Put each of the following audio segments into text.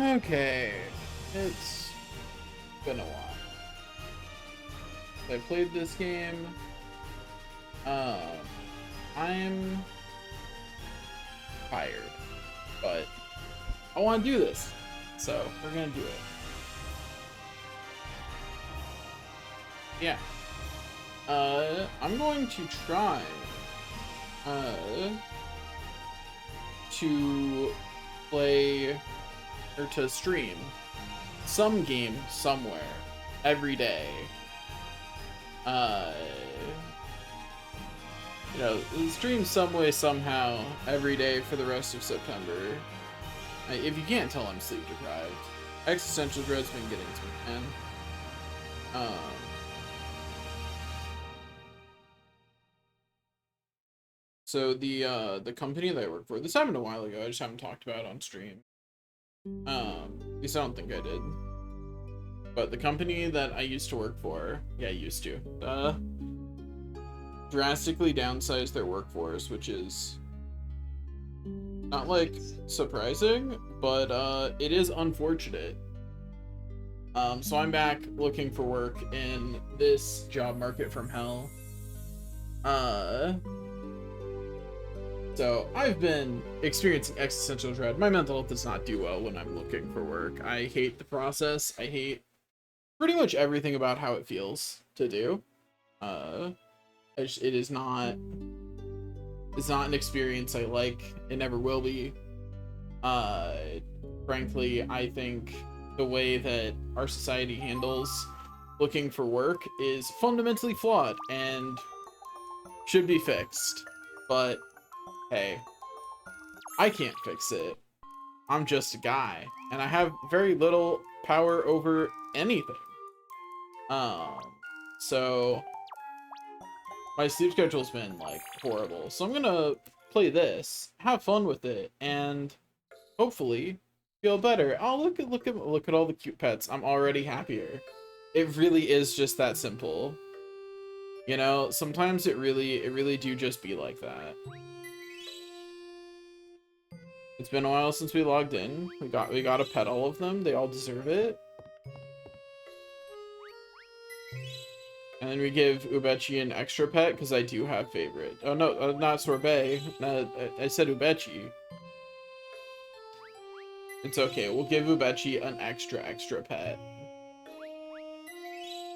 Okay, it's been a while. I played this game. I'm tired, but I want to do this, so we're gonna do it. Yeah. I'm going to try to play or to stream some game somewhere every day. Stream some way somehow every day for the rest of September. If you can't tell, I'm sleep deprived. Existential dread's been getting to me, man. So the company that I work for, this happened a while ago. I just haven't talked about it on stream. At least I don't think I did. But the company that I used to work for, used to, drastically downsized their workforce, which is not like surprising, but it is unfortunate. So I'm back looking for work in this job market from hell. So I've been experiencing existential dread. My mental health does not do well when I'm looking for work. I hate the process. I hate pretty much everything about how it feels to do. It is not. It's not an experience I like. It never will be. Frankly, I think the way that our society handles looking for work is fundamentally flawed and should be fixed. But hey, I can't fix it. I'm just a guy, and I have very little power over anything. So my sleep schedule's been like horrible. So I'm gonna play this, have fun with it, and hopefully feel better. Oh, look at all the cute pets. I'm already happier. It really is just that simple. You know, sometimes it really do just be like that. It's been a while since we logged in. We gotta pet all of them. They all deserve it. And then we give Ubechi an extra pet because I do have favorite. Oh no, not Sorbet. I said Ubechi. It's okay. We'll give Ubechi an extra pet.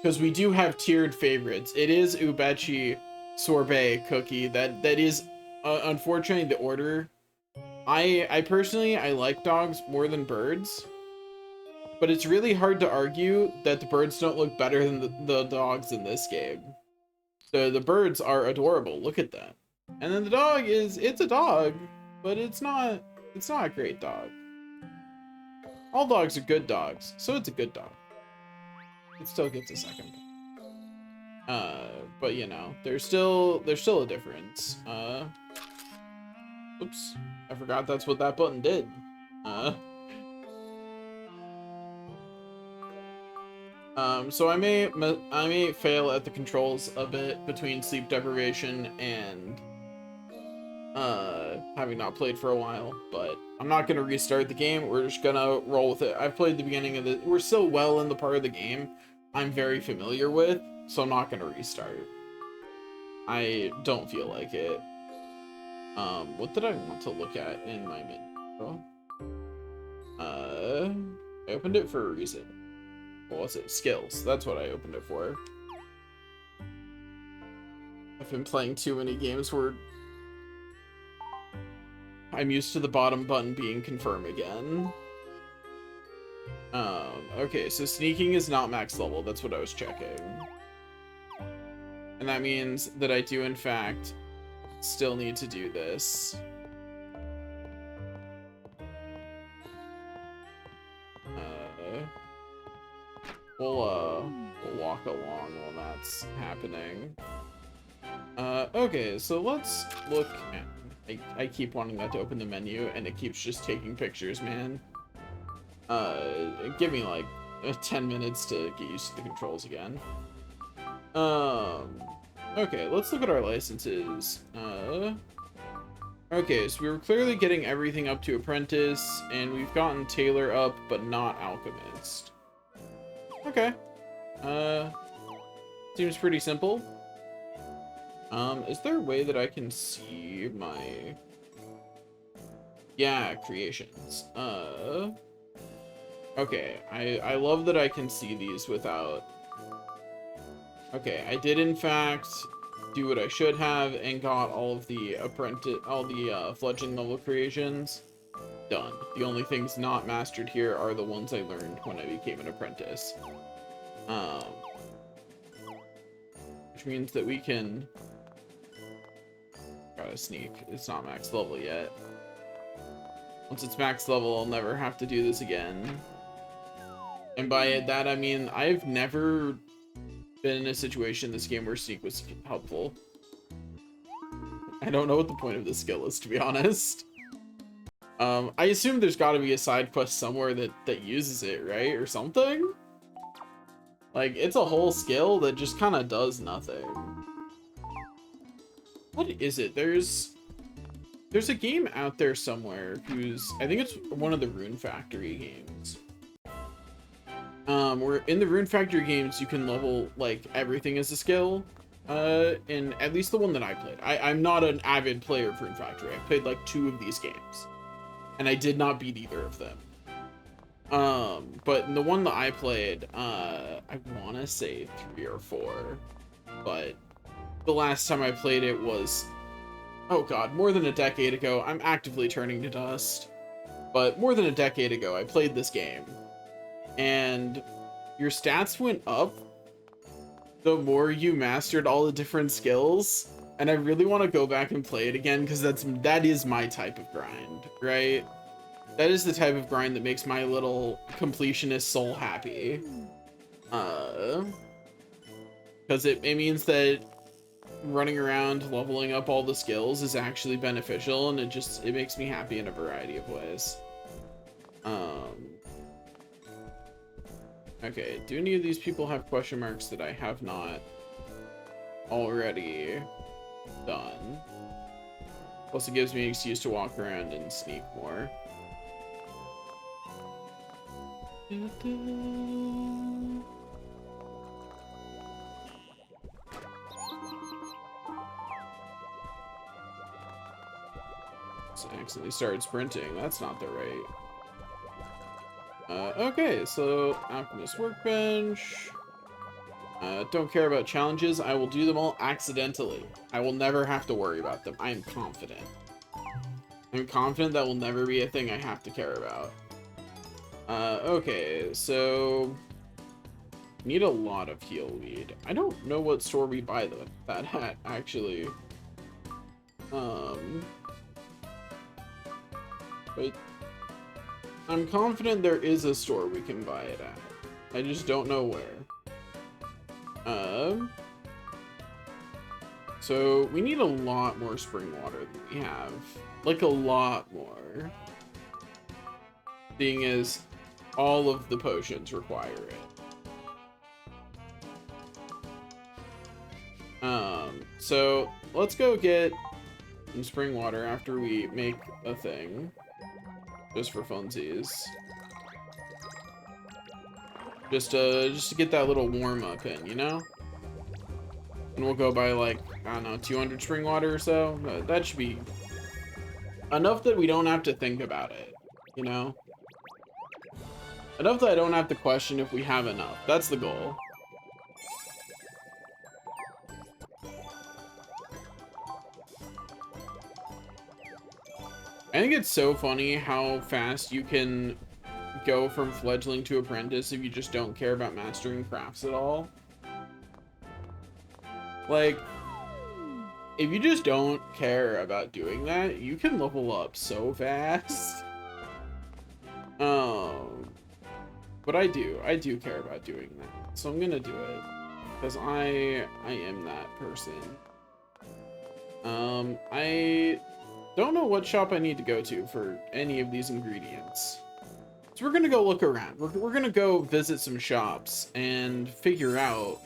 Because we do have tiered favorites. It is Ubechi, Sorbet, Cookie. That is unfortunately the order. I personally like dogs more than birds. But it's really hard to argue that the birds don't look better than the dogs in this game. The birds are adorable. Look at that. And then the dog it's a dog, but it's not a great dog. All dogs are good dogs, so it's a good dog. It still gets a second. But you know, there's still a difference. Oops. I forgot that's what that button did. So I may fail at the controls a bit between sleep deprivation and having not played for a while, but I'm not gonna restart the game. We're just gonna roll with it. I've played the beginning of we're still well in the part of the game I'm very familiar with, so I'm not gonna restart. I don't feel like it. What did I want to look at in my menu? I opened it for a reason. What was it? Skills. That's what I opened it for. I've been playing too many games where I'm used to the bottom button being confirm again. Okay, so sneaking is not max level. That's what I was checking. And that means that I do, in fact, still need to do this. We'll walk along while that's happening. Okay, so let's look at... I keep wanting that to open the menu, and it keeps just taking pictures, man. Give me, like, 10 minutes to get used to the controls again. Okay, let's look at our licenses. Okay, so we were clearly getting everything up to Apprentice, and we've gotten Tailor up, but not Alchemist. Okay. Seems pretty simple. Is there a way that I can see my... Yeah, creations. Okay, I love that I can see these without... Okay, I did in fact do what I should have and got all of the fledgling level creations done. The only things not mastered here are the ones I learned when I became an apprentice. Which means that we can... Gotta sneak. It's not max level yet. Once it's max level, I'll never have to do this again. And by that, I mean, I've never been in a situation in this game where sneak was helpful. I don't know what the point of this skill is, to be honest. I assume there's gotta be a side quest somewhere that uses it, right? Or something? Like, it's a whole skill that just kind of does nothing. What is it? There's a game out there somewhere who's... I think it's one of the Rune Factory games. Where in the Rune Factory games, you can level, like, everything as a skill. And at least the one that I played. I'm not an avid player of Rune Factory. I played, like, 2 of these games. And I did not beat either of them. But the one that I played, I want to say 3 or 4. But the last time I played it was... Oh god, more than a decade ago. I'm actively turning to dust. But more than a decade ago, I played this game. And your stats went up the more you mastered all the different skills. And I really want to go back and play it again, because that is my type of grind, right? That is the type of grind that makes my little completionist soul happy. Because it means that running around leveling up all the skills is actually beneficial, and it makes me happy in a variety of ways. Okay, do any of these people have question marks that I have not already done? Plus it gives me an excuse to walk around and sneak more. So I accidentally started sprinting. That's not the right. Okay, so Alchemist Workbench. Don't care about challenges. I will do them all accidentally. I will never have to worry about them. I am confident. I'm confident that will never be a thing I have to care about. Okay, so... Need a lot of heal weed. I don't know what store we buy that at, actually. But I'm confident there is a store we can buy it at. I just don't know where. So we need a lot more spring water than we have. Like a lot more. Being as all of the potions require it. So let's go get some spring water after we make a thing. Just for funsies. Just to get that little warm up in, you know? And we'll go by like, I don't know, 200 spring water or so. That should be enough that we don't have to think about it, you know? Enough that I don't have to question if we have enough. That's the goal. I think it's so funny how fast you can go from fledgling to apprentice if you just don't care about mastering crafts at all. Like, if you just don't care about doing that, you can level up so fast. But I do care about doing that. So I'm gonna do it. Because I am that person. I don't know what shop I need to go to for any of these ingredients. So we're gonna go look around. We're gonna go visit some shops and figure out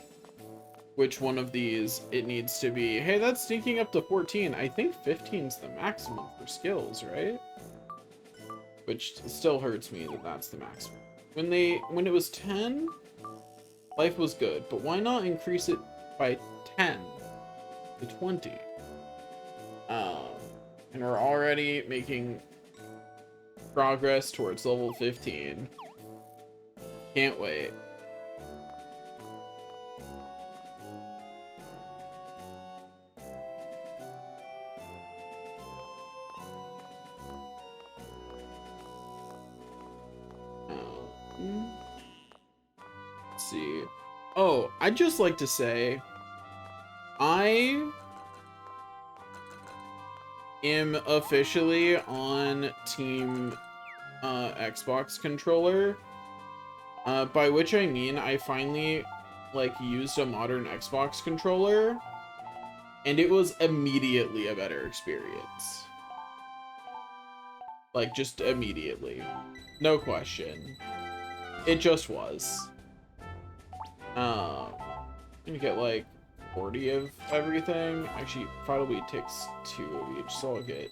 which one of these it needs to be. Hey, that's sneaking up to 14. I think 15 is the maximum for skills, right? Which still hurts me that that's the maximum. When it was 10, life was good, but why not increase it by 10 to 20? And we're already making progress towards level 15. Can't wait. Let's see. Oh, I'd just like to say, I am officially on Team Xbox controller, by which I mean I finally like used a modern Xbox controller, and it was immediately a better experience. Like, just immediately. No question. It just was. I'm gonna get like 40 of everything. Actually, probably takes 2 of each, so I'll get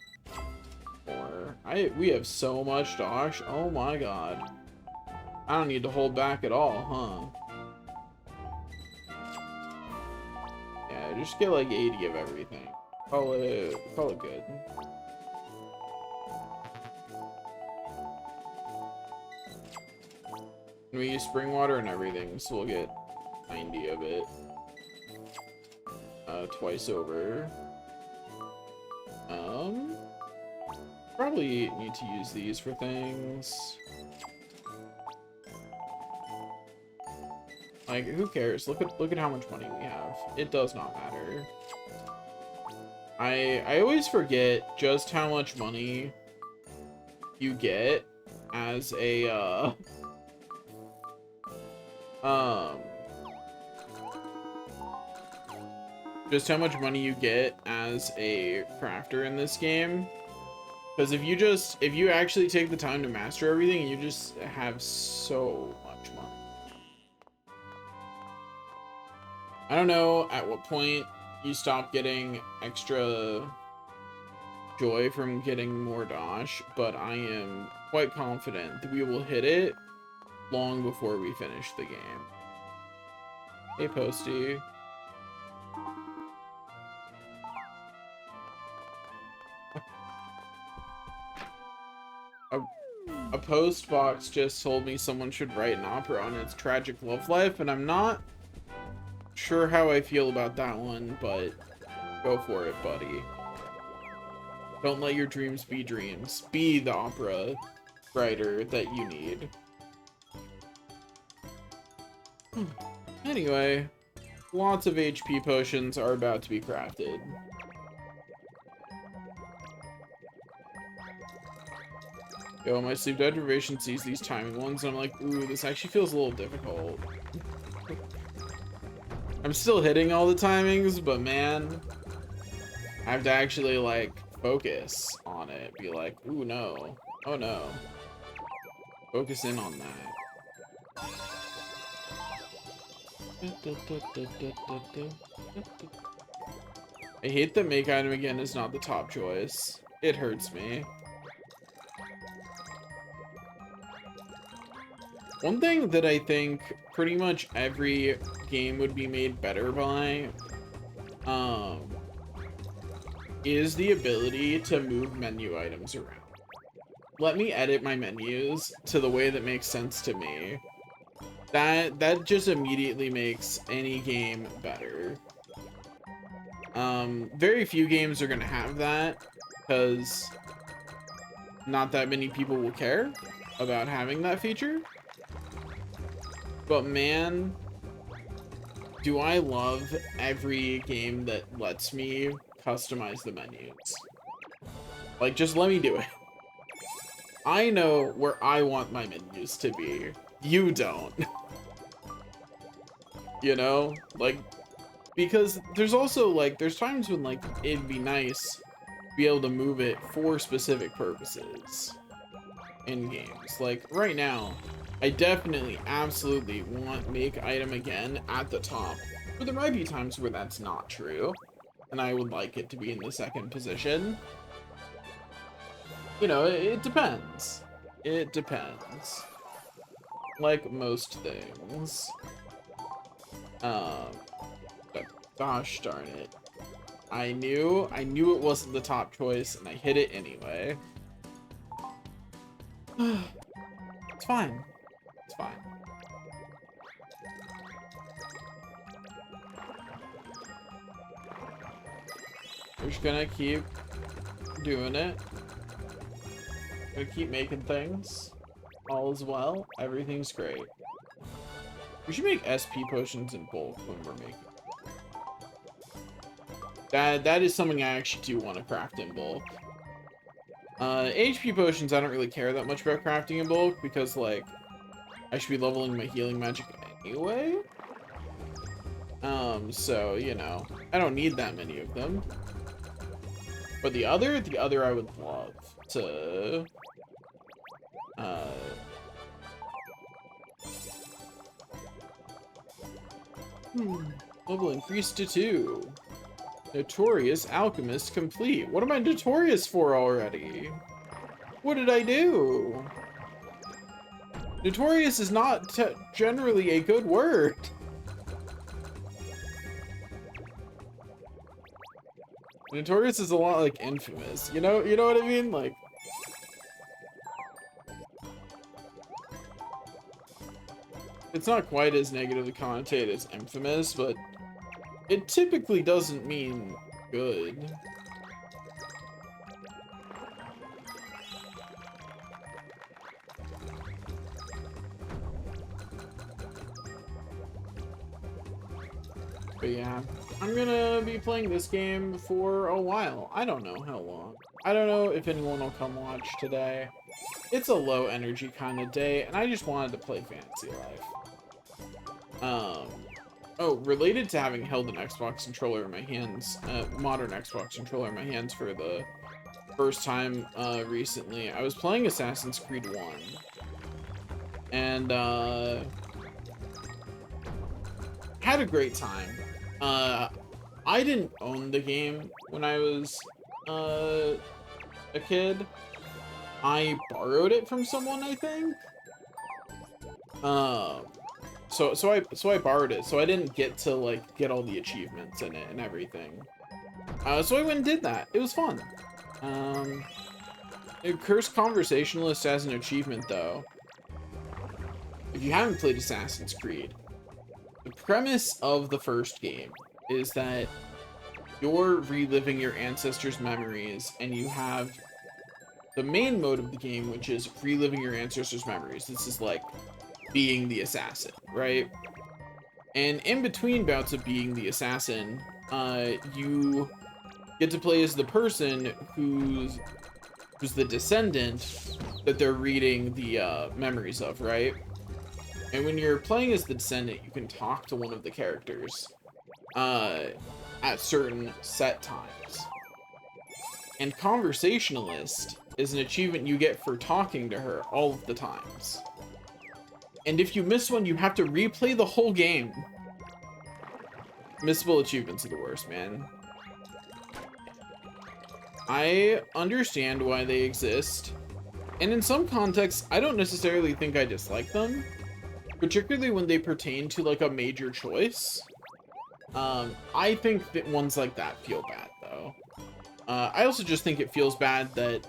4. We have so much dosh. Oh my god. I don't need to hold back at all, huh? Yeah, just get like 80 of everything. Call it good. And we use spring water and everything, so we'll get 90 of it. Twice over. Probably need to use these for things. Like, who cares? Look at how much money we have. It does not matter. I always forget just how much money you get as a just how much money you get as a crafter in this game. Because if you actually take the time to master everything, you just have so much money. I don't know at what point you stop getting extra joy from getting more dosh, but I am quite confident that we will hit it long before we finish the game. Hey, Posty. A post box just told me someone should write an opera on its tragic love life, and I'm not sure how I feel about that one, but go for it, buddy. Don't let your dreams be dreams. Be the opera writer that you need. Anyway, lots of HP potions are about to be crafted. Yo, my sleep deprivation sees these timing ones, and I'm like, ooh, this actually feels a little difficult. I'm still hitting all the timings, but man, I have to actually, like, focus on it. Be like, ooh, no. Oh, no. Focus in on that. I hate that make item again is not the top choice. It hurts me. One thing that I think pretty much every game would be made better by, is the ability to move menu items around. Let me edit my menus to the way that makes sense to me. That just immediately makes any game better. Very few games are gonna have that, because not that many people will care about having that feature. But man, do I love every game that lets me customize the menus. Like, just let me do it. I know where I want my menus to be. You don't. You know? Like, because there's also, like, there's times when, like, it'd be nice to be able to move it for specific purposes in games. Like, right now, I definitely, absolutely want make item again at the top But there might be times where that's not true, and I would like it to be in the second position. You know, it depends. It depends. Like most things. But gosh darn it. I knew it wasn't the top choice, and I hit it anyway. It's fine. It's fine. We're just gonna keep doing it. Gonna keep making things. All is well. Everything's great. We should make SP potions in bulk when we're making. That is something I actually do want to craft in bulk. HP potions, I don't really care that much about crafting in bulk because, like, I should be leveling my healing magic anyway. So, you know, I don't need that many of them. But the other I would love to, level increased to 2. Notorious Alchemist complete. What am I notorious for already? What did I do? Notorious is not generally a good word. Notorious is a lot like infamous. You know what I mean? Like, it's not quite as negatively connotated as infamous, but it typically doesn't mean good. But yeah, I'm gonna be playing this game for a while. I don't know how long. I don't know if anyone will come watch today. It's a low energy kind of day, and I just wanted to play Fantasy Life. Oh, related to having held an Xbox controller in my hands, modern Xbox controller in my hands for the first time recently, I was playing Assassin's Creed 1. And had a great time. I didn't own the game when I was a kid. I borrowed it from someone, I think. So I borrowed it, so I didn't get to, like, get all the achievements in it and everything. So I went and did that. It was fun. Cursed Conversationalist as an achievement, though. If you haven't played Assassin's Creed, the premise of the first game is that you're reliving your ancestors' memories, and you have the main mode of the game, which is reliving your ancestors' memories. This is like being the assassin, right? And in between bouts of being the assassin, you get to play as the person who's the descendant that they're reading the memories of, right? And when you're playing as the descendant, you can talk to one of the characters at certain set times. And Conversationalist is an achievement you get for talking to her all of the times. And if you miss one, you have to replay the whole game. Missable achievements are the worst, man. I understand why they exist. And in some contexts, I don't necessarily think I dislike them. Particularly when they pertain to, like, a major choice. I think that ones like that feel bad, though. I also just think it feels bad that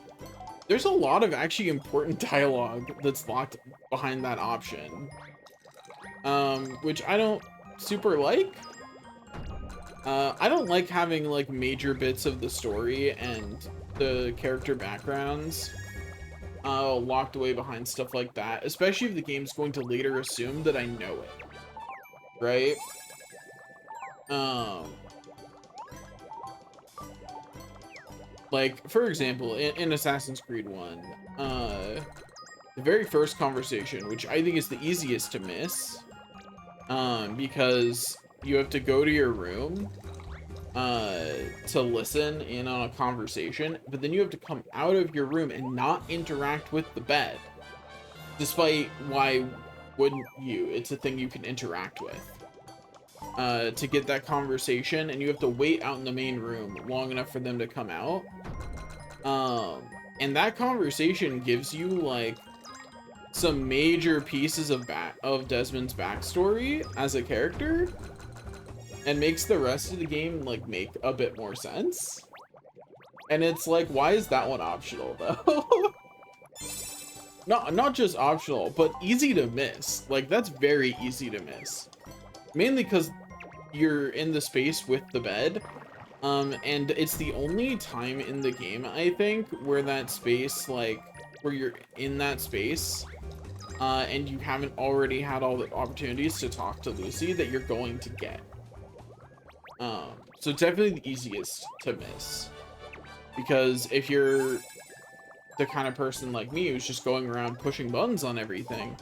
there's a lot of actually important dialogue that's locked behind that option. Which I don't super like. I don't like having, like, major bits of the story and the character backgrounds locked away behind stuff like that, especially if the game's going to later assume that I know it, right? Like, for example, in Assassin's Creed 1, the very first conversation, which I think is the easiest to miss, because you have to go to your room to listen in on a conversation, but then you have to come out of your room and not interact with the bed. Despite why wouldn't you? It's a thing you can interact with. to get that conversation, and you have to wait out in the main room long enough for them to come out. And that conversation gives you like some major pieces of Desmond's backstory as a character, and makes the rest of the game like make a bit more sense. And it's like, why is that one optional though? Not just optional, but easy to miss. Like, that's very easy to miss. Mainly because you're in the space with the bed. And it's the only time in the game, I think, where that space, like, where you're in that space, and you haven't already had all the opportunities to talk to Lucy that you're going to get. So definitely the easiest to miss. Because if you're the kind of person like me who's just going around pushing buttons on everything,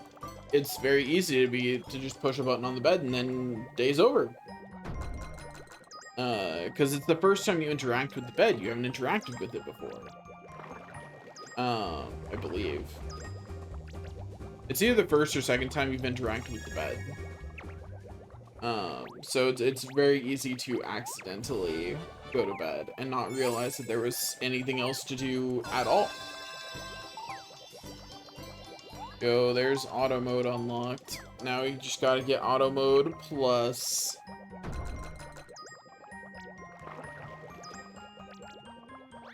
it's very easy to just push a button on the bed and then day's over. Because it's the first time you interact with the bed. You haven't interacted with it before. I believe. It's either the first or second time you've interacted with the bed. So it's very easy to accidentally go to bed and not realize that there was anything else to do at all. Go, there's auto mode unlocked. Now you just gotta get auto mode plus.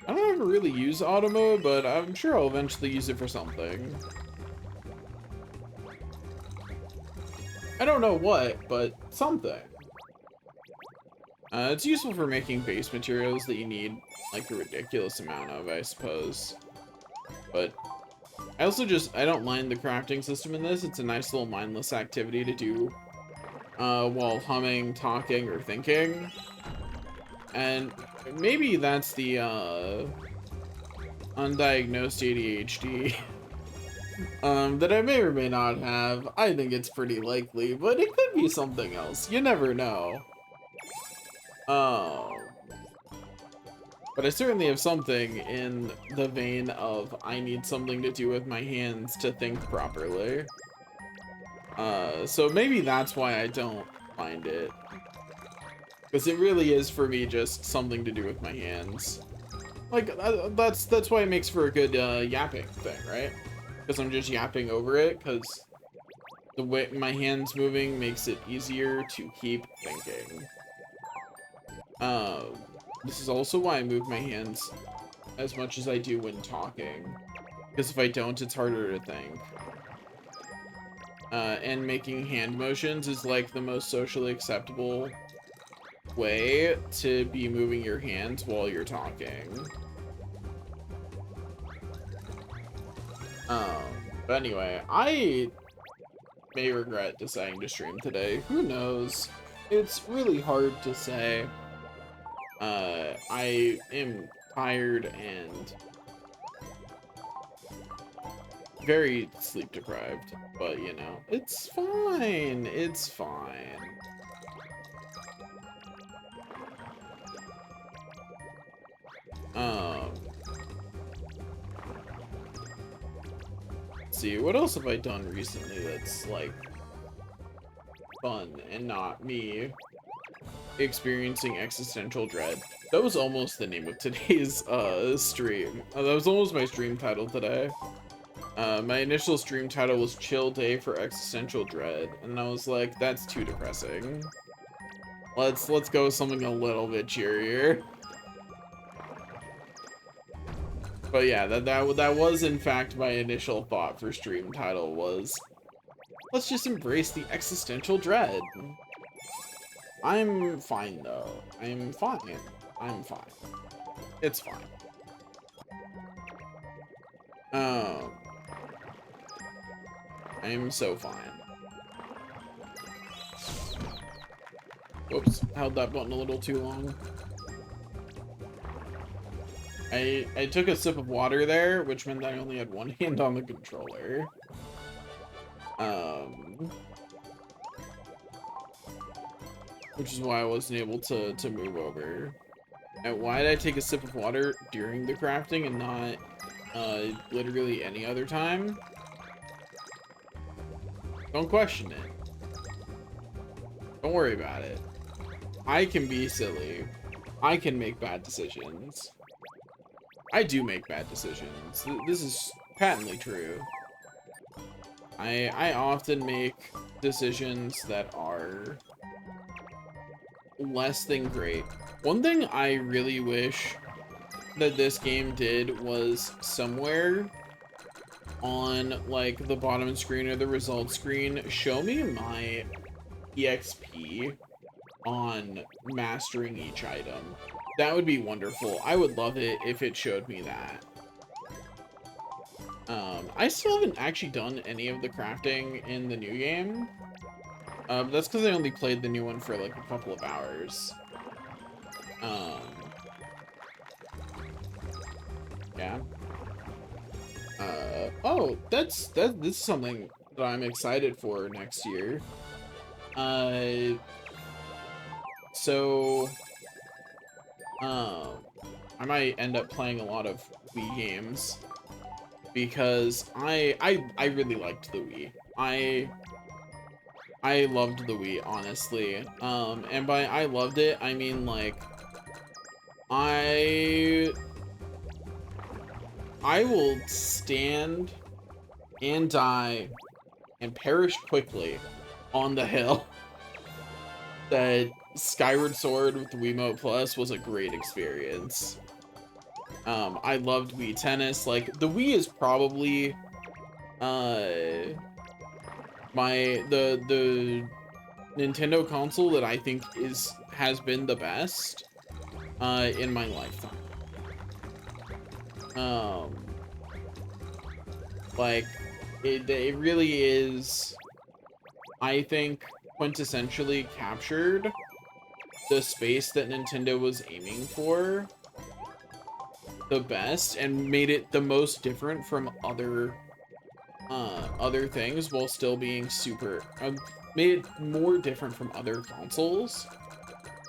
I don't ever really use auto mode, but I'm sure I'll eventually use it for something. I don't know what, but something. It's useful for making base materials that you need, like, a ridiculous amount of, I suppose. But I also I don't mind the crafting system in this. It's a nice little mindless activity to do while humming, talking, or thinking. And maybe that's the undiagnosed ADHD that I may or may not have. I think it's pretty likely, but it could be something else. You never know. But I certainly have something in the vein of I need something to do with my hands to think properly. So maybe that's why I don't find it. Because it really is, for me, just something to do with my hands. Like, that's why it makes for a good yapping thing, right? Because I'm just yapping over it, because the way my hands moving makes it easier to keep thinking. This is also why I move my hands as much as I do when talking. Because if I don't, it's harder to think. And making hand motions is like the most socially acceptable way to be moving your hands while you're talking. But anyway, I may regret deciding to stream today. Who knows? It's really hard to say. I am tired and very sleep deprived, but you know, it's fine. It's fine. Let's see, what else have I done recently that's like fun and not me experiencing existential dread? That was almost the name of today's stream. That was almost my stream title today. My initial stream title was Chill Day for Existential Dread, and I was like, that's too depressing. Let's go with something a little bit cheerier. But yeah, that was in fact my initial thought for stream title was, let's just embrace the existential dread. I'm fine though. I'm fine. I'm fine. It's fine. I'm so fine. Whoops, held that button a little too long. I took a sip of water there, which meant I only had one hand on the controller. Which is why I wasn't able to move over. And why did I take a sip of water during the crafting and not literally any other time? Don't question it. Don't worry about it. I can be silly. I can make bad decisions. I do make bad decisions. This is patently true. I often make decisions that are less than great. One thing I really wish that this game did was somewhere on like the bottom screen or the results screen, show me my EXP on mastering each item. That would be wonderful. I would love it if it showed me that. I still haven't actually done any of the crafting in the new game. That's because I only played the new one for like a couple of hours. Yeah. Oh, this is something that I'm excited for next year. So, I might end up playing a lot of Wii games because I really liked the Wii. I loved the Wii, honestly. And by I loved it, I mean like I will stand and die and perish quickly on the hill that Skyward Sword with the Wiimote Plus was a great experience. I loved Wii Tennis. Like, the Wii is probably the Nintendo console that I think has been the best in my lifetime. Like, it really is, I think, quintessentially captured the space that Nintendo was aiming for the best and made it the most different from other things while still being made it more different from other consoles.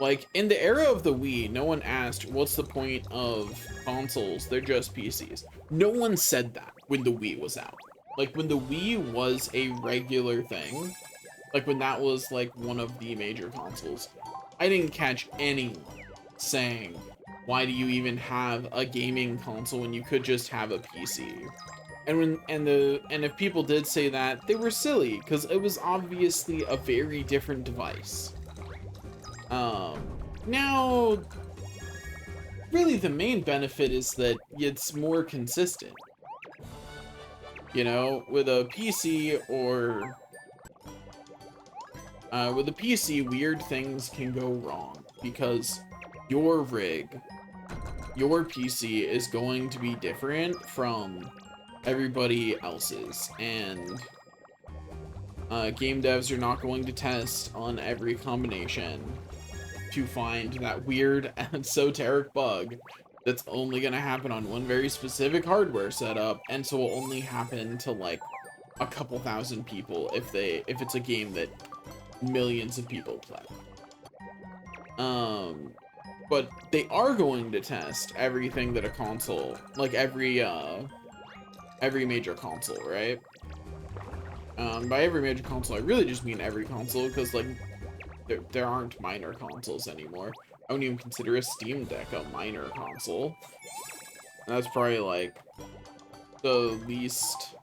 Like, in the era of the Wii, no one asked, what's the point of consoles? They're just PCs. No one said that when the Wii was out. Like, when the Wii was a regular thing, like when that was like one of the major consoles, I didn't catch anyone saying, why do you even have a gaming console when you could just have a PC? And if people did say that, they were silly, because it was obviously a very different device. Now, really the main benefit is that it's more consistent. You know, with a PC, weird things can go wrong, because your rig, your PC is going to be different from everybody else's, and game devs are not going to test on every combination to find that weird esoteric bug that's only going to happen on one very specific hardware setup, and so will only happen to like a couple thousand people if it's a game that millions of people play. But they are going to test everything that a console, like every major console, right? By every major console, I really just mean every console, because like there aren't minor consoles anymore. I wouldn't even consider a Steam Deck a minor console. That's probably like the least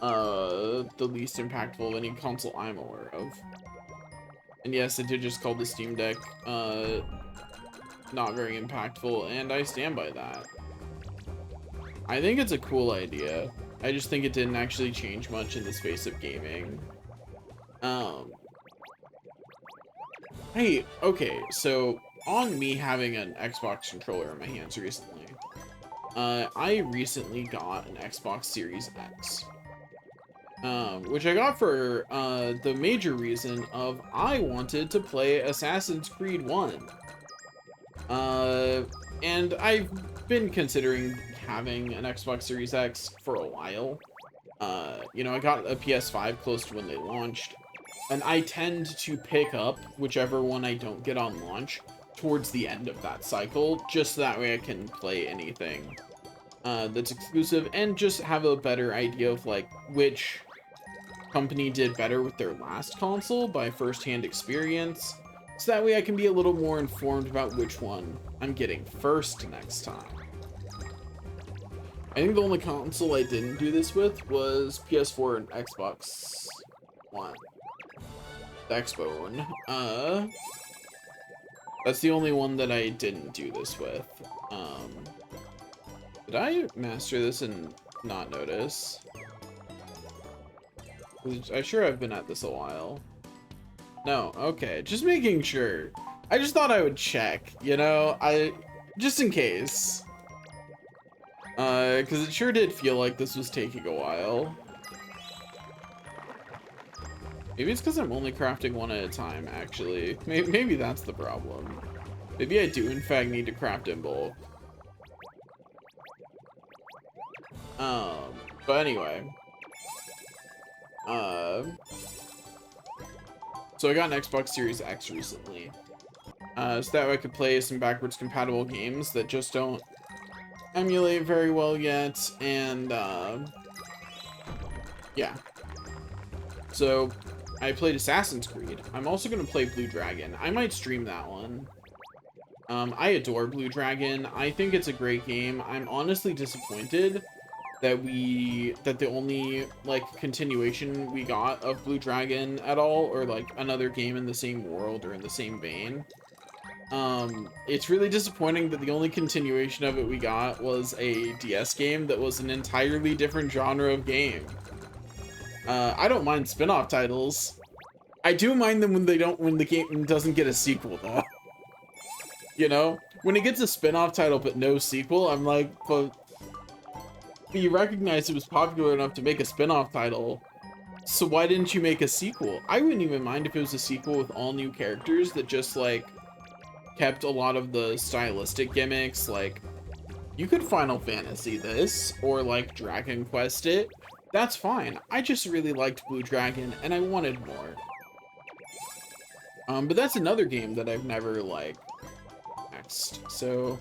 impactful of any console I'm aware of. And yes, it did just call the Steam Deck not very impactful, and I stand by that. I think it's a cool idea. I just think it didn't actually change much in the space of gaming. Hey, okay, so on me having an Xbox controller in my hands recently, I recently got an Xbox Series X. Which I got for the major reason of I wanted to play Assassin's Creed 1. And I've been considering having an Xbox Series X for a while. You know, I got a PS5 close to when they launched, and I tend to pick up whichever one I don't get on launch towards the end of that cycle, just so that way I can play anything that's exclusive and just have a better idea of like which company did better with their last console by first-hand experience, so that way I can be a little more informed about which one I'm getting first next time. I think the only console I didn't do this with was PS4 and Xbox One. The Xbone. That's the only one that I didn't do this with. Did I master this and not notice? I'm sure I've been at this a while. No, okay, just making sure. I just thought I would check, you know, just in case. Because it sure did feel like this was taking a while. Maybe it's because I'm only crafting one at a time, actually. Maybe that's the problem. Maybe I do, in fact, need to craft in bulk. But anyway. So I got an Xbox Series X recently. So that way I could play some backwards compatible games that just don't emulate very well yet, and yeah. So I played Assassin's Creed. I'm also gonna play Blue Dragon. I might stream that one. I adore Blue Dragon. I think it's a great game. I'm honestly disappointed that the only like continuation we got of Blue Dragon at all, or like another game in the same world or in the same vein. It's really disappointing that the only continuation of it we got was a DS game that was an entirely different genre of game. I don't mind spin-off titles. I do mind them when the game doesn't get a sequel though. You know? When it gets a spin-off title but no sequel, I'm like, but you recognize it was popular enough to make a spin-off title, so why didn't you make a sequel? I wouldn't even mind if it was a sequel with all new characters that just like kept a lot of the stylistic gimmicks. Like, you could Final Fantasy this, or like Dragon Quest it. That's fine. I just really liked Blue Dragon and I wanted more. But that's another game that I've never like next. So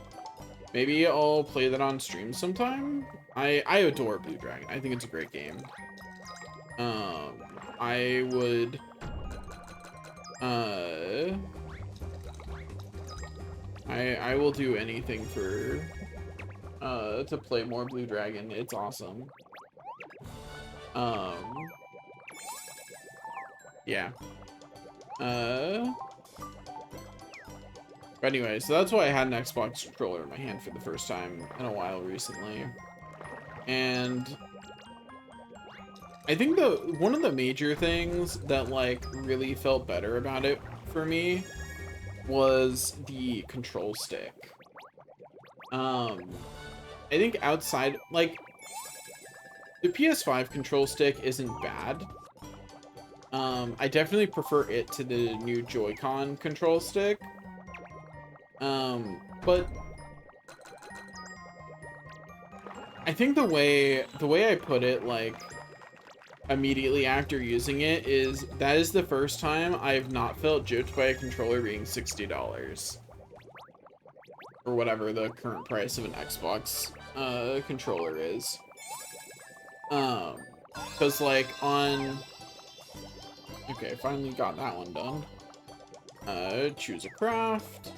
maybe I'll play that on stream sometime. I adore Blue Dragon. I think it's a great game. I would I will do anything for to play more Blue Dragon. It's awesome. Yeah. But anyway, so that's why I had an Xbox controller in my hand for the first time in a while recently. And I think one of the major things that like really felt better about it for me was the control stick. I think outside, like, the PS5 control stick isn't bad. I definitely prefer it to the new Joy-Con control stick. But I think the way I put it, like, immediately after using it, is that is the first time I've not felt gypped by a controller being $60. Or whatever the current price of an Xbox controller is. Because like on... Okay, finally got that one done. Choose a craft.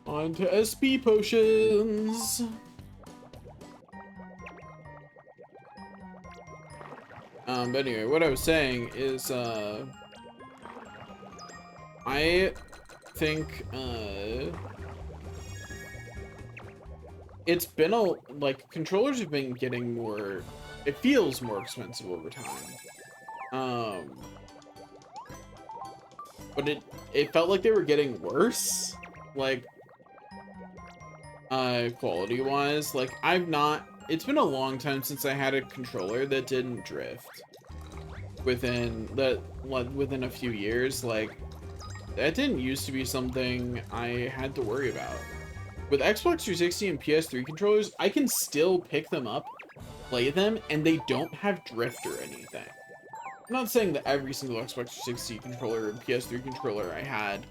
On to SP potions. But anyway, what I was saying is, I think, it's been like, controllers have been getting more, it feels more expensive over time. But it felt like they were getting worse, like, quality-wise. Like, it's been a long time since I had a controller that didn't drift. Within a few years, like, that didn't used to be something I had to worry about. With Xbox 360 and PS3 controllers, I can still pick them up, play them, and they don't have drift or anything. I'm not saying that every single Xbox 360 controller and PS3 controller I had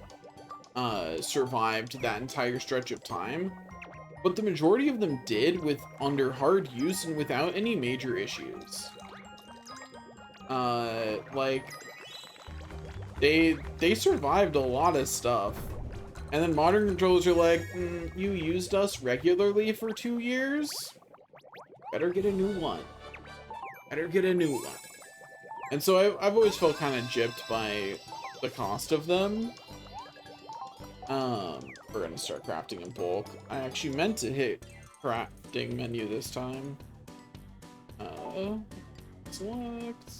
survived that entire stretch of time, but the majority of them did with under hard use and without any major issues. Like, they survived a lot of stuff. And then modern controllers are like, you used us regularly for 2 years? Better get a new one. Better get a new one. And so I've always felt kind of gypped by the cost of them. We're gonna start crafting in bulk. I actually meant to hit crafting menu this time. Select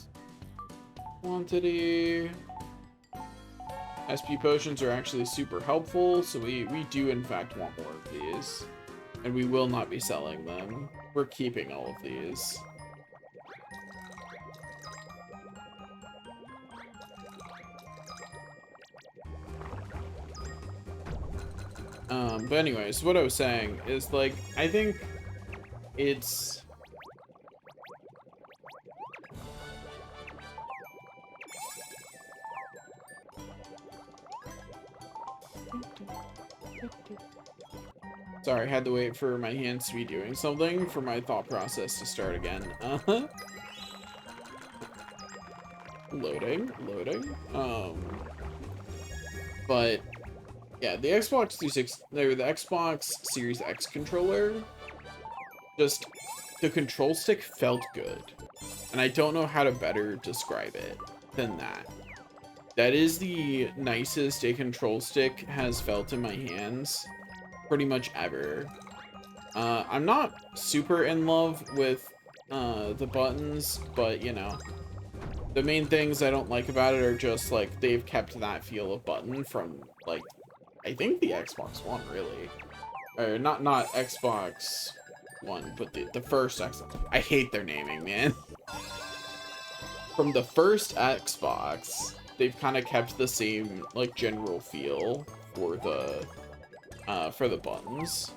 quantity. SP potions are actually super helpful, so we do in fact want more of these. And we will not be selling them. We're keeping all of these. But anyways, what I was saying is, like, I think it's... Sorry, I had to wait for my hands to be doing something for my thought process to start again. Loading. But yeah, the Xbox 360, or the Xbox Series X controller, just the control stick felt good, and I don't know how to better describe it than that. That is the nicest a control stick has felt in my hands pretty much ever. I'm not super in love with the buttons, but you know, the main things I don't like about it are just like they've kept that feel of button from, like, I think the Xbox One, really. Or not Xbox One, but the first Xbox. I hate their naming, man. From the first Xbox, they've kind of kept the same, like, general feel for the buttons.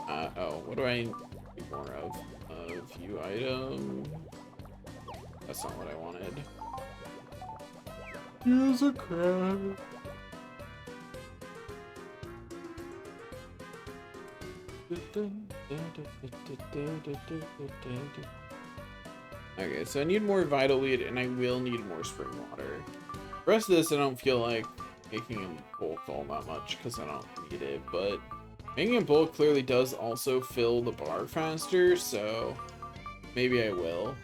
Oh, what do I need more of? View item. That's not what I wanted. Use a crab. Okay, so I need more Vital Weed, and I will need more Spring Water. The rest of this, I don't feel like making in bulk all that much, because I don't need it, but making in bulk clearly does also fill the bar faster, so maybe I will.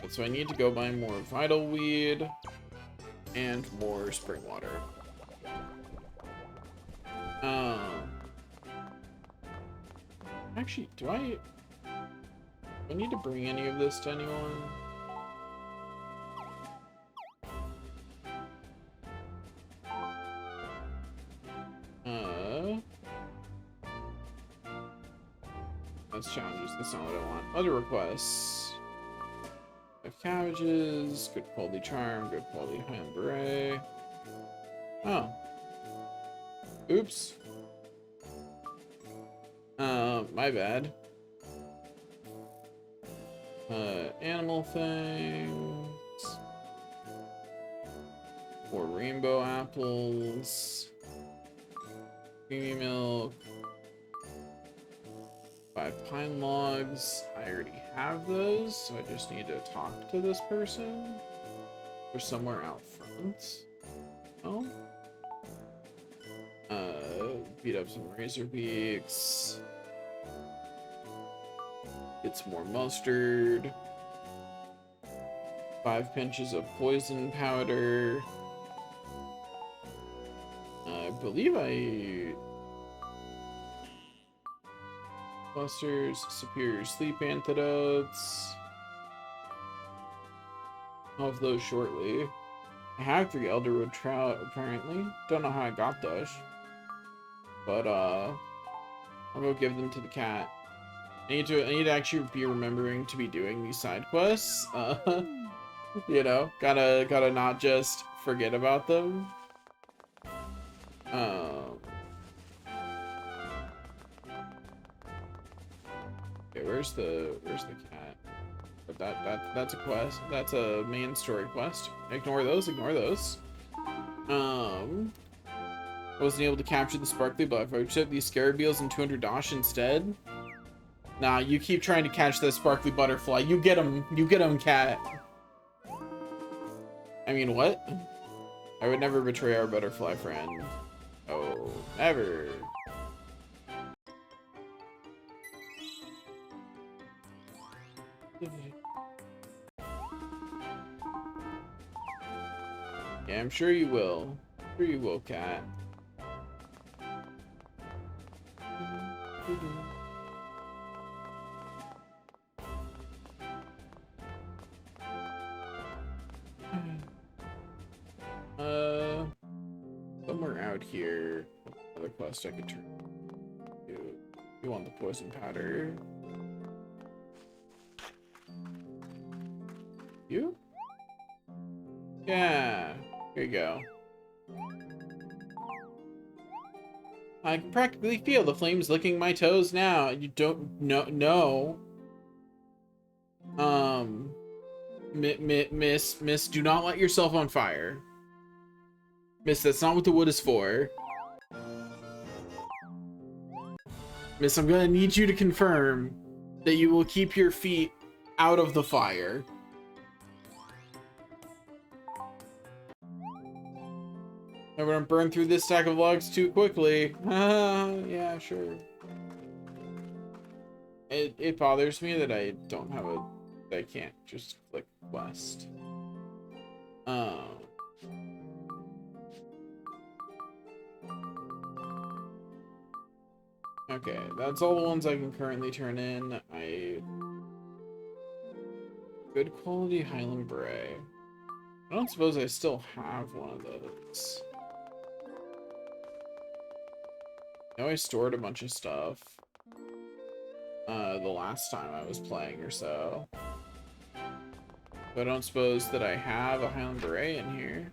But so I need to go buy more Vital Weed and more Spring Water. Actually, do I need to bring any of this to anyone? That's challenges. That's not what I want. Other requests. 5 cabbages, good quality charm, good quality hand beret. Oh. Oops. My bad. Animal things. 4 rainbow apples. Creamy milk. 5 pine logs. I already have those, so I just need to talk to this person. They're somewhere out front. Oh. Beat up some razor beaks. Get some more mustard. 5 pinches of poison powder. I believe clusters, superior sleep antidotes. I'll have those shortly. I have 3 Elderwood trout, apparently. Don't know how I got those. But, I'll go give them to the cat. I need to actually be remembering to be doing these side quests. You know, gotta not just forget about them. Okay, where's the cat? But that's a quest. That's a main story quest. Ignore those. I wasn't able to capture the sparkly butterfly. I put these Scarabeels and 200 Dash instead. Nah, you keep trying to catch that sparkly butterfly. You get him, cat. I mean, what? I would never betray our butterfly friend. Oh, never. Yeah, I'm sure you will. I'm sure you will, cat. Somewhere out here, another quest I could turn to. You want the poison powder? You? Yeah. Here you go. I can practically feel the flames licking my toes now. You don't know. Miss, do not light yourself on fire. Miss, that's not what the wood is for. Miss, I'm gonna need you to confirm that you will keep your feet out of the fire. I wouldn't burn through this stack of logs too quickly. Yeah, sure. It bothers me that I don't have that I can't just click quest. Okay, that's all the ones I can currently turn in. Good quality Highland Bray. I don't suppose I still have one of those. I know I stored a bunch of stuff the last time I was playing or so. But I don't suppose that I have a Highland Beret in here.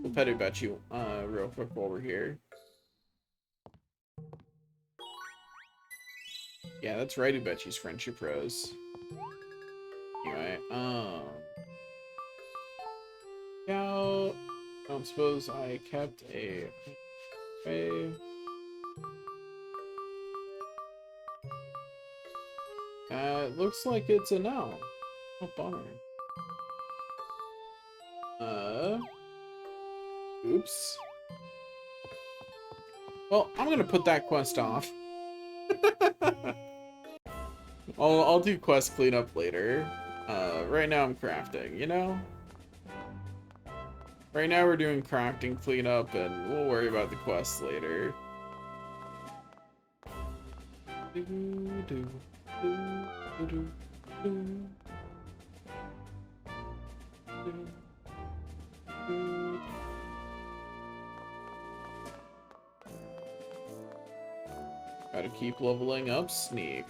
We'll pet Ubechi real quick while we're here. Yeah, that's right, Ubechi's Friendship Rose. Anyway, yeah, I don't suppose I kept a... It looks like it's a no. Oh, bummer. Oops. Well, I'm gonna put that quest off. I'll do quest cleanup later. Right now I'm crafting, you know? Right now we're doing crafting cleanup, and we'll worry about the quests later. Gotta keep leveling up Sneak.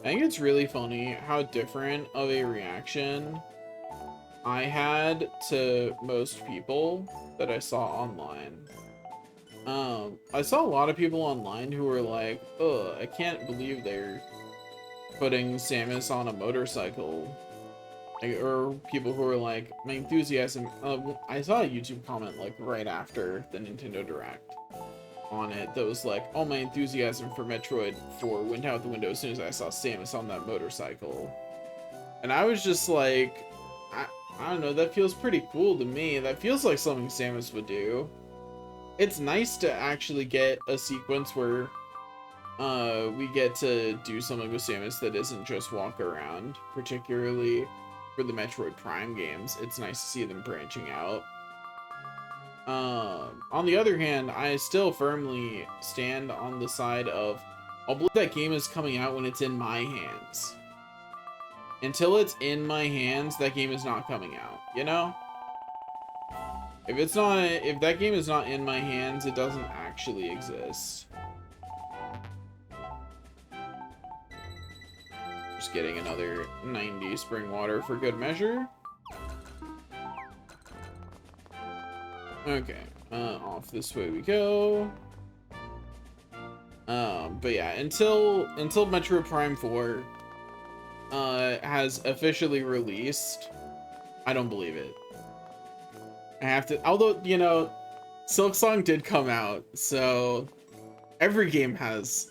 I think it's really funny how different of a reaction I had to most people that I saw online. I saw a lot of people online who were like, ugh, I can't believe they're putting Samus on a motorcycle. Or people who were like, my enthusiasm, I saw a YouTube comment like right after the Nintendo Direct on it that was like, oh, my enthusiasm for Metroid 4 went out the window as soon as I saw Samus on that motorcycle. And I was just like, I don't know, that feels pretty cool to me. That feels like something Samus would do. It's nice to actually get a sequence where we get to do something with Samus that isn't just walk around, particularly for the Metroid Prime games. It's nice to see them branching out. On the other hand, I still firmly stand on the side of, I'll believe that game is coming out when it's in my hands. Until it's in my hands, that game is not coming out, you know? If that game is not in my hands, it doesn't actually exist. Just getting another 90 spring water for good measure. Okay, off this way we go. But yeah, until Metroid Prime 4, has officially released. I don't believe it. I have to, although, you know, Silksong did come out, so every game has.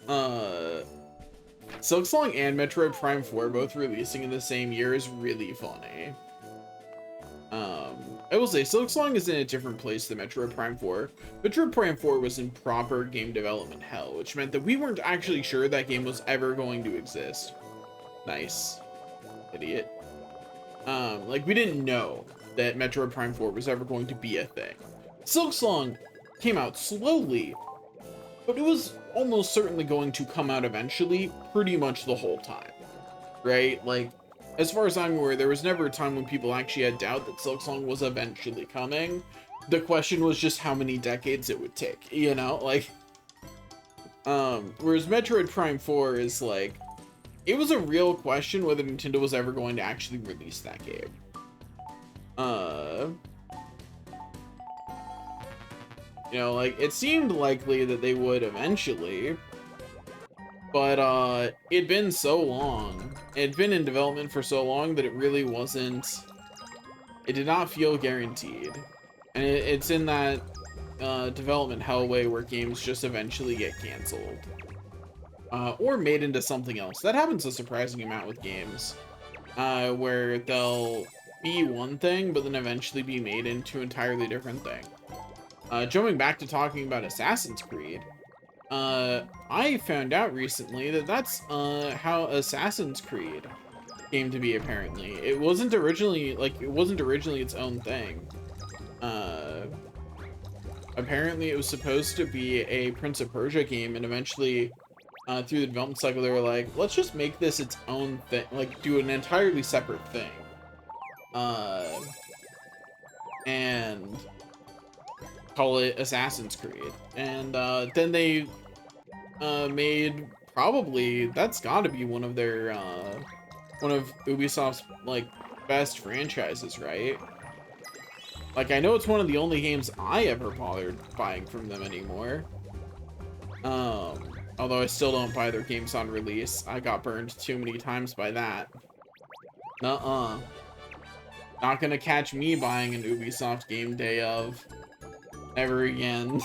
Silksong and Metroid Prime 4 both releasing in the same year is really funny. I will say Silksong is in a different place than Metroid Prime 4. Metroid Prime 4 was in proper game development hell, which meant that we weren't actually sure that game was ever going to exist. Nice. Idiot. Like, we didn't know that Metroid Prime 4 was ever going to be a thing. Silksong came out slowly, but it was almost certainly going to come out eventually, pretty much the whole time, right? Like, as far as I'm aware, there was never a time when people actually had doubt that Silksong was eventually coming. The question was just how many decades it would take, you know? Like, whereas Metroid Prime 4 is like, it was a real question whether Nintendo was ever going to actually release that game. You know, like, it seemed likely that they would eventually, but, it'd been so long. It'd been in development for so long that it really wasn't, it did not feel guaranteed. And it's in that, development hellway where games just eventually get canceled. Or made into something else. That happens a surprising amount with games, where they'll be one thing, but then eventually be made into an entirely different thing. Jumping back to talking about Assassin's Creed, I found out recently that that's how Assassin's Creed came to be, apparently. It wasn't originally its own thing. Apparently it was supposed to be a Prince of Persia game, and eventually, through the development cycle, they were like, let's just make this its own thing, like, do an entirely separate thing. And call it Assassin's Creed. And, then they, made, probably, that's gotta be one of their, one of Ubisoft's, like, best franchises, right? Like, I know it's one of the only games I ever bothered buying from them anymore. Although I still don't buy their games on release. I got burned too many times by that. Nuh-uh. Not gonna catch me buying an Ubisoft game day of. Ever again.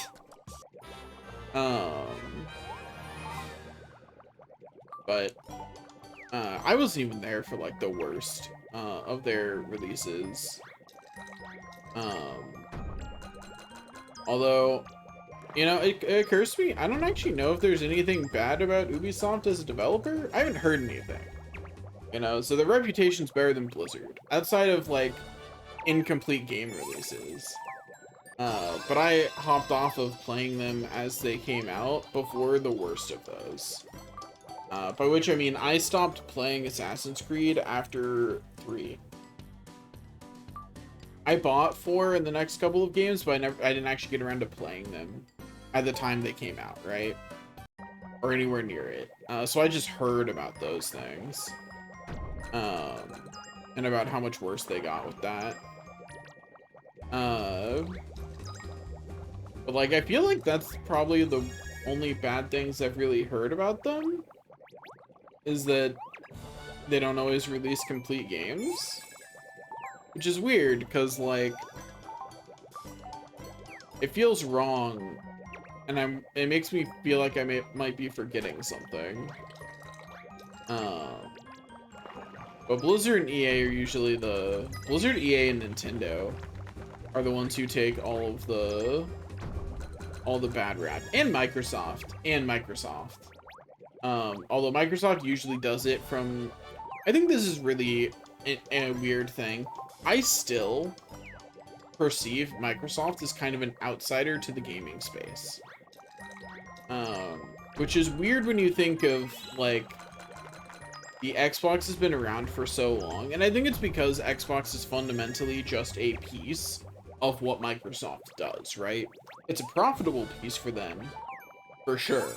But, I wasn't even there for, like, the worst, of their releases. Although, you know, it occurs to me, I don't actually know if there's anything bad about Ubisoft as a developer. I haven't heard anything. You know, so their reputation's better than Blizzard, outside of, like, incomplete game releases. But I hopped off of playing them as they came out before the worst of those. By which I mean, I stopped playing Assassin's Creed after 3. I bought 4 in the next couple of games, but I didn't actually get around to playing them at the time they came out, right? Or anywhere near it. So I just heard about those things. And about how much worse they got with that. But, like, I feel like that's probably the only bad things I've really heard about them. Is that they don't always release complete games. Which is weird, because, like, it feels wrong. And it makes me feel like I might be forgetting something. But Blizzard and EA are usually Blizzard, EA, and Nintendo are the ones who take all the bad rap. And Microsoft. Although Microsoft usually does it from, I think this is really a weird thing. I still perceive Microsoft as kind of an outsider to the gaming space. Which is weird when you think of, like, the Xbox has been around for so long, and I think it's because Xbox is fundamentally just a piece of what Microsoft does, right? It's a profitable piece for them, for sure.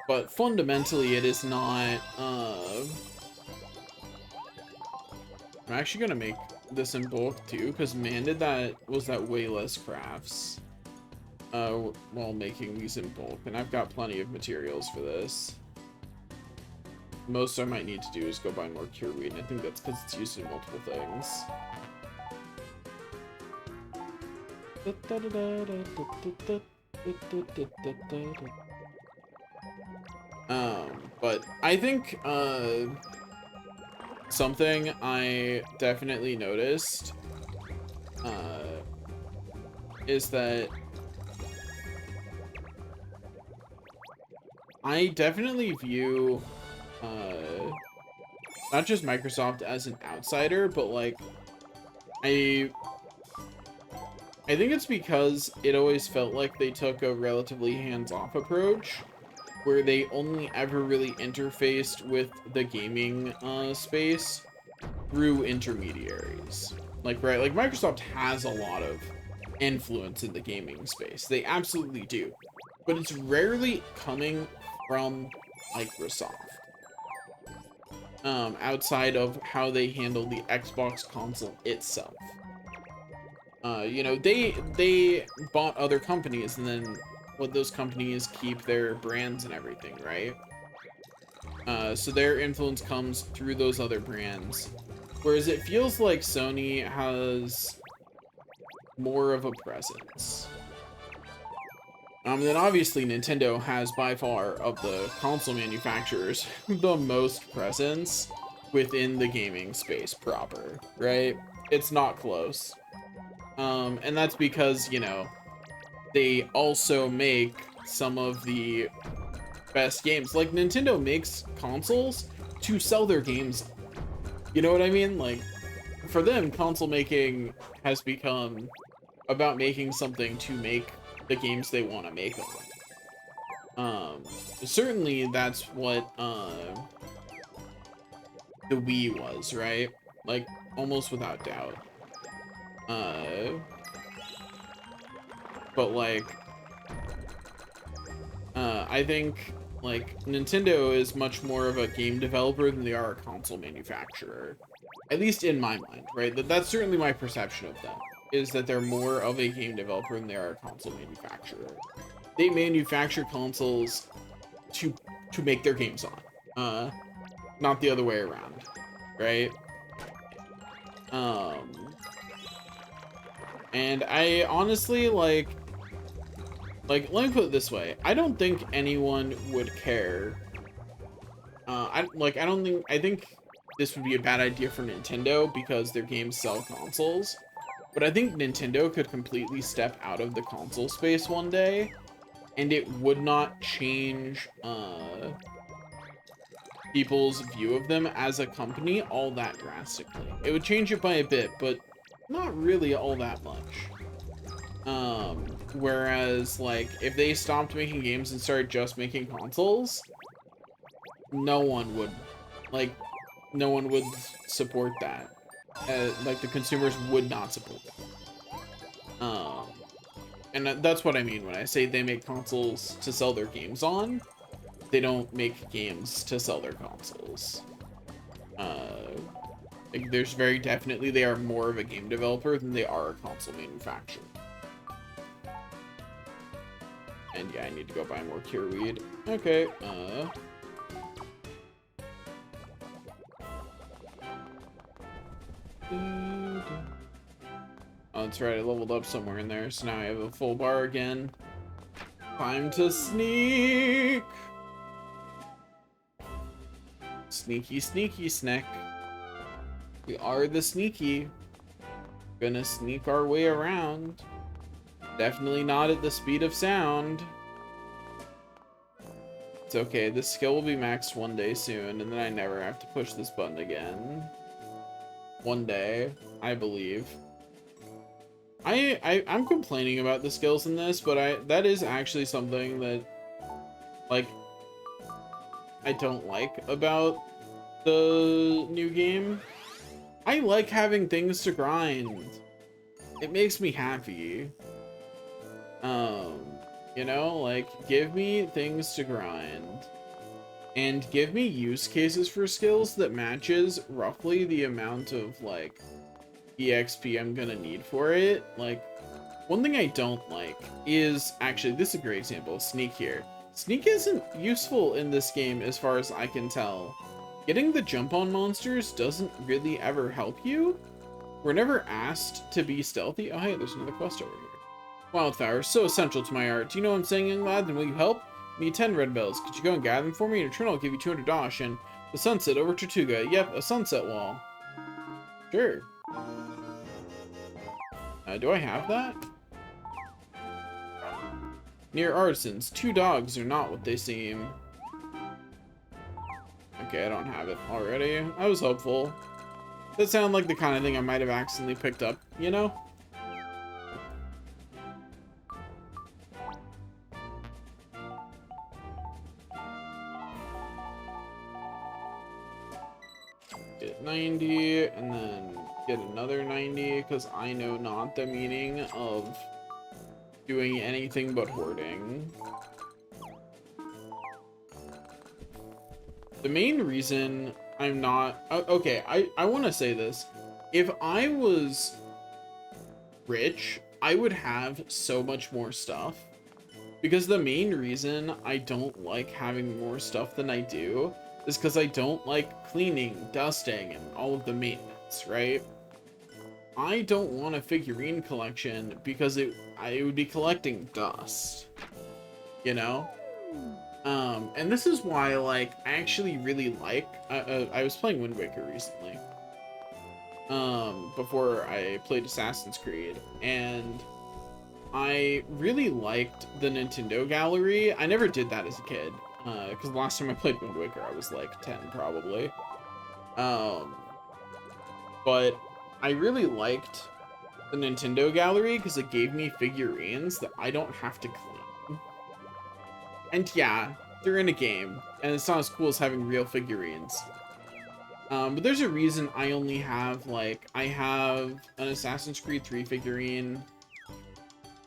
But fundamentally, it is not, I'm actually gonna make this in bulk too, because man, was that way less crafts, while making these in bulk, and I've got plenty of materials for this. most I might need to do is go buy more cure weed, and I think that's because it's used in multiple things. But I think something I definitely noticed is that I definitely view not just Microsoft as an outsider, but like I think it's because it always felt like they took a relatively hands-off approach, where they only ever really interfaced with the gaming space through intermediaries. Like, right, like Microsoft has a lot of influence in the gaming space. They absolutely do. But it's rarely coming from Microsoft. Outside of how they handle the Xbox console itself. You know, they bought other companies, and then what those companies keep their brands and everything, right? So their influence comes through those other brands. Whereas it feels like Sony has more of a presence. Then obviously Nintendo has by far of the console manufacturers the most presence within the gaming space proper, right? It's not close. And that's because, you know, they also make some of the best games. Like, Nintendo makes consoles to sell their games. You know what I mean? Like, for them, console making has become about making something to make the games they want to make of them. Certainly that's what the Wii was, right? Like, almost without doubt. But like, I think like Nintendo is much more of a game developer than they are a console manufacturer, at least in my mind, right? That's certainly my perception of them, is that they're more of a game developer than they are a console manufacturer. They manufacture consoles to make their games on, not the other way around, right? And I honestly like, let me put it this way. I don't think anyone would care. I think this would be a bad idea for Nintendo because their games sell consoles. But I think Nintendo could completely step out of the console space one day, and it would not change people's view of them as a company all that drastically. It would change it by a bit, but not really all that much. Whereas, like, if they stopped making games and started just making consoles, no one would support that. Like, the consumers would not support that. And that's what I mean when I say they make consoles to sell their games on. They don't make games to sell their consoles. Like, there's very definitely, they are more of a game developer than they are a console manufacturer. And yeah, I need to go buy more cure weed. Okay, oh, that's right, I leveled up somewhere in there, so now I have a full bar again. Time to sneak! Sneaky, sneaky, snack. We are the sneaky. Gonna sneak our way around. Definitely not at the speed of sound. It's okay, this skill will be maxed one day soon, and then I never have to push this button again. One day, I believe. I'm complaining about the skills in this, but that is actually something that, like, I don't like about the new game. I like having things to grind. It makes me happy. You know, like, give me things to grind. And give me use cases for skills that matches roughly the amount of, like, EXP I'm gonna need for it. Like, one thing I don't like is, actually, this is a great example, Sneak here. Sneak isn't useful in this game as far as I can tell. getting the jump on monsters doesn't really ever help you. We're never asked to be stealthy. Oh, hey, there's another quest over here. Wildflowers, so essential to my art. Do you know what I'm saying, young lad? Then will you help? Need 10 red bells. Could you go and gather them for me? In return, I'll give you 200 dosh and the sunset over Tortuga. Yep, a sunset wall. Sure. Do I have that? Near artisans, 2 dogs are not what they seem. Okay, I don't have it already. I was hopeful. That sounded like the kind of thing I might have accidentally picked up, you know? Get 90, and then get another 90, because I know not the meaning of doing anything but hoarding. The main reason I'm not... Okay, I want to say this. If I was rich, I would have so much more stuff. Because the main reason I don't like having more stuff than I do is because I don't like cleaning, dusting, and all of the maintenance, right? I don't want a figurine collection because I would be collecting dust, you know? And this is why, like, I actually really like, I was playing Wind Waker recently, before I played Assassin's Creed, and I really liked the Nintendo Gallery. I never did that as a kid, because the last time I played Wind Waker, I was like 10 probably. But I really liked the Nintendo Gallery because it gave me figurines that I don't have to clean. And yeah, they're in a game, and it's not as cool as having real figurines. But there's a reason I only have, like, I have an Assassin's Creed 3 figurine,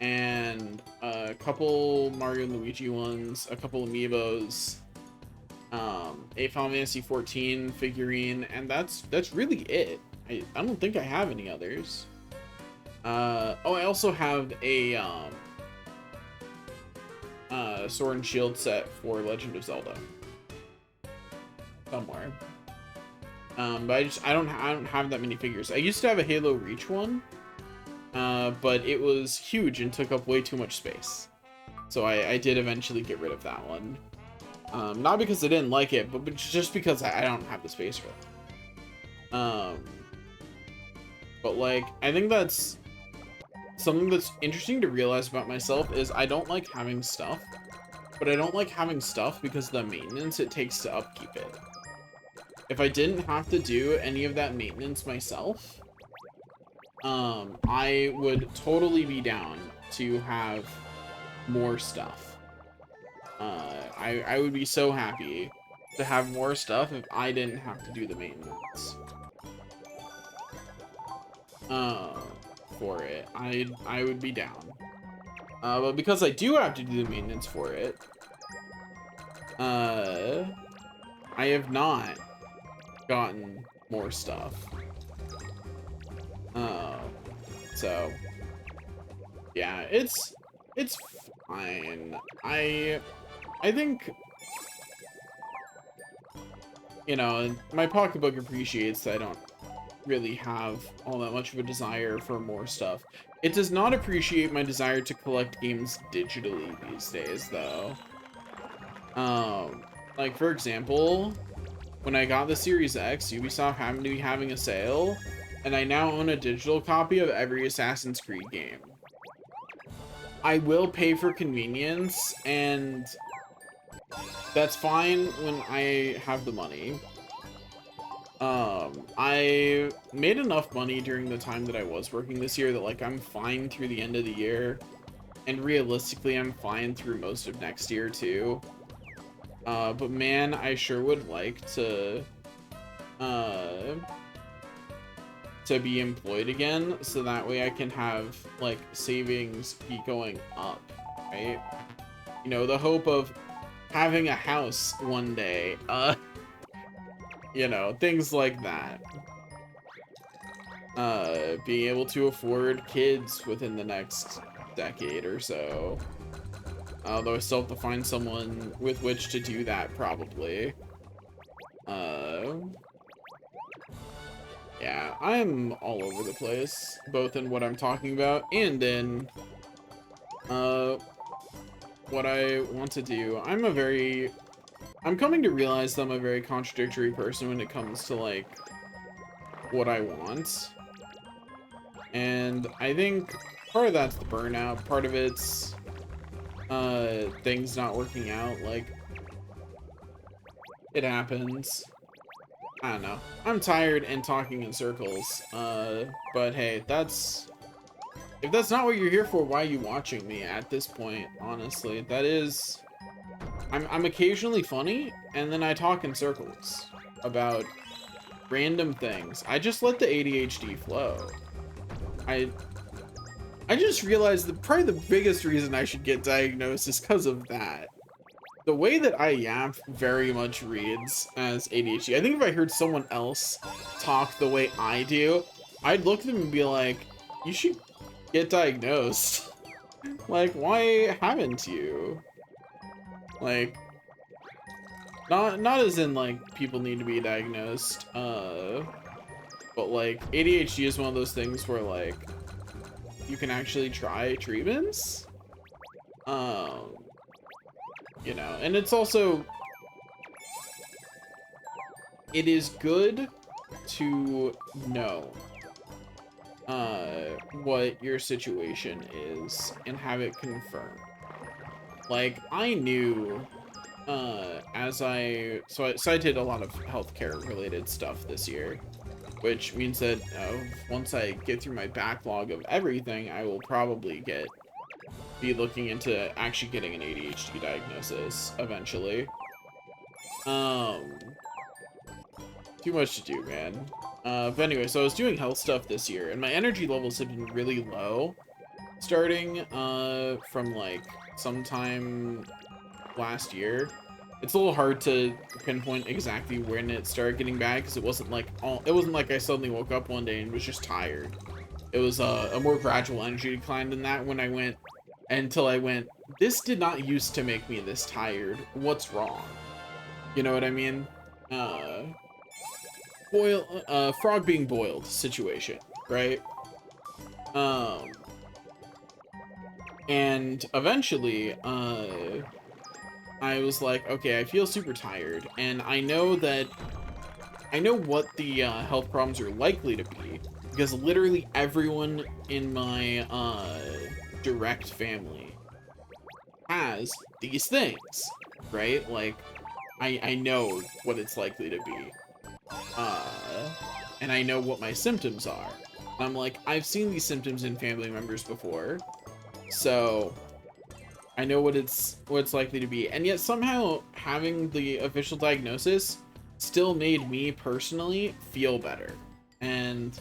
and a couple Mario and Luigi ones, a couple amiibos, a Final Fantasy 14 figurine, and that's really it. I don't think I have any others. Oh, I also have a Sword and Shield set for Legend of Zelda somewhere. But I don't have that many figures. I used to have a Halo Reach one, but it was huge and took up way too much space. So I did eventually get rid of that one. Not because I didn't like it, but just because I don't have the space for it. But like, I think that's something that's interesting to realize about myself is I don't like having stuff, but I don't like having stuff because of the maintenance it takes to upkeep it. If I didn't have to do any of that maintenance myself, I would totally be down to have more stuff. I would be so happy to have more stuff if I didn't have to do the maintenance. For it, I would be down. But because I do have to do the maintenance for it, I have not gotten more stuff. So yeah, it's fine. I think, you know, my pocketbook appreciates that I don't really have all that much of a desire for more stuff. It does not appreciate my desire to collect games digitally these days, though. Like, for example, when I got the Series X, Ubisoft happened to be having a sale, and I now own a digital copy of every Assassin's Creed game. I will pay for convenience, and that's fine when I have the money. I made enough money during the time that I was working this year that, like, I'm fine through the end of the year, and realistically, I'm fine through most of next year, too. But man, I sure would like to be employed again, so that way I can have, like, savings be going up, right? You know, the hope of having a house one day, you know, things like that. Being able to afford kids within the next decade or so. Although I still have to find someone with which to do that, probably. Yeah, I'm all over the place, both in what I'm talking about and in, what I want to do. I'm coming to realize that I'm a very contradictory person when it comes to, like, what I want. And I think part of that's the burnout, part of it's, things not working out, like, it happens. I don't know. I'm tired and talking in circles, but hey, if that's not what you're here for, why are you watching me at this point, honestly? That is... I'm occasionally funny, and then I talk in circles about random things. I just let the ADHD flow. I just realized that probably the biggest reason I should get diagnosed is because of that. The way that I yap very much reads as ADHD. I think if I heard someone else talk the way I do, I'd look at them and be like, you should get diagnosed. Like, why haven't you? Like, not as in, like, people need to be diagnosed, but, like, ADHD is one of those things where, like, you can actually try treatments. You know, and it's also, it is good to know what your situation is and have it confirmed. Like, I knew so I did a lot of healthcare related stuff this year, which means that once I get through my backlog of everything, I will probably be looking into actually getting an ADHD diagnosis eventually. Too much to do, man. But anyway, so I was doing health stuff this year, and my energy levels have been really low, starting from like sometime last year. It's a little hard to pinpoint exactly when it started getting bad, because it wasn't like I suddenly woke up one day and was just tired. It was a more gradual energy decline than that until I went, this did not used to make me this tired. What's wrong? You know what I mean? Frog being boiled situation, right? And eventually, I was like, okay, I feel super tired, and I know what the health problems are likely to be, because literally everyone in my direct family has these things, right? Like, I know what it's likely to be, and I know what my symptoms are. And I'm like, I've seen these symptoms in family members before, so I know what it's likely to be. And yet somehow having the official diagnosis still made me personally feel better. And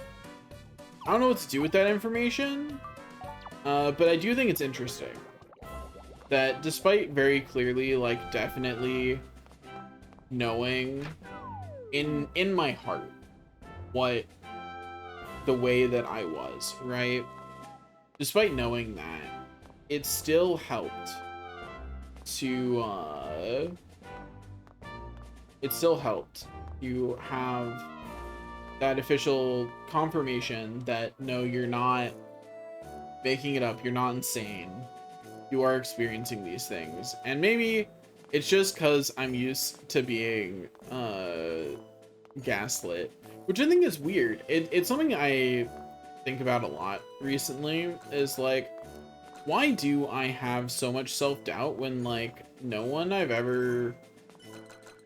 I don't know what to do with that information, but I do think it's interesting that despite very clearly, like, definitely knowing in my heart what the way that I was, right? Despite knowing that, it still helped to have that official confirmation that no, you're not making it up, you're not insane, you are experiencing these things. And maybe it's just because I'm used to being gaslit, which I think is weird. It's something I think about a lot recently, is like, why do I have so much self-doubt when, like, no one I've ever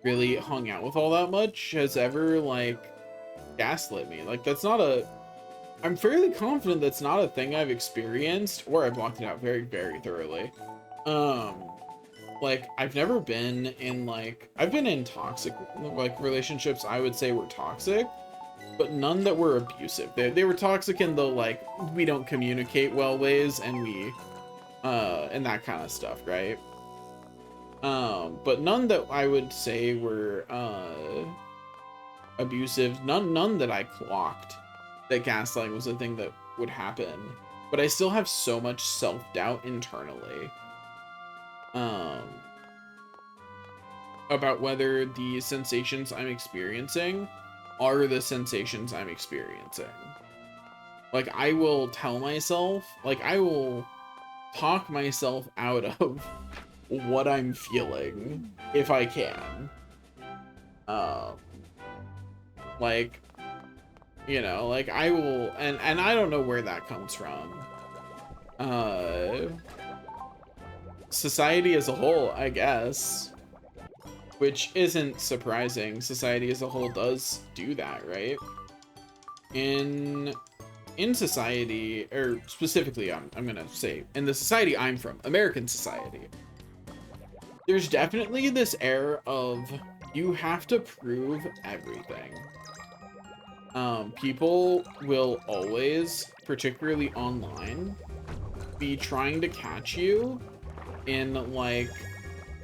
really hung out with all that much has ever, like, gaslit me? Like, I'm fairly confident that's not a thing I've experienced, or I've blocked it out very, very thoroughly. Like, I've never been in, like, I've been in toxic, like, relationships I would say were toxic, but none that were abusive. They were toxic in the, like, we don't communicate well ways, and and that kind of stuff, right? But none that I would say were, abusive. None that I clocked that gaslighting was a thing that would happen. But I still have so much self-doubt internally. about whether the sensations I'm experiencing are the sensations I'm experiencing. Like, I will tell myself, like, I will talk myself out of what I'm feeling if I can. Like, you know, like, I will, and I don't know where that comes from. Society as a whole, I guess. Which isn't surprising. Society as a whole does do that, right? In society, or specifically, I'm gonna say, in the society I'm from, American society, there's definitely this air of you have to prove everything. People will always, particularly online, be trying to catch you in, like,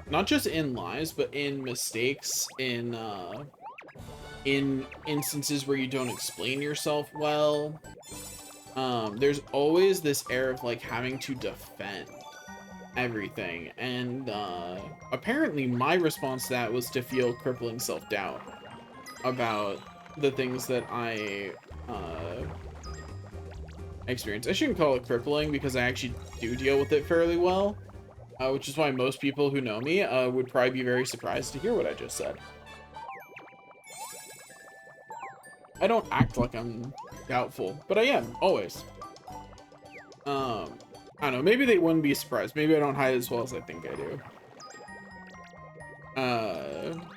not just in lies, but in mistakes, in instances where you don't explain yourself well. There's always this air of, like, having to defend everything, and apparently my response to that was to feel crippling self-doubt about the things that I experience. I shouldn't call it crippling, because I actually do deal with it fairly well, which is why most people who know me would probably be very surprised to hear what I just said. I don't act like I'm doubtful, but I am, always. I don't know, maybe they wouldn't be surprised. Maybe I don't hide as well as I think I do.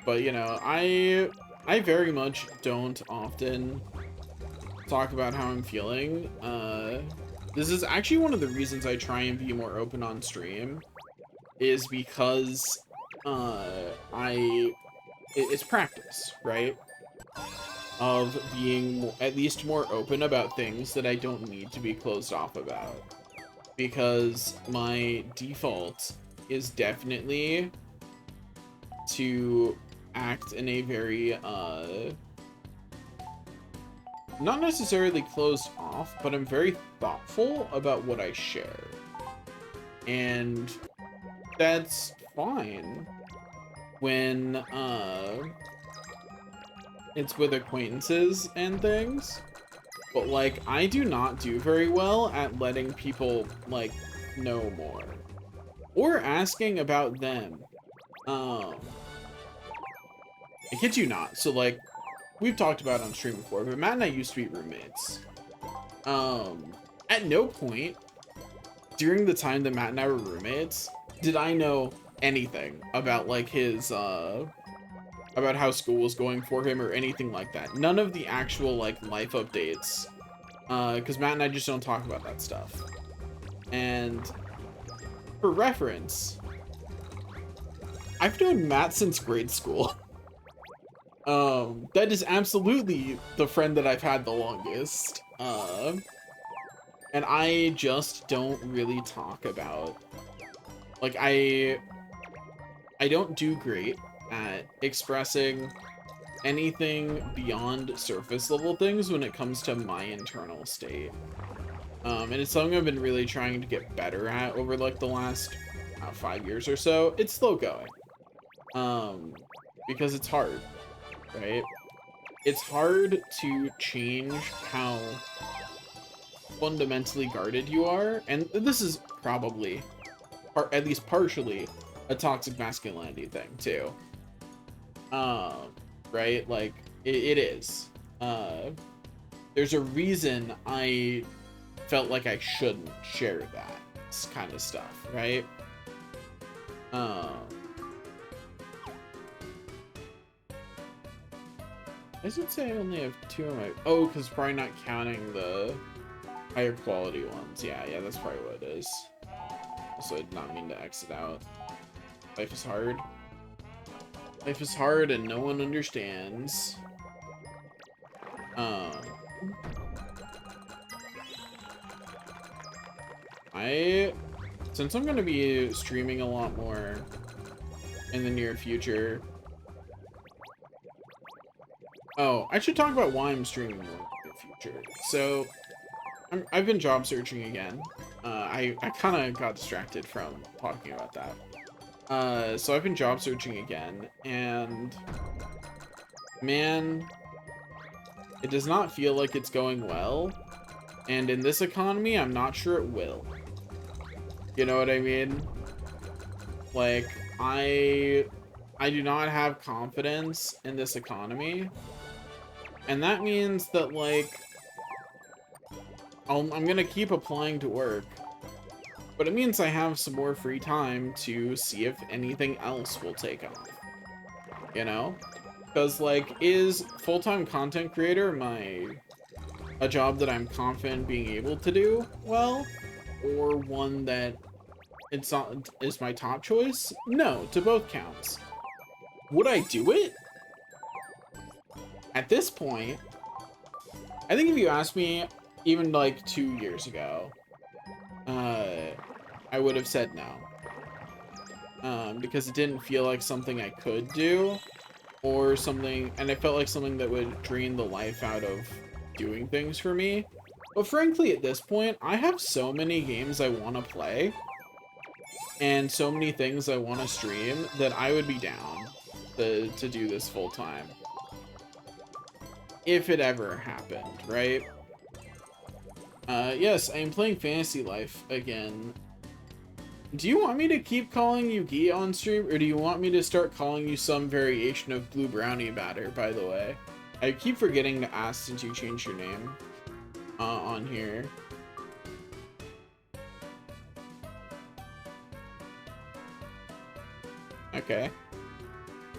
But, you know, I very much don't often talk about how I'm feeling. This is actually one of the reasons I try and be more open on stream, is because it's practice, right? Of being at least more open about things that I don't need to be closed off about. Because my default is definitely to act in a very, not necessarily closed off, but I'm very thoughtful about what I share. And that's fine when, it's with acquaintances and things, but, like, I do not do very well at letting people, like, know more, or asking about them. I kid you not. So, like, we've talked about it on stream before, but Matt and I used to be roommates. At no point during the time that Matt and I were roommates did I know anything about, like, his, about how school was going for him or anything like that. None of the actual, like, life updates, because Matt and I just don't talk about that stuff. And for reference, I've known Matt since grade school. That is absolutely the friend that I've had the longest. And I just don't really talk about, like, I don't do great at expressing anything beyond surface level things when it comes to my internal state. And it's something I've been really trying to get better at over, like, the last 5 years or so. It's slow going. Because it's hard, right? It's hard to change how fundamentally guarded you are, and this is probably, or at least partially, a toxic masculinity thing too. Right? Like, it is. There's a reason I felt like I shouldn't share that kind of stuff, right? I should say I only have 2 of my... Oh, because probably not counting the higher quality ones. Yeah, that's probably what it is. Also, I did not mean to exit out. Life is hard. Life is hard and no one understands. Since I'm gonna be streaming a lot more in the near future. Oh, I should talk about why I'm streaming more in the near future. So, I've been job searching again. I kind of got distracted from talking about that. So I've been job searching again, and man, it does not feel like it's going well. And in this economy, I'm not sure it will. You know what I mean? Like, I do not have confidence in this economy. And that means that, like, I'm gonna keep applying to work. But it means I have some more free time to see if anything else will take off. You know? Because, like, is full-time content creator a job that I'm confident being able to do well? Or one that it's not is my top choice? No, to both counts. Would I do it? At this point, I think if you asked me even like 2 years ago, I would have said no. Because it didn't feel like something I could do, or something, and it felt like something that would drain the life out of doing things for me. But frankly, at this point, I have so many games I want to play, and so many things I want to stream, that I would be down to do this full time. If it ever happened, right? Yes, I am playing Fantasy Life again. Do you want me to keep calling you Guy on stream, or do you want me to start calling you some variation of Blue Brownie Batter, by the way? I keep forgetting to ask since you changed your name on here. Okay.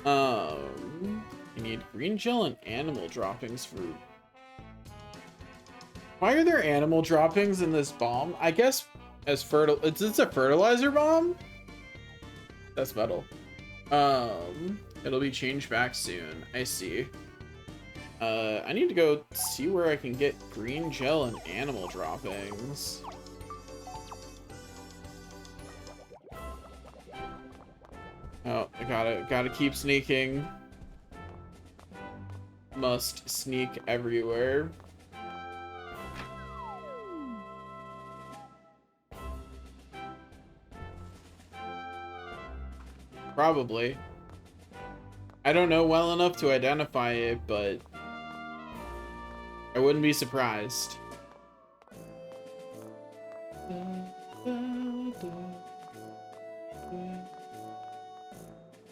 You need green gel and animal droppings for... Why are there animal droppings in this bomb? I guess as it's a fertilizer bomb? That's metal. It'll be changed back soon. I see. I need to go see where I can get green gel and animal droppings. Oh, I gotta keep sneaking. Must sneak everywhere. Probably. I don't know well enough to identify it, but I wouldn't be surprised.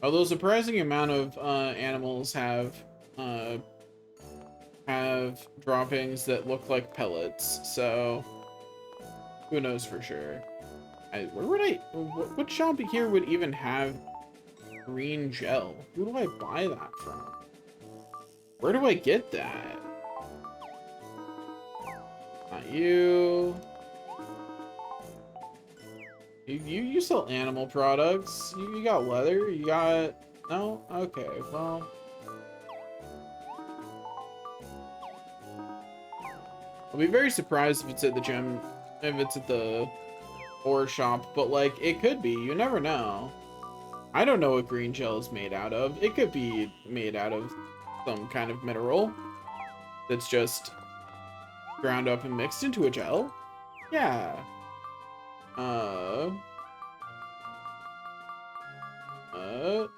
Although a surprising amount of animals have droppings that look like pellets, so who knows for sure. Where would what shop here would even have green gel? Who do I buy that from? Where do I get that? Not you. You sell animal products. You got leather. You got... No? Okay, well... I'll be very surprised if it's at the gym, if it's at the ore shop, but like, it could be. You never know. I don't know what green gel is made out of. It could be made out of some kind of mineral that's just ground up and mixed into a gel. Yeah.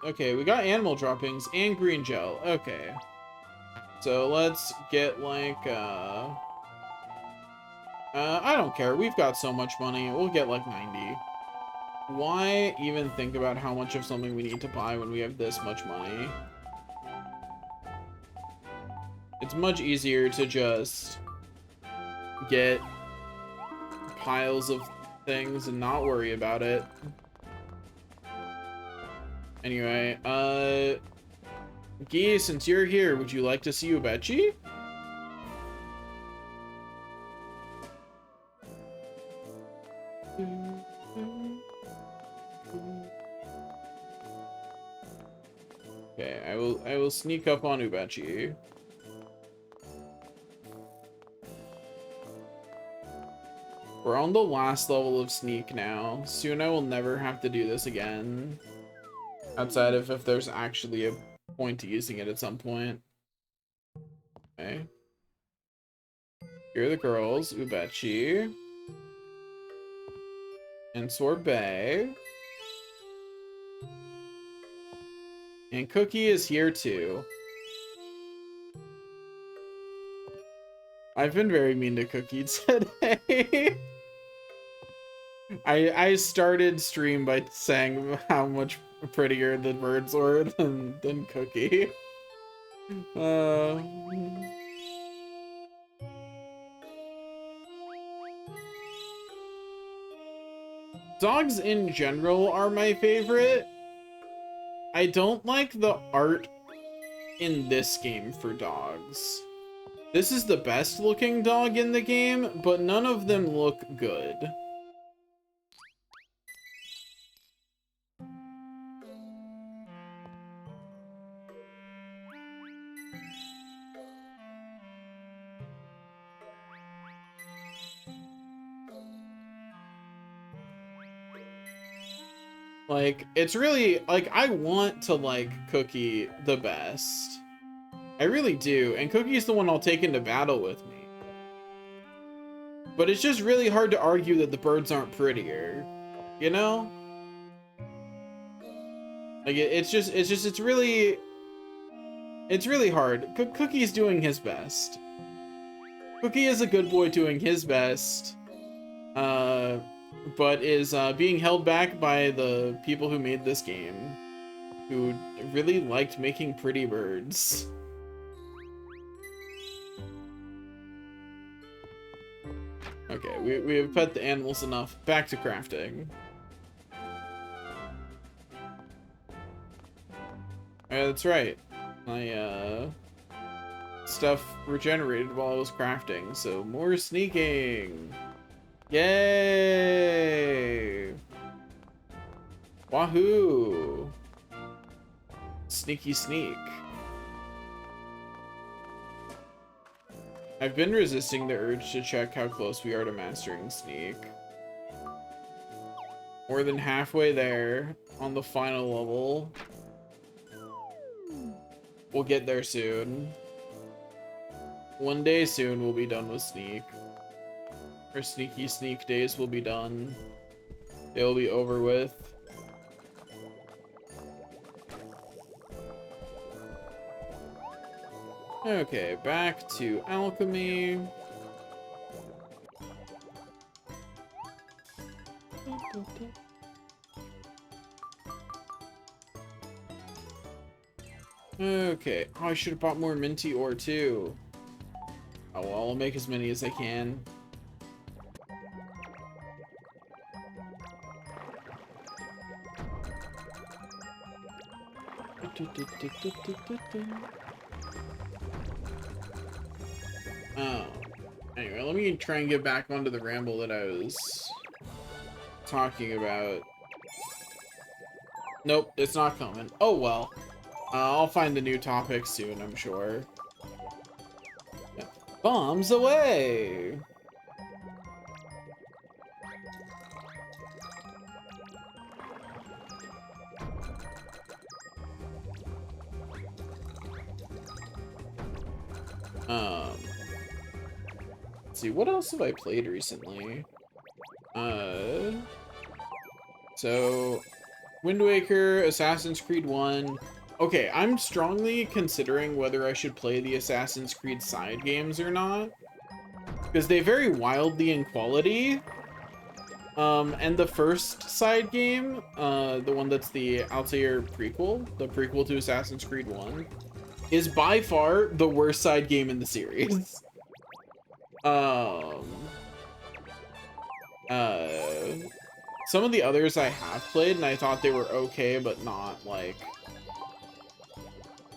Okay, we got animal droppings and green gel. Okay. So let's get like, I don't care. We've got so much money. We'll get like 90. Why even think about how much of something we need to buy when we have this much money? It's much easier to just get piles of things and not worry about it. Anyway, Guy, since you're here, would you like to see Ubechi? Okay, I will sneak up on Ubechi. We're on the last level of sneak now. Soon I will never have to do this again. Outside of if there's actually a point to using it at some point. Okay. Here are the girls, Ubechi. And Sorbet. And Cookie is here too. I've been very mean to Cookie today. I started stream by saying how much prettier the birds were than Cookie. Dogs in general are my favorite. I don't like the art in this game for dogs. This is the best looking dog in the game, but none of them look good. Like, it's really, like, I want to like Cookie the best. I really do, and Cookie's the one I'll take into battle with me. But it's just really hard to argue that the birds aren't prettier, you know? Like, it's really hard. Cookie's doing his best. Cookie is a good boy doing his best. But is being held back by the people who made this game, who really liked making pretty birds. Okay, we have pet the animals enough. Back to crafting. That's right. My stuff regenerated while I was crafting, so more sneaking. Yay! Wahoo! Sneaky sneak. I've been resisting the urge to check how close we are to mastering sneak. More than halfway there on the final level. We'll get there soon. One day soon we'll be done with sneak. Our sneaky sneak days will be done. They'll be over with. Okay, back to alchemy. Okay, oh, I should have bought more minty ore too. Oh well, I'll make as many as I can. Oh. Anyway, let me try and get back onto the ramble that I was talking about. Nope, it's not coming. Oh well. I'll find a new topic soon, I'm sure. Yeah. Bombs away! Let's see, what else have I played recently? So Wind Waker, Assassin's Creed 1. Okay, I'm strongly considering whether I should play the Assassin's Creed side games or not, because they vary wildly in quality. And the first side game, the one that's the Altair prequel, the prequel to Assassin's Creed 1, is by far the worst side game in the series. Some of the others I have played and I thought they were okay, but not like,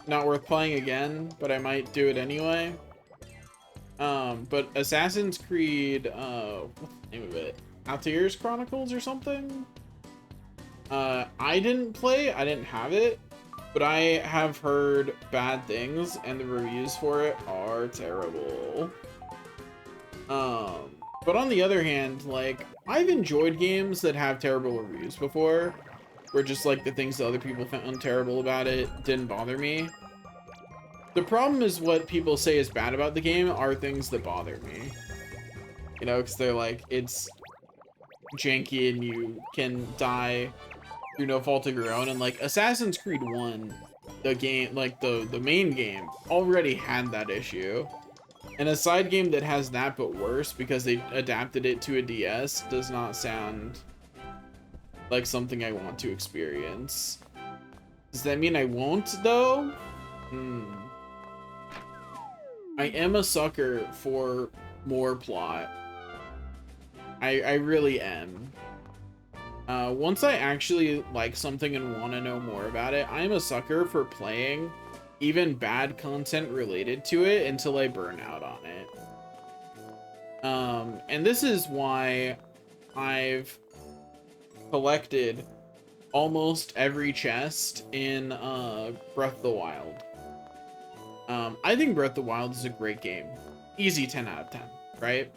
not worth playing again, but I might do it anyway. But Assassin's Creed, what's the name of it? Altair's Chronicles or something? I didn't play, I didn't have it, but I have heard bad things and the reviews for it are terrible. But on the other hand, like, I've enjoyed games that have terrible reviews before, where just like the things that other people found terrible about it didn't bother me. The problem is what people say is bad about the game are things that bother me. You know, because they're like, it's janky and you can die through no fault of your own. And like Assassin's Creed 1 the game, like the main game, already had that issue. And a side game that has that but worse because they adapted it to a DS does not sound like something I want to experience. Does that mean I won't, though? I am a sucker for more plot. I really am. Once I actually like something and want to know more about it, I'm a sucker for playing even bad content related to it until I burn out on it. And this is why I've collected almost every chest in Breath of the Wild. I think Breath of the Wild is a great game. Easy 10 out of 10, right?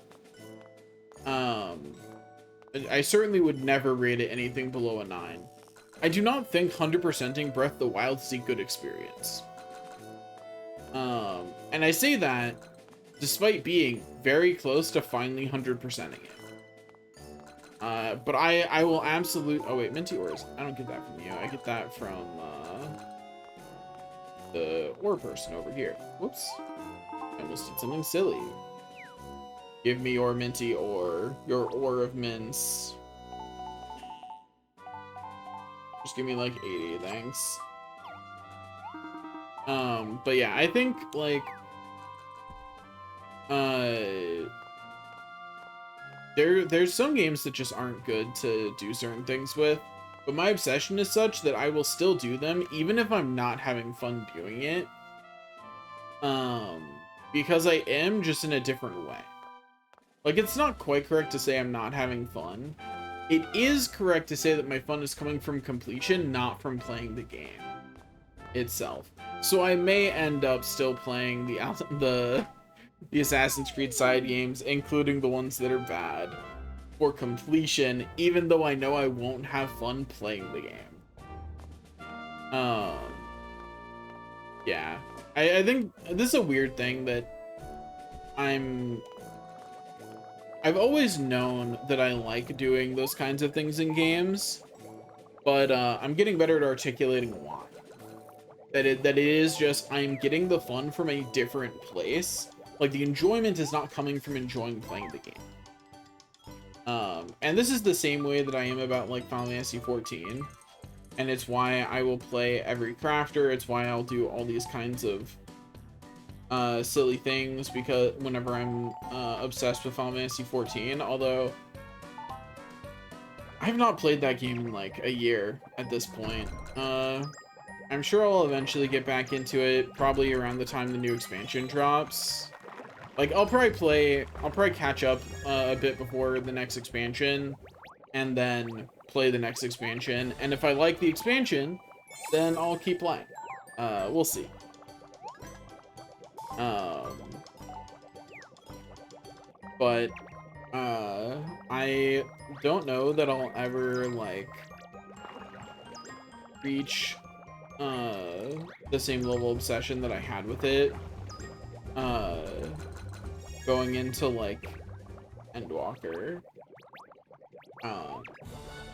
I certainly would never rate it anything below a 9. I do not think 100%ing Breath of the Wild is a good experience. And I say that despite being very close to finally 100%ing it. But I will absolutely... Oh wait, Minty Ores. I don't get that from you. I get that from the ore person over here. Whoops. I almost did something silly. Give me your Minty Ore. Your Ore of Mints. Just give me like 80, thanks. But yeah, I think like there's some games that just aren't good to do certain things with, but my obsession is such that I will still do them even if I'm not having fun doing it. Because I am, just in a different way. Like, it's not quite correct to say I'm not having fun. It is correct to say that my fun is coming from completion, not from playing the game itself. So I may end up still playing the Assassin's Creed side games, including the ones that are bad, for completion, even though I know I won't have fun playing the game. Yeah. I think this is a weird thing that I've always known that I like doing those kinds of things in games, but I'm getting better at articulating why. That it is just I'm getting the fun from a different place. Like, the enjoyment is not coming from enjoying playing the game. And this is the same way that I am about, like, Final Fantasy XIV. And it's why I will play every crafter. It's why I'll do all these kinds of silly things, because whenever I'm obsessed with Final Fantasy XIV, although I've not played that game in like a year at this point. I'm sure I'll eventually get back into it, probably around the time the new expansion drops. Like, I'll probably catch up a bit before the next expansion, and then play the next expansion. And if I like the expansion, then I'll keep playing. We'll see. But I don't know that I'll ever, like, reach the same level of obsession that I had with it going into, like, Endwalker.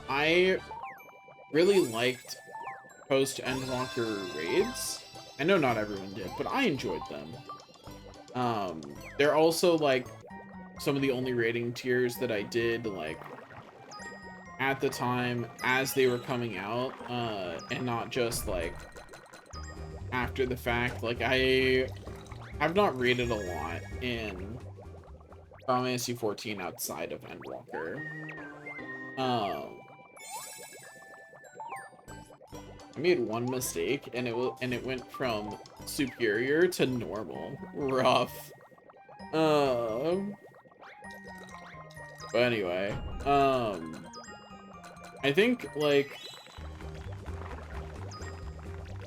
I really liked post-Endwalker raids. I know not everyone did, but I enjoyed them. They're also, like, some of the only rating tiers that I did, like, at the time as they were coming out, and not just, like, after the fact. Like, I've not rated a lot in Final Fantasy XIV outside of Endwalker. I made one mistake, and it went from superior to normal. Rough. But anyway, I think, like,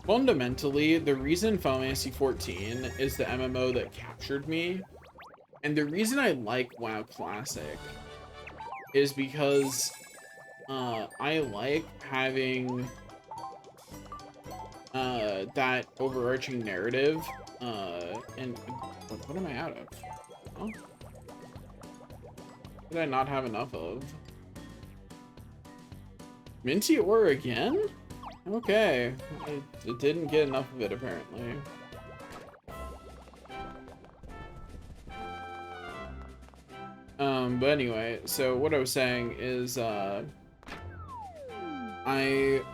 fundamentally, the reason Final Fantasy XIV is the MMO that captured me, and the reason I like WoW Classic, is because I like having that overarching narrative, and what am I out of? Oh. What did I not have enough of? Minty Ore again? Okay. It didn't get enough of it, apparently. But anyway, so what I was saying is, I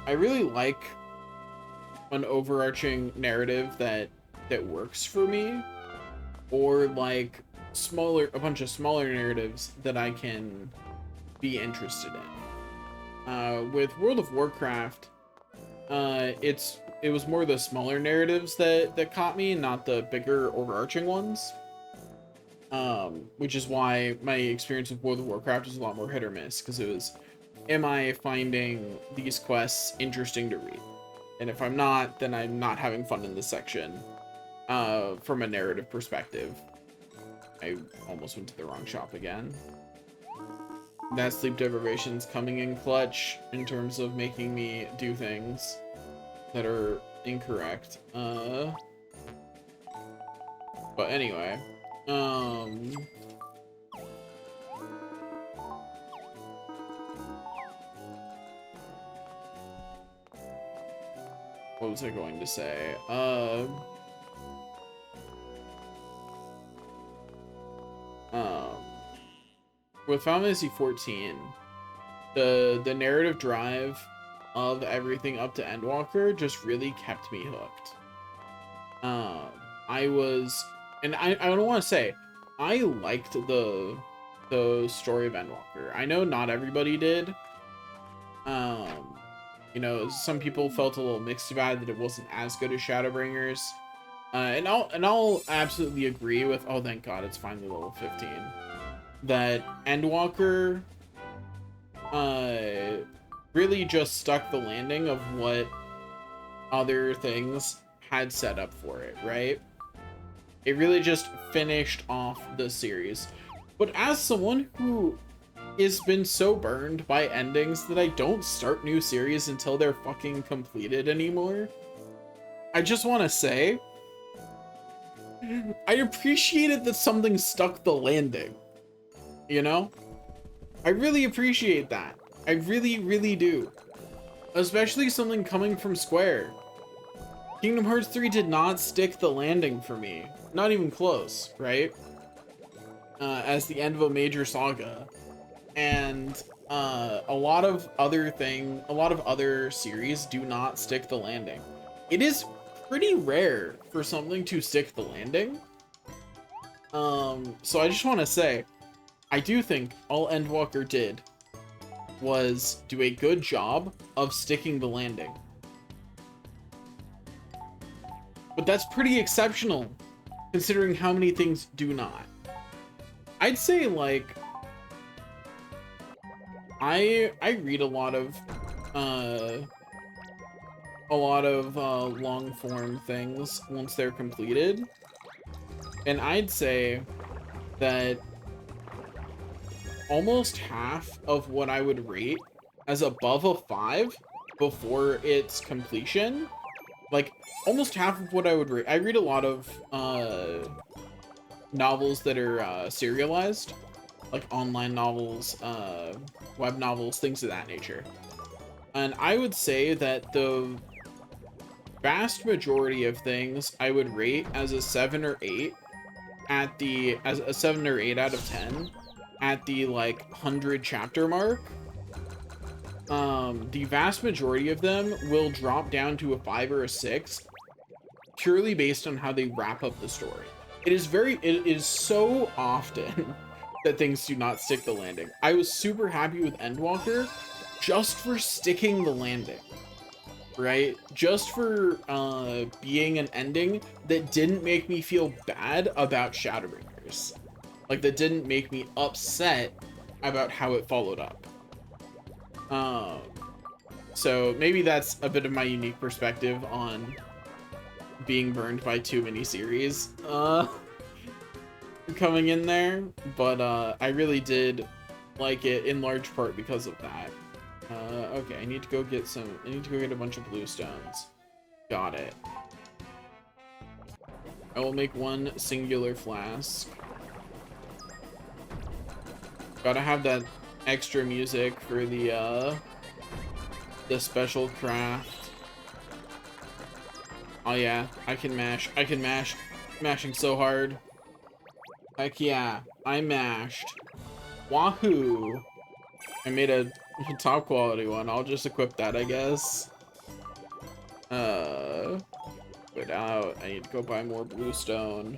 really like an overarching narrative that works for me, or like a bunch of smaller narratives that I can be interested in. With World of Warcraft, it was more the smaller narratives that caught me, not the bigger overarching ones. Which is why my experience with World of Warcraft is a lot more hit or miss, because it was, am I finding these quests interesting to read? And if I'm not, then I'm not having fun in this section, from a narrative perspective. I almost went to the wrong shop again. That sleep deprivation's coming in clutch in terms of making me do things that are incorrect. But anyway, what was I going to say? With Final Fantasy 14, the narrative drive of everything up to Endwalker just really kept me hooked. I don't want to say I liked the story of Endwalker. I know not everybody did. You know, some people felt a little mixed about it, that it wasn't as good as Shadowbringers. And I'll absolutely agree with, oh thank God it's finally level 15. That Endwalker really just stuck the landing of what other things had set up for it, right? It really just finished off the series. But as someone who has been so burned by endings that I don't start new series until they're fucking completed anymore, I just want to say, I appreciated that something stuck the landing. You know? I really appreciate that. I really, really do. Especially something coming from Square. Kingdom Hearts 3 did not stick the landing for me. Not even close, right? As the end of a major saga. And a lot of other series do not stick the landing. It is pretty rare for something to stick the landing. So I just want to say, I do think all Endwalker did was do a good job of sticking the landing. But that's pretty exceptional, considering how many things do not. I'd say, like, I read a lot of long form things once they're completed, and I'd say that almost half of what I would rate as above a 5 before its completion, like almost half of what I would rate. I read a lot of novels that are serialized, like online novels, web novels, things of that nature. And I would say that the vast majority of things I would rate as a 7 or 8 as a 7 or 8 out of 10 at the like 100 chapter mark. The vast majority of them will drop down to a 5 or a 6 purely based on how they wrap up the story. It is so often that things do not stick the landing. I was super happy with Endwalker just for sticking the landing, right? Just for being an ending that didn't make me feel bad about Shadowbringers. Like, that didn't make me upset about how it followed up. So maybe that's a bit of my unique perspective on being burned by too many series coming in there, but I really did like it in large part because of that. Okay, I need to go get a bunch of blue stones. Got it. I will make one singular flask. Gotta have that extra music for the special craft. Oh yeah, I can mash. I can mash. Mashing so hard. Heck yeah, I mashed. Wahoo! I made a top quality one. I'll just equip that, I guess. Put out. I need to go buy more bluestone.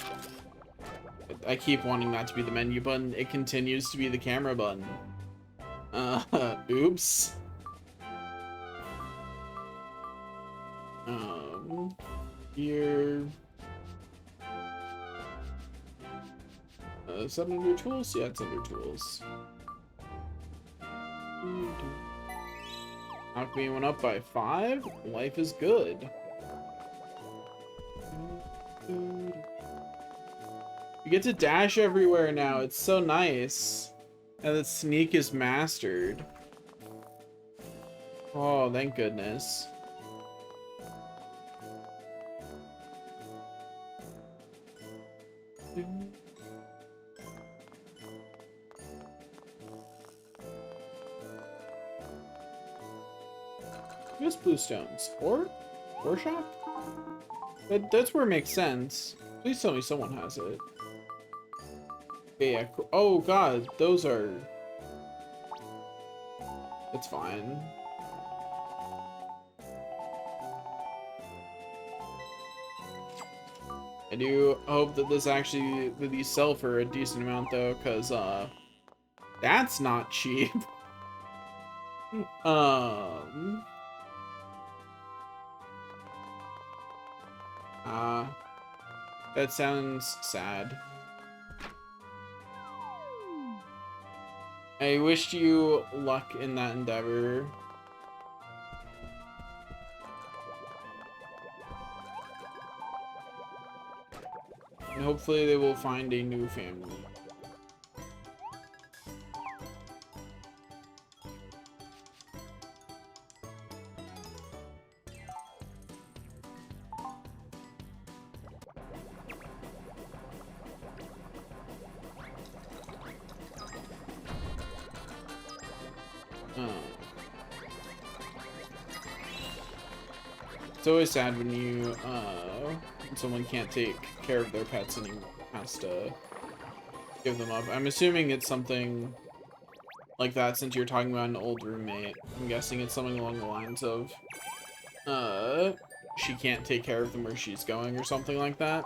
I keep wanting that to be the menu button. It continues to be the camera button. Oops. Here. Is that under tools? Yeah, it's under tools. Alchemy went up by 5. Life is good. You get to dash everywhere now. It's so nice. And that sneak is mastered. Oh, thank goodness. Just blue stones. Or shop? That's where it makes sense. Please tell me someone has it. Okay, yeah. Oh god, those are... It's fine. I do hope that that these sell for a decent amount though, because that's not cheap. That sounds sad. I wish you luck in that endeavor. And hopefully they will find a new family. It's always sad when when someone can't take care of their pets and you has to give them up. I'm assuming it's something like that since you're talking about an old roommate. I'm guessing it's something along the lines of she can't take care of them where she's going or something like that.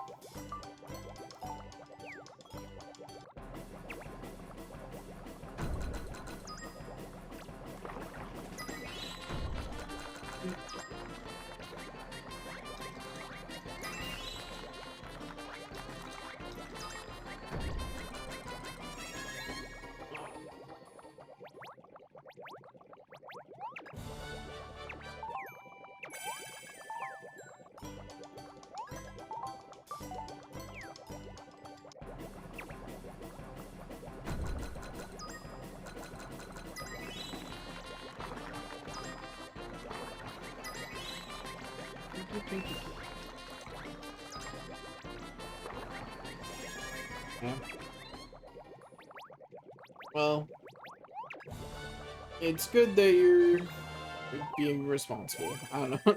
Yeah. Well, it's good that you're being responsible. I don't know.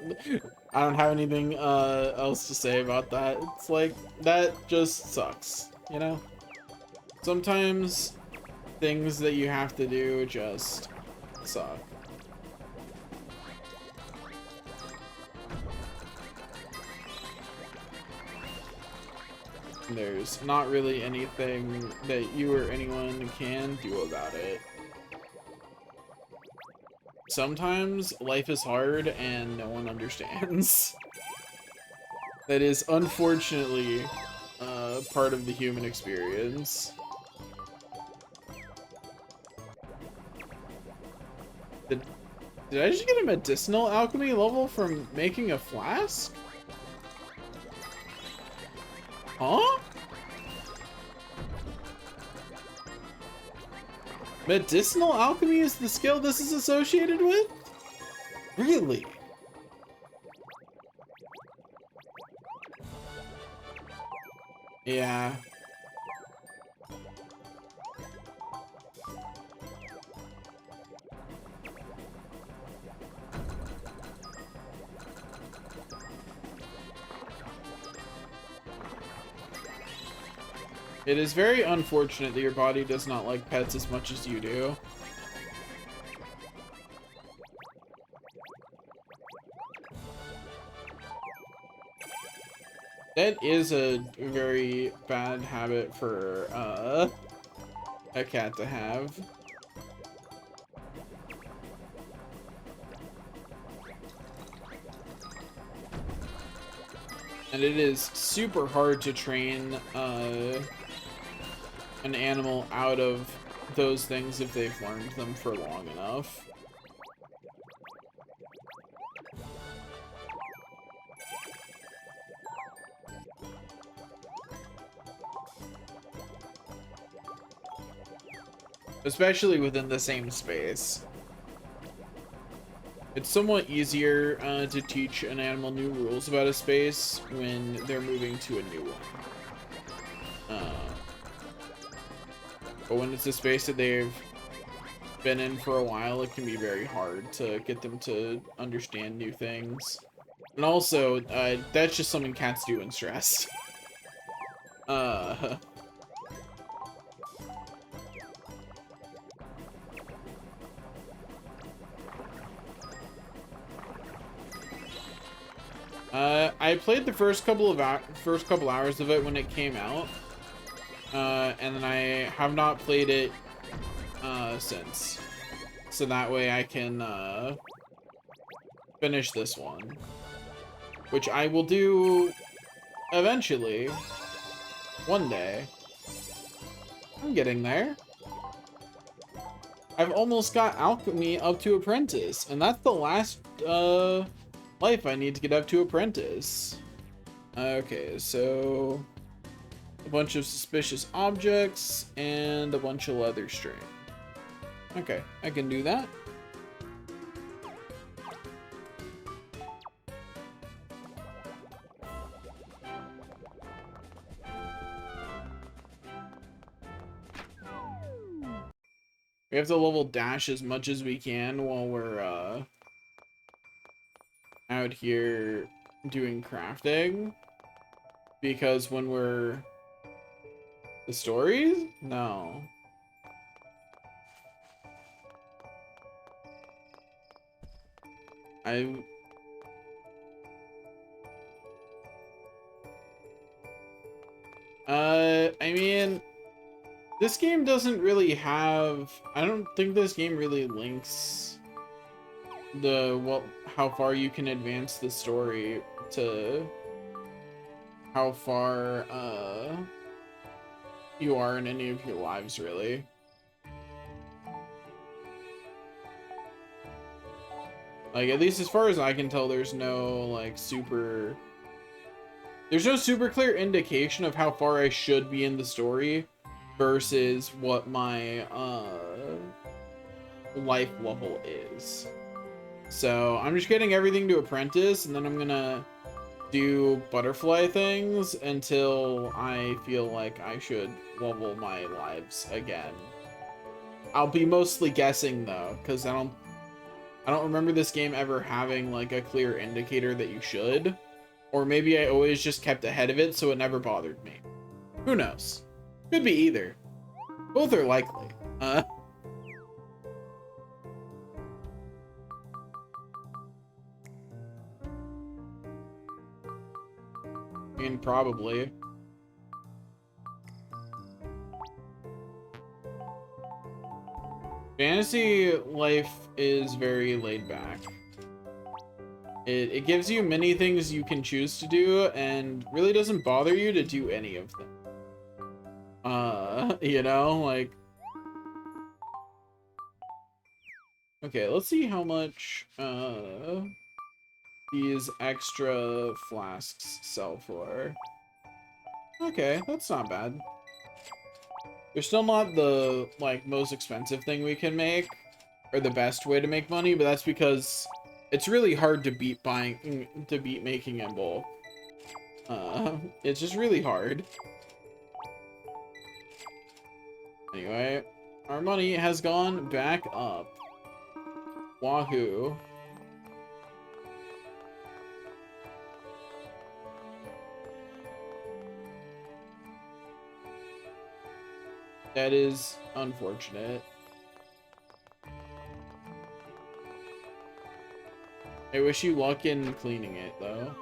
I don't have anything else to say about that. It's like, that just sucks, you know? Sometimes things that you have to do just suck. There's not really anything that you or anyone can do about it. Sometimes life is hard and no one understands. That is unfortunately part of the human experience. Did I just get a medicinal alchemy level from making a flask? Huh? Medicinal alchemy is the skill this is associated with? Really? Yeah. It is very unfortunate that your body does not like pets as much as you do. That is a very bad habit for a cat to have. And it is super hard to train an animal out of those things if they've learned them for long enough. Especially within the same space. It's somewhat easier to teach an animal new rules about a space when they're moving to a new one. But when it's a space that they've been in for a while, it can be very hard to get them to understand new things. And also, that's just something cats do when stressed. I played the first couple hours of it when it came out, and then I have not played it since. So that way I can finish this one, which I will do eventually, one day. I'm getting there. I've almost got Alchemy up to Apprentice, and that's the last life I need to get up to Apprentice. Okay, so a bunch of suspicious objects and a bunch of leather string. Okay, I can do that. We have to level dash as much as we can while we're out here doing crafting, because when we're the stories? No. I mean, this game doesn't really have, I don't think this game really links how far you can advance the story to how far you are in any of your lives, really. Like, at least as far as I can tell, there's no super clear indication of how far I should be in the story versus what my life level is. So I'm just getting everything to Apprentice, and then I'm gonna do butterfly things until I feel like I should level my lives again. I'll be mostly guessing though, because I don't remember this game ever having like a clear indicator that you should. Or maybe I always just kept ahead of it so it never bothered me. Who knows? Could be either. Both are likely. I mean, probably. Fantasy life is very laid back. It gives you many things you can choose to do and really doesn't bother you to do any of them. You know, like... Okay, let's see how much, these extra flasks sell for. Okay, that's not bad. They're still not the, most expensive thing we can make, or the best way to make money, but that's because it's really hard to beat making in bulk. It's just really hard. Anyway, our money has gone back up. Wahoo. That is unfortunate. I wish you luck in cleaning it, though.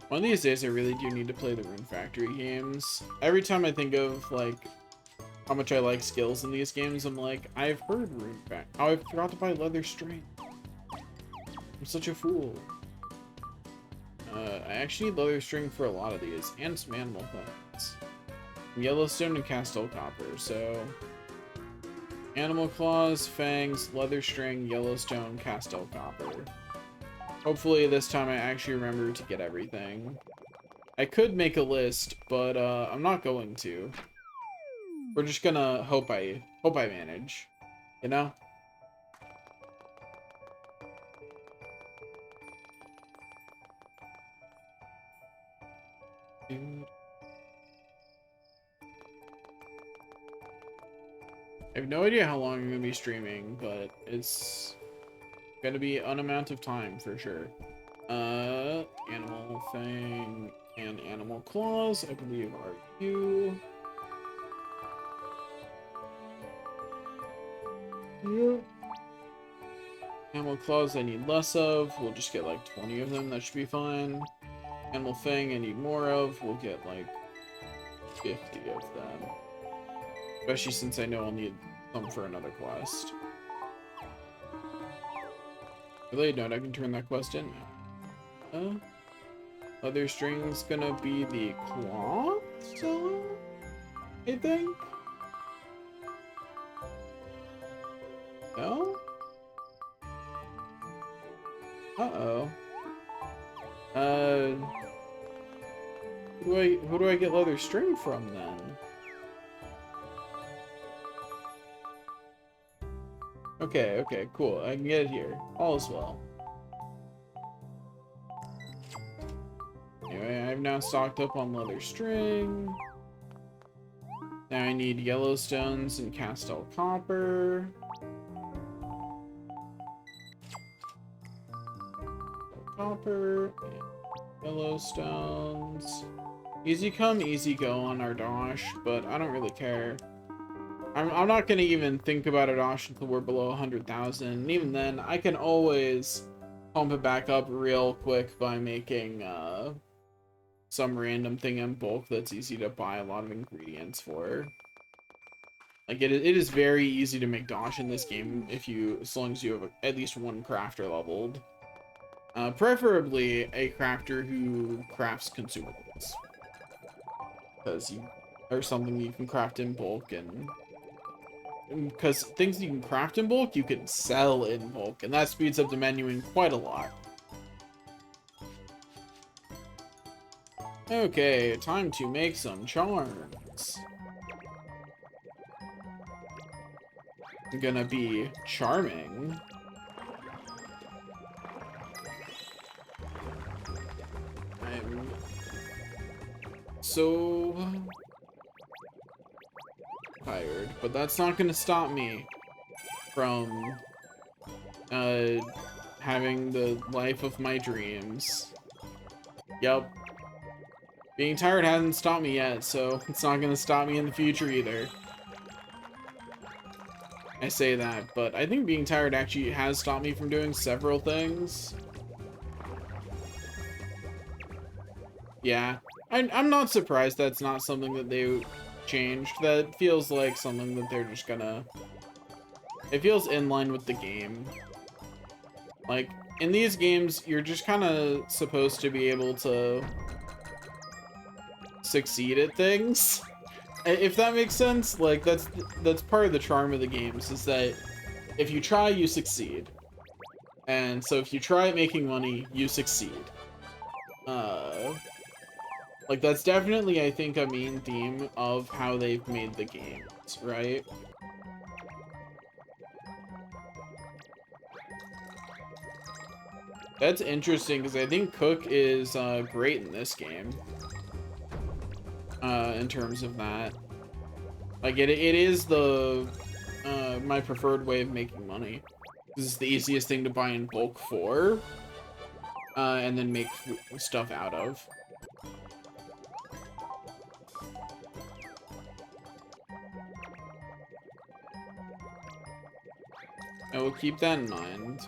One of these days, I really do need to play the Rune Factory games. Every time I think of, like, how much I like skills in these games, I'm like, I've heard Rune Factory. Oh, I forgot to buy leather string. I'm such a fool. I actually need leather string for a lot of these, and some animal things. Yellowstone and Castle Copper, so... Animal claws, fangs, leather string, Yellowstone, Castle Copper. Hopefully this time I actually remember to get everything. I could make a list, but I'm not going to. We're just gonna hope I manage, you know? Dude. I have no idea how long I'm gonna be streaming, but it's gonna be an amount of time for sure. Animal thing and animal claws, I believe are you. Yeah. Animal claws I need less of. We'll just get like 20 of them. That should be fine. Animal fang I need more of. We'll get like 50 of them. Especially since I know I'll need some for another quest. Related note, I can turn that quest in now. Leather string's gonna be the cloth seller, I think? No? Uh-oh. Who do I get leather string from then? Okay, cool. I can get it here. All is well. Anyway, I've now stocked up on leather string. Now I need Yellowstones and Castel Copper. Copper and Yellowstones. Easy come, easy go on Ardosh, but I don't really care. I'm not gonna even think about Ardosh until we're below 100,000. And even then, I can always pump it back up real quick by making some random thing in bulk that's easy to buy a lot of ingredients for. Like it is very easy to make Dosh in this game as long as you have at least one crafter leveled. Preferably a crafter who crafts consumables, because there's something you can craft in bulk, and because things you can craft in bulk you can sell in bulk, and that speeds up the menuing quite a lot. Okay, time to make some charms. I'm gonna be charming. I'm so tired, but that's not gonna stop me from having the life of my dreams. Yep. Being tired hasn't stopped me yet, so it's not gonna stop me in the future either. I say that, but I think being tired actually has stopped me from doing several things. Yeah, I'm not surprised that's not something that they changed. That feels like something that they're just gonna... It feels in line with the game. Like, in these games, you're just kind of supposed to be able to succeed at things. If that makes sense, like, that's part of the charm of the games, is that if you try, you succeed. And so if you try at making money, you succeed. Like, that's definitely, I think, a main theme of how they've made the games, right? That's interesting, because I think Cook is great in this game. In terms of that. Like it is the my preferred way of making money. This is the easiest thing to buy in bulk for, and then make stuff out of. I will keep that in mind.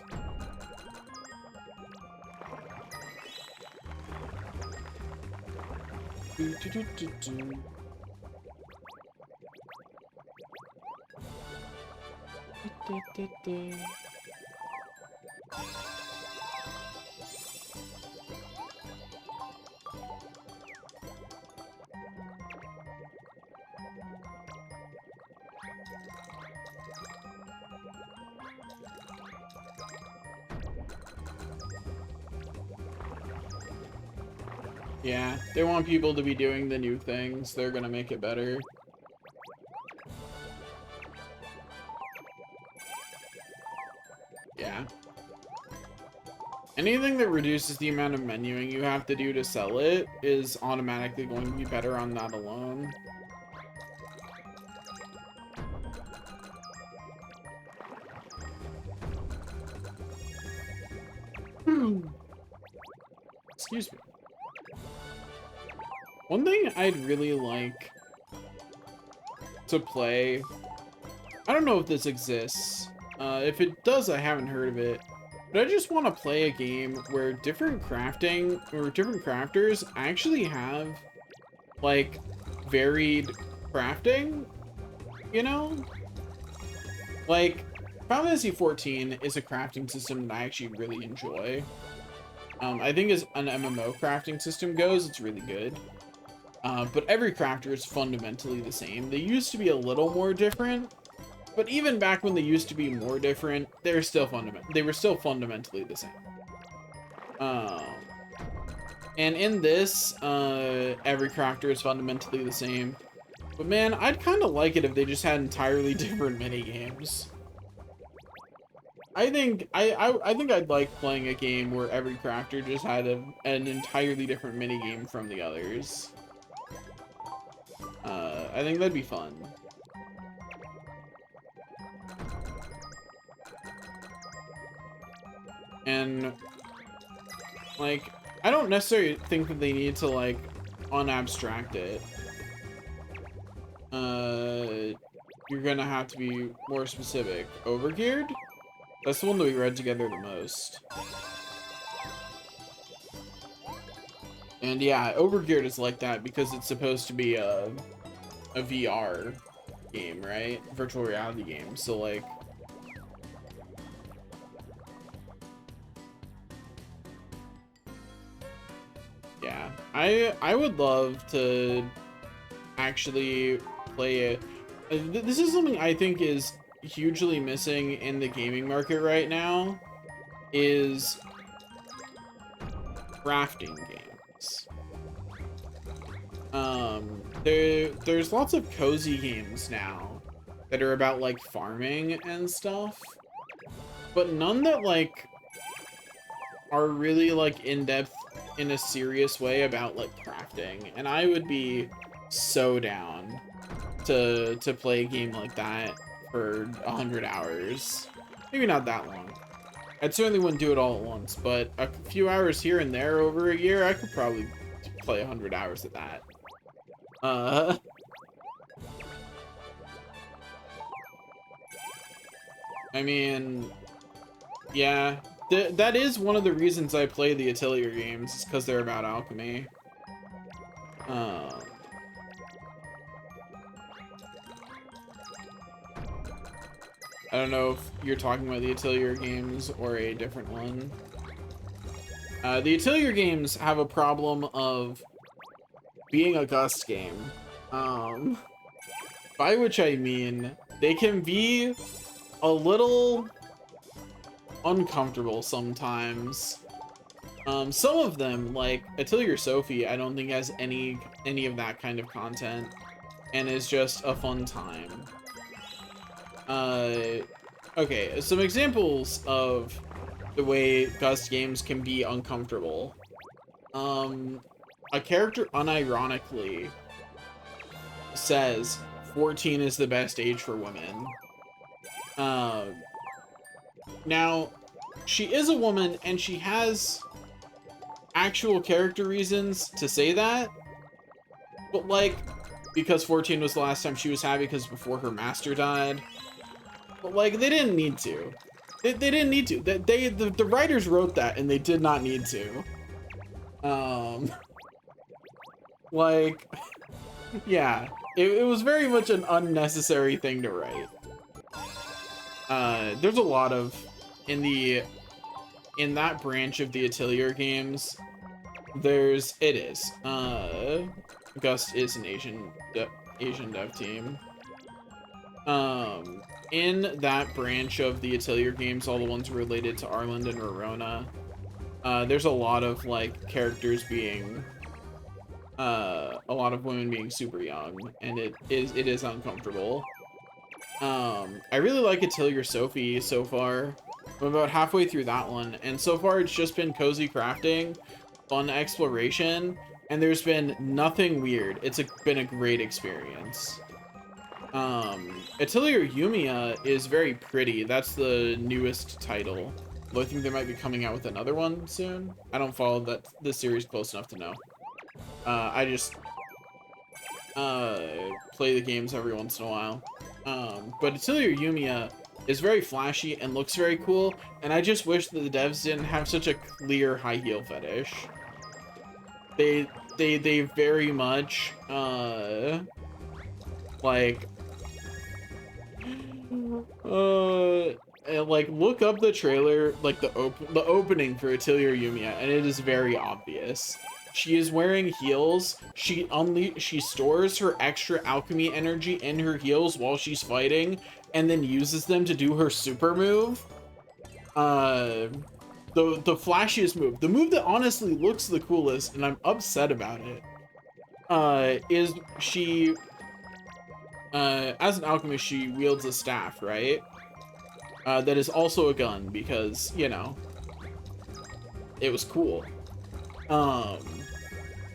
Do, do, do, do, do. Da, da, da. Yeah, they want people to be doing the new things. They're gonna make it better. Yeah. Anything that reduces the amount of menuing you have to do to sell it is automatically going to be better on that alone. Excuse me. One thing I'd really like to play, I don't know if this exists. If it does, I haven't heard of it. But I just want to play a game where different crafting or different crafters actually have like varied crafting, you know? Like Final Fantasy XIV is a crafting system that I actually really enjoy. I think as an MMO crafting system goes, it's really good. But every crafter is fundamentally the same. They used to be a little more different, but even back when they used to be more different, they were still fundamentally the same. And in this, every crafter is fundamentally the same. But man, I'd kind of like it if they just had entirely different mini games. I think I'd like playing a game where every crafter just had an entirely different mini game from the others. I think that'd be fun. And like, I don't necessarily think that they need to like unabstract it. You're gonna have to be more specific. Overgeared? That's the one that we read together the most. And yeah, Overgeared is like that because it's supposed to be a VR game, right? Virtual reality game. So like, yeah, I would love to actually play it. This is something I think is hugely missing in the gaming market right now, is crafting games. There's lots of cozy games now that are about like farming and stuff, but none that like are really like in-depth in a serious way about like crafting. And I would be so down to play a game like that for 100 hours. Maybe not that long. I certainly wouldn't do it all at once, but a few hours here and there over a year, I could probably play 100 hours of that. I mean, yeah, that is one of the reasons I play the Atelier games, is because they're about alchemy. I don't know if you're talking about the Atelier games or a different one. The Atelier games have a problem of being a Gust game. By which I mean, they can be a little uncomfortable sometimes. Some of them, like Atelier Sophie, I don't think has any of that kind of content, and is just a fun time. Okay, some examples of the way Gust games can be uncomfortable. A character unironically says 14 is the best age for women. Now, she is a woman, and she has actual character reasons to say that, but like, because 14 was the last time she was happy because before her master died, but like, they didn't need to. They didn't need to. The writers wrote that, and they did not need to. Like, yeah, it was very much an unnecessary thing to write. There's a lot of, in that branch of the Atelier games, Gust is an Asian dev team. In that branch of the Atelier games, all the ones related to Arland and Rorona, there's a lot of like characters being, a lot of women being super young, and it is uncomfortable. I really like Atelier Sophie so far. I'm about halfway through that one, and so far it's just been cozy crafting, fun exploration, and there's been nothing weird. It's been a great experience. Atelier Yumiya is very pretty. That's the newest title. Though I think they might be coming out with another one soon. I don't follow this series close enough to know. I just play the games every once in a while. But Atelier Yumiya is very flashy and looks very cool, and I just wish that the devs didn't have such a clear high heel fetish. They very much like look up the trailer, like the opening for Atelier Yumiya, and it is very obvious. She is wearing heels. She stores her extra alchemy energy in her heels while she's fighting, and then uses them to do her super move. The flashiest move, the move that honestly looks the coolest, and I'm upset about it, is she, as an alchemist, she wields a staff, right? That is also a gun, because, you know, it was cool.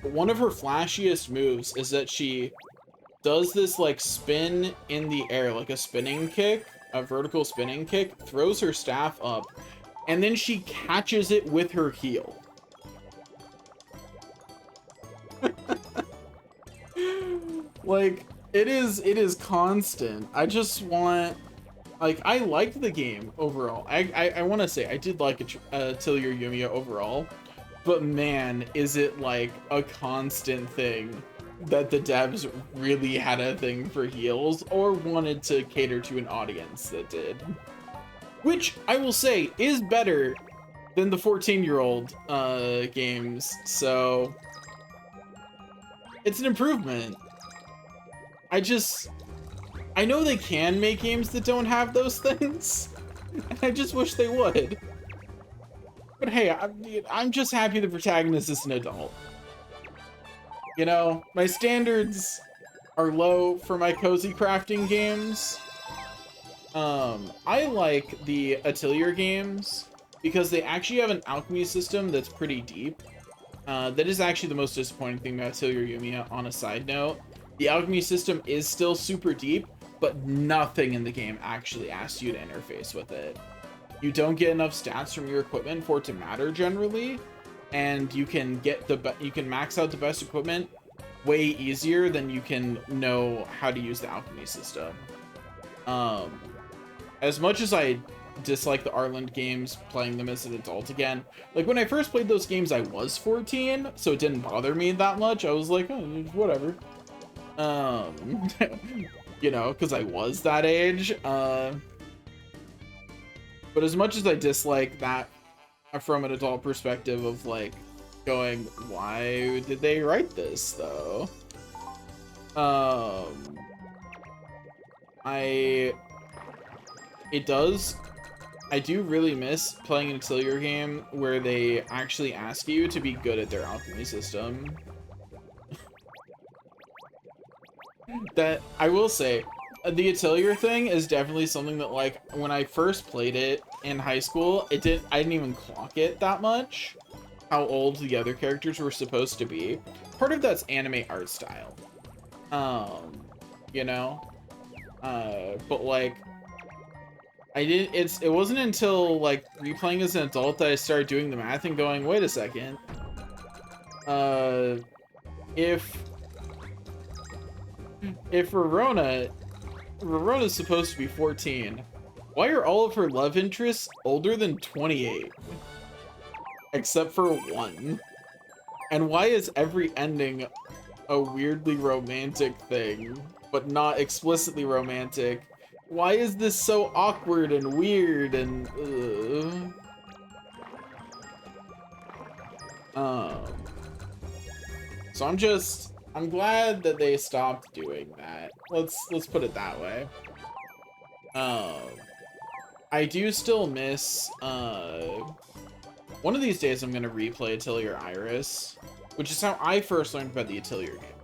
One of her flashiest moves is that she does this like spin in the air, like a spinning kick, a vertical spinning kick, throws her staff up, and then she catches it with her heel. Like, it is constant. I just want, like, I liked the game overall. I want to say I did like Atelier Yumiya overall. But man, is it like a constant thing that the devs really had a thing for heels or wanted to cater to an audience that did. Which, I will say, is better than the 14-year-old games, so it's an improvement. I know they can make games that don't have those things, and I just wish they would. But hey, I'm just happy the protagonist is an adult. You know, my standards are low for my cozy crafting games. I like the Atelier games because they actually have an alchemy system that's pretty deep. That is actually the most disappointing thing about Atelier Yumiya, on a side note. The alchemy system is still super deep, but nothing in the game actually asks you to interface with it. You don't get enough stats from your equipment for it to matter generally, and you can max out the best equipment way easier than you can know how to use the alchemy system. As much as I dislike the Arland games, playing them as an adult again, like when I first played those games I was 14, so it didn't bother me that much. I was like, oh, whatever. You know, because I was that age. But as much as I dislike that from an adult perspective of like going, why did they write this though? I do really miss playing an Atelier game where they actually ask you to be good at their alchemy system. That, I will say, the Atelier thing is definitely something that, like, when I first played it in high school, I didn't even clock it that much, how old the other characters were supposed to be. Part of that's anime art style. You know? But like, it wasn't until like replaying as an adult that I started doing the math and going, wait a second. If Rarona's supposed to be 14, why are all of her love interests older than 28? Except for one. And why is every ending a weirdly romantic thing, but not explicitly romantic? Why is this so awkward and weird and so I'm glad that they stopped doing that. Let's put it that way. I do still miss one of these days I'm gonna replay Atelier Iris, which is how I first learned about the Atelier game.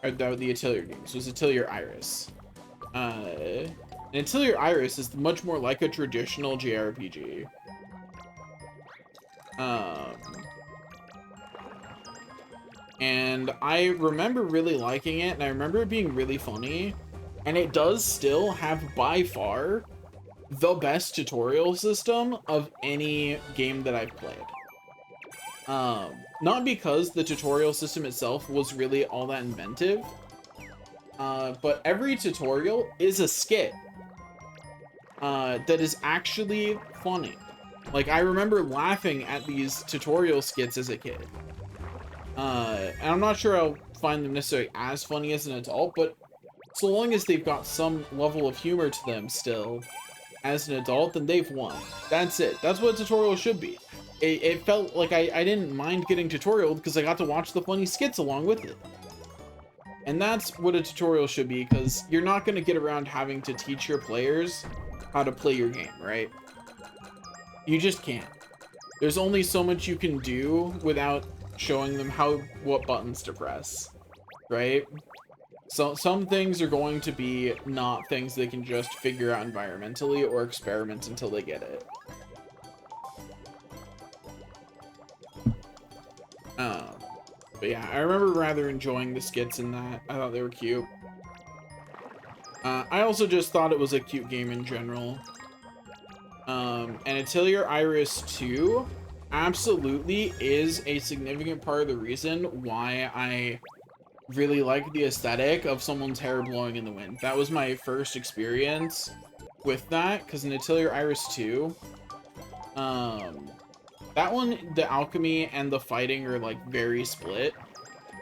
Or the Atelier games was Atelier Iris. And Atelier Iris is much more like a traditional JRPG. And I remember really liking it, and I remember it being really funny. And it does still have, by far, the best tutorial system of any game that I've played. Not because the tutorial system itself was really all that inventive, but every tutorial is a skit that is actually funny. Like, I remember laughing at these tutorial skits as a kid. And I'm not sure I'll find them necessarily as funny as an adult, but so long as they've got some level of humor to them still, as an adult, then they've won. That's it. That's what a tutorial should be. It felt like I didn't mind getting tutorial because I got to watch the funny skits along with it. And that's what a tutorial should be, because you're not going to get around having to teach your players how to play your game, right? You just can't. There's only so much you can do without showing them what buttons to press, right? So some things are going to be not things they can just figure out environmentally or experiment until they get it. But yeah, I remember rather enjoying the skits in that. I thought they were cute. I also just thought it was a cute game in general. And Atelier Iris 2 absolutely is a significant part of the reason why I really like the aesthetic of someone's hair blowing in the wind. That was my first experience with that, because in Atelier Iris 2, that one, the alchemy and the fighting are like very split,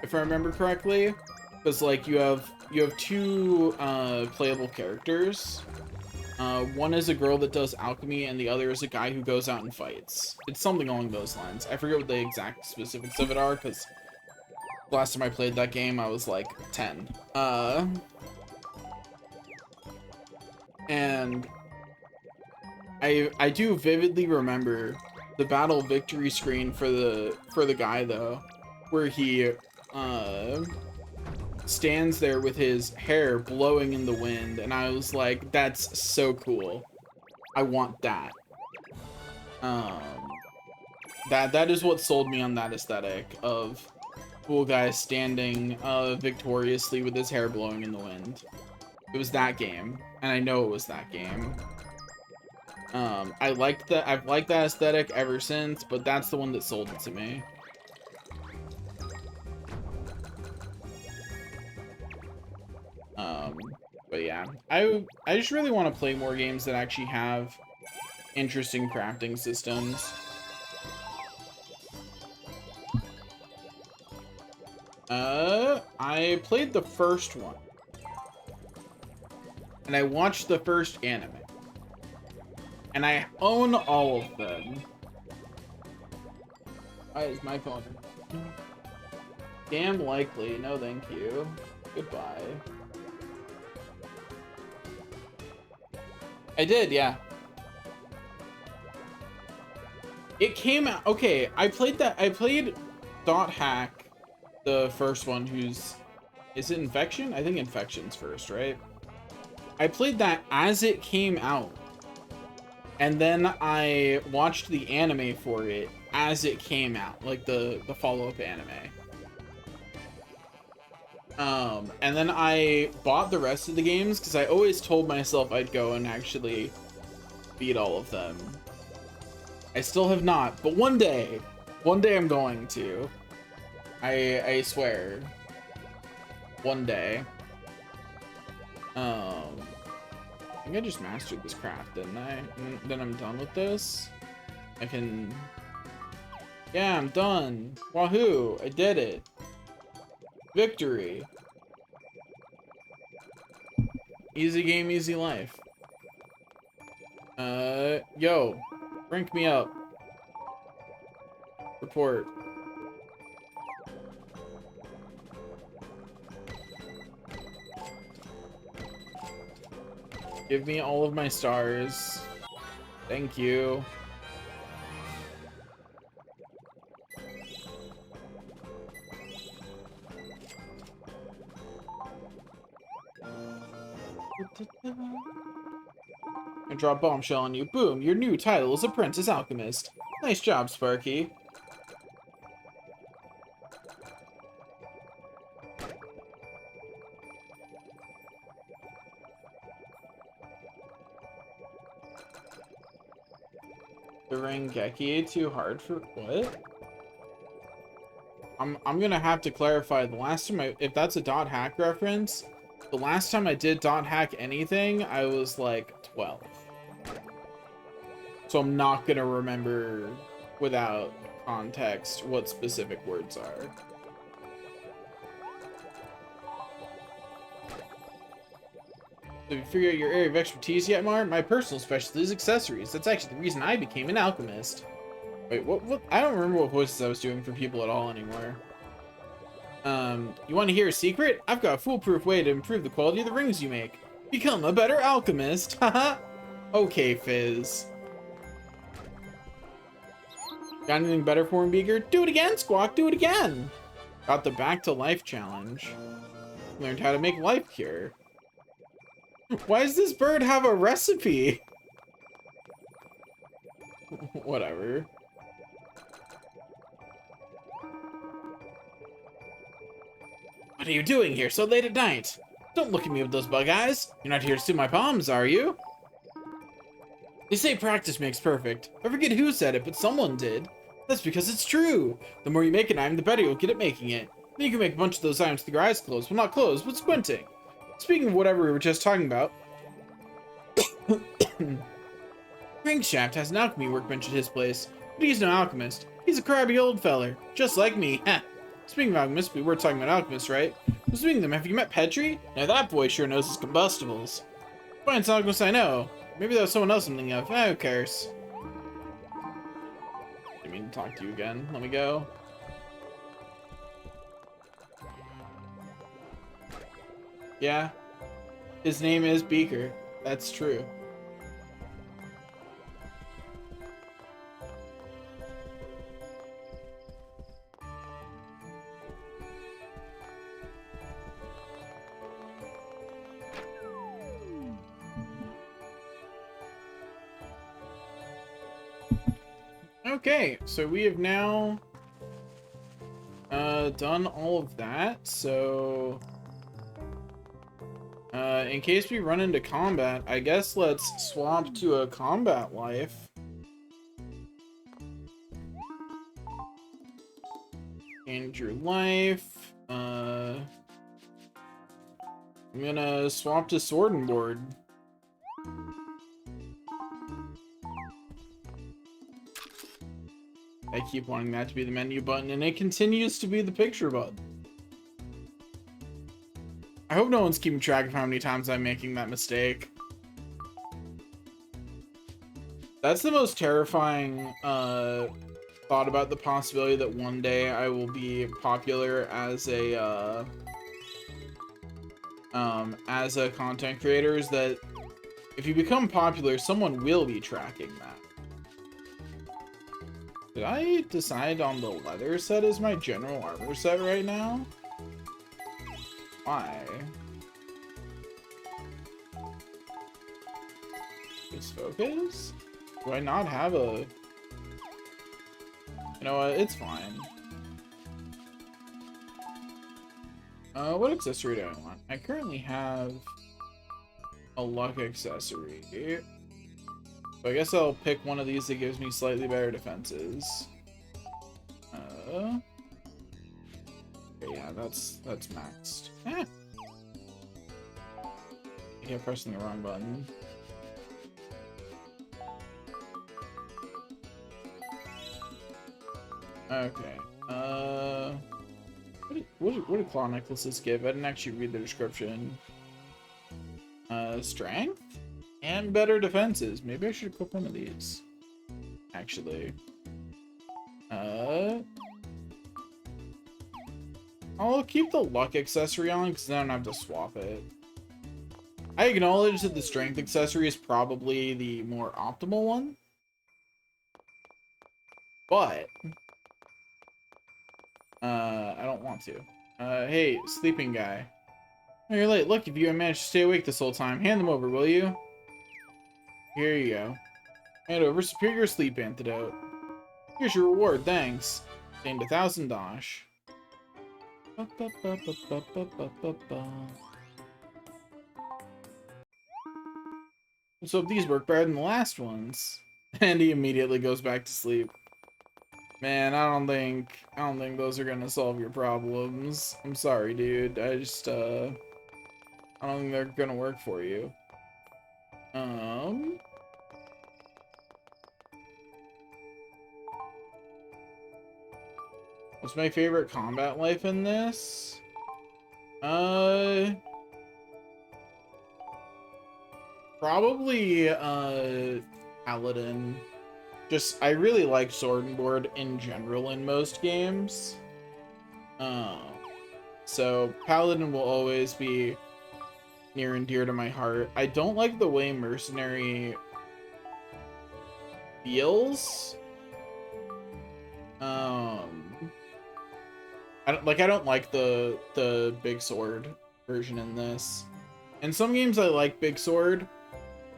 if I remember correctly, because like you have two playable characters. One is a girl that does alchemy, and the other is a guy who goes out and fights. It's something along those lines. I forget what the exact specifics of it are, because last time I played that game, I was like 10. And I do vividly remember the battle victory screen for the guy though, where he stands there with his hair blowing in the wind, and I was like, that's so cool. I want that. That is what sold me on that aesthetic of cool guy standing victoriously with his hair blowing in the wind. It was that game, and I know it was that game. I've liked that aesthetic ever since, but that's the one that sold it to me. But yeah, I just really want to play more games that actually have interesting crafting systems. I played the first one. And I watched the first anime. And I own all of them. Why is my phone? Damn likely. No, thank you. Goodbye. I did, yeah. It came out. Okay, I played Dot Hack, the first one. Is it Infection? I think Infection's first, right? I played that as it came out, and then I watched the anime for it as it came out, like the follow-up anime. And then I bought the rest of the games because I always told myself I'd go and actually beat all of them. I still have not, but one day I'm going to. I swear. One day. I think I just mastered this craft, didn't I? And then I'm done with this. I can... Yeah, I'm done. Wahoo! I did it. Victory. Easy game, easy life. Yo. Rank me up. Report. Give me all of my stars. Thank you. I drop bombshell on you. Boom, your new title is Apprentice Alchemist. Nice job, Sparky. The Rengeki too hard for what? I'm gonna have to clarify. The last time if that's a dot hack reference, the last time I did dot hack anything, I was like 12. So I'm not gonna remember without context what specific words are. Have you figured out your area of expertise yet, Mar? My personal specialty is accessories. That's actually the reason I became an alchemist. Wait, what? I don't remember what voices I was doing for people at all anymore. You want to hear a secret? I've got a foolproof way to improve the quality of the rings you make. Become a better alchemist. Haha. Okay, Fizz. Got anything better for him, Beaker? Do it again, Squawk. Do it again. Got the Back to Life challenge. Learned how to make life cure. Why does this bird have a recipe? Whatever. What are you doing here so late at night? Don't look at me with those bug eyes. You're not here to steal my palms, are you? They say practice makes perfect. I forget who said it, but someone did. That's because it's true. The more you make an item, the better you'll get at making it. Then you can make a bunch of those items with your eyes closed. Well, not closed, but squinting. Speaking of whatever we were just talking about, Crankshaft has an alchemy workbench at his place, but he's no alchemist. He's a crabby old feller, just like me. Speaking of alchemists, we were talking about alchemists, right? Well, speaking of them, have you met Petri? Now that boy sure knows his combustibles. Finest alchemist I know. Maybe that was someone else I'm thinking of. Who cares? I mean to talk to you again. Let me go. Yeah. His name is Beaker. That's true. Okay, so we have now done all of that, so in case we run into combat, I guess let's swap to a combat life. And your life. I'm gonna swap to sword and board. I keep wanting that to be the menu button, and it continues to be the picture button. I hope no one's keeping track of how many times I'm making that mistake. That's the most terrifying thought about the possibility that one day I will be popular as a content creator, is that if you become popular, someone will be tracking that. Did I decide on the leather set as my general armor set right now? Why? Just focus? Do I not have a... You know what? It's fine. What accessory do I want? I currently have a luck accessory. So I guess I'll pick one of these that gives me slightly better defenses. Okay, yeah, that's maxed. Eh. I kept pressing the wrong button. Okay. What do claw necklaces give? I didn't actually read the description. Strength? And better defenses. Maybe I should equip one of these. Actually. I'll keep the luck accessory on because then I don't have to swap it. I acknowledge that the strength accessory is probably the more optimal one. But I don't want to. Hey, sleeping guy. Oh, you're late. Look, if you managed to stay awake this whole time, hand them over, will you? Here you go. Hand over superior sleep antidote. Here's your reward, thanks. Gained 1,000 dosh. So if these work better than the last ones. And he immediately goes back to sleep. Man, I don't think those are gonna solve your problems. I'm sorry, dude. I don't think they're gonna work for you. What's my favorite combat life in this? Probably, Paladin. Just, I really like Sword and Board in general in most games. So Paladin will always be near and dear to my heart. I don't like the way Mercenary feels. I don't like the Big Sword version in this. In some games I like Big Sword.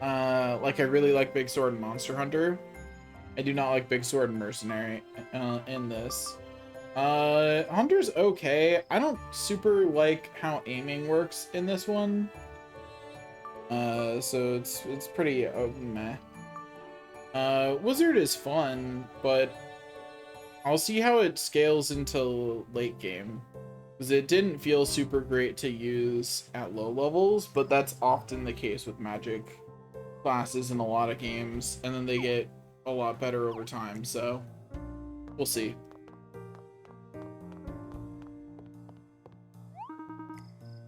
Like I really like Big Sword in Monster Hunter. I do not like Big Sword and Mercenary in this. Hunter's okay. I don't super like how aiming works in this one. So it's pretty meh. Wizard is fun, but I'll see how it scales into late game. Because it didn't feel super great to use at low levels, but that's often the case with magic classes in a lot of games, and then they get a lot better over time, so we'll see.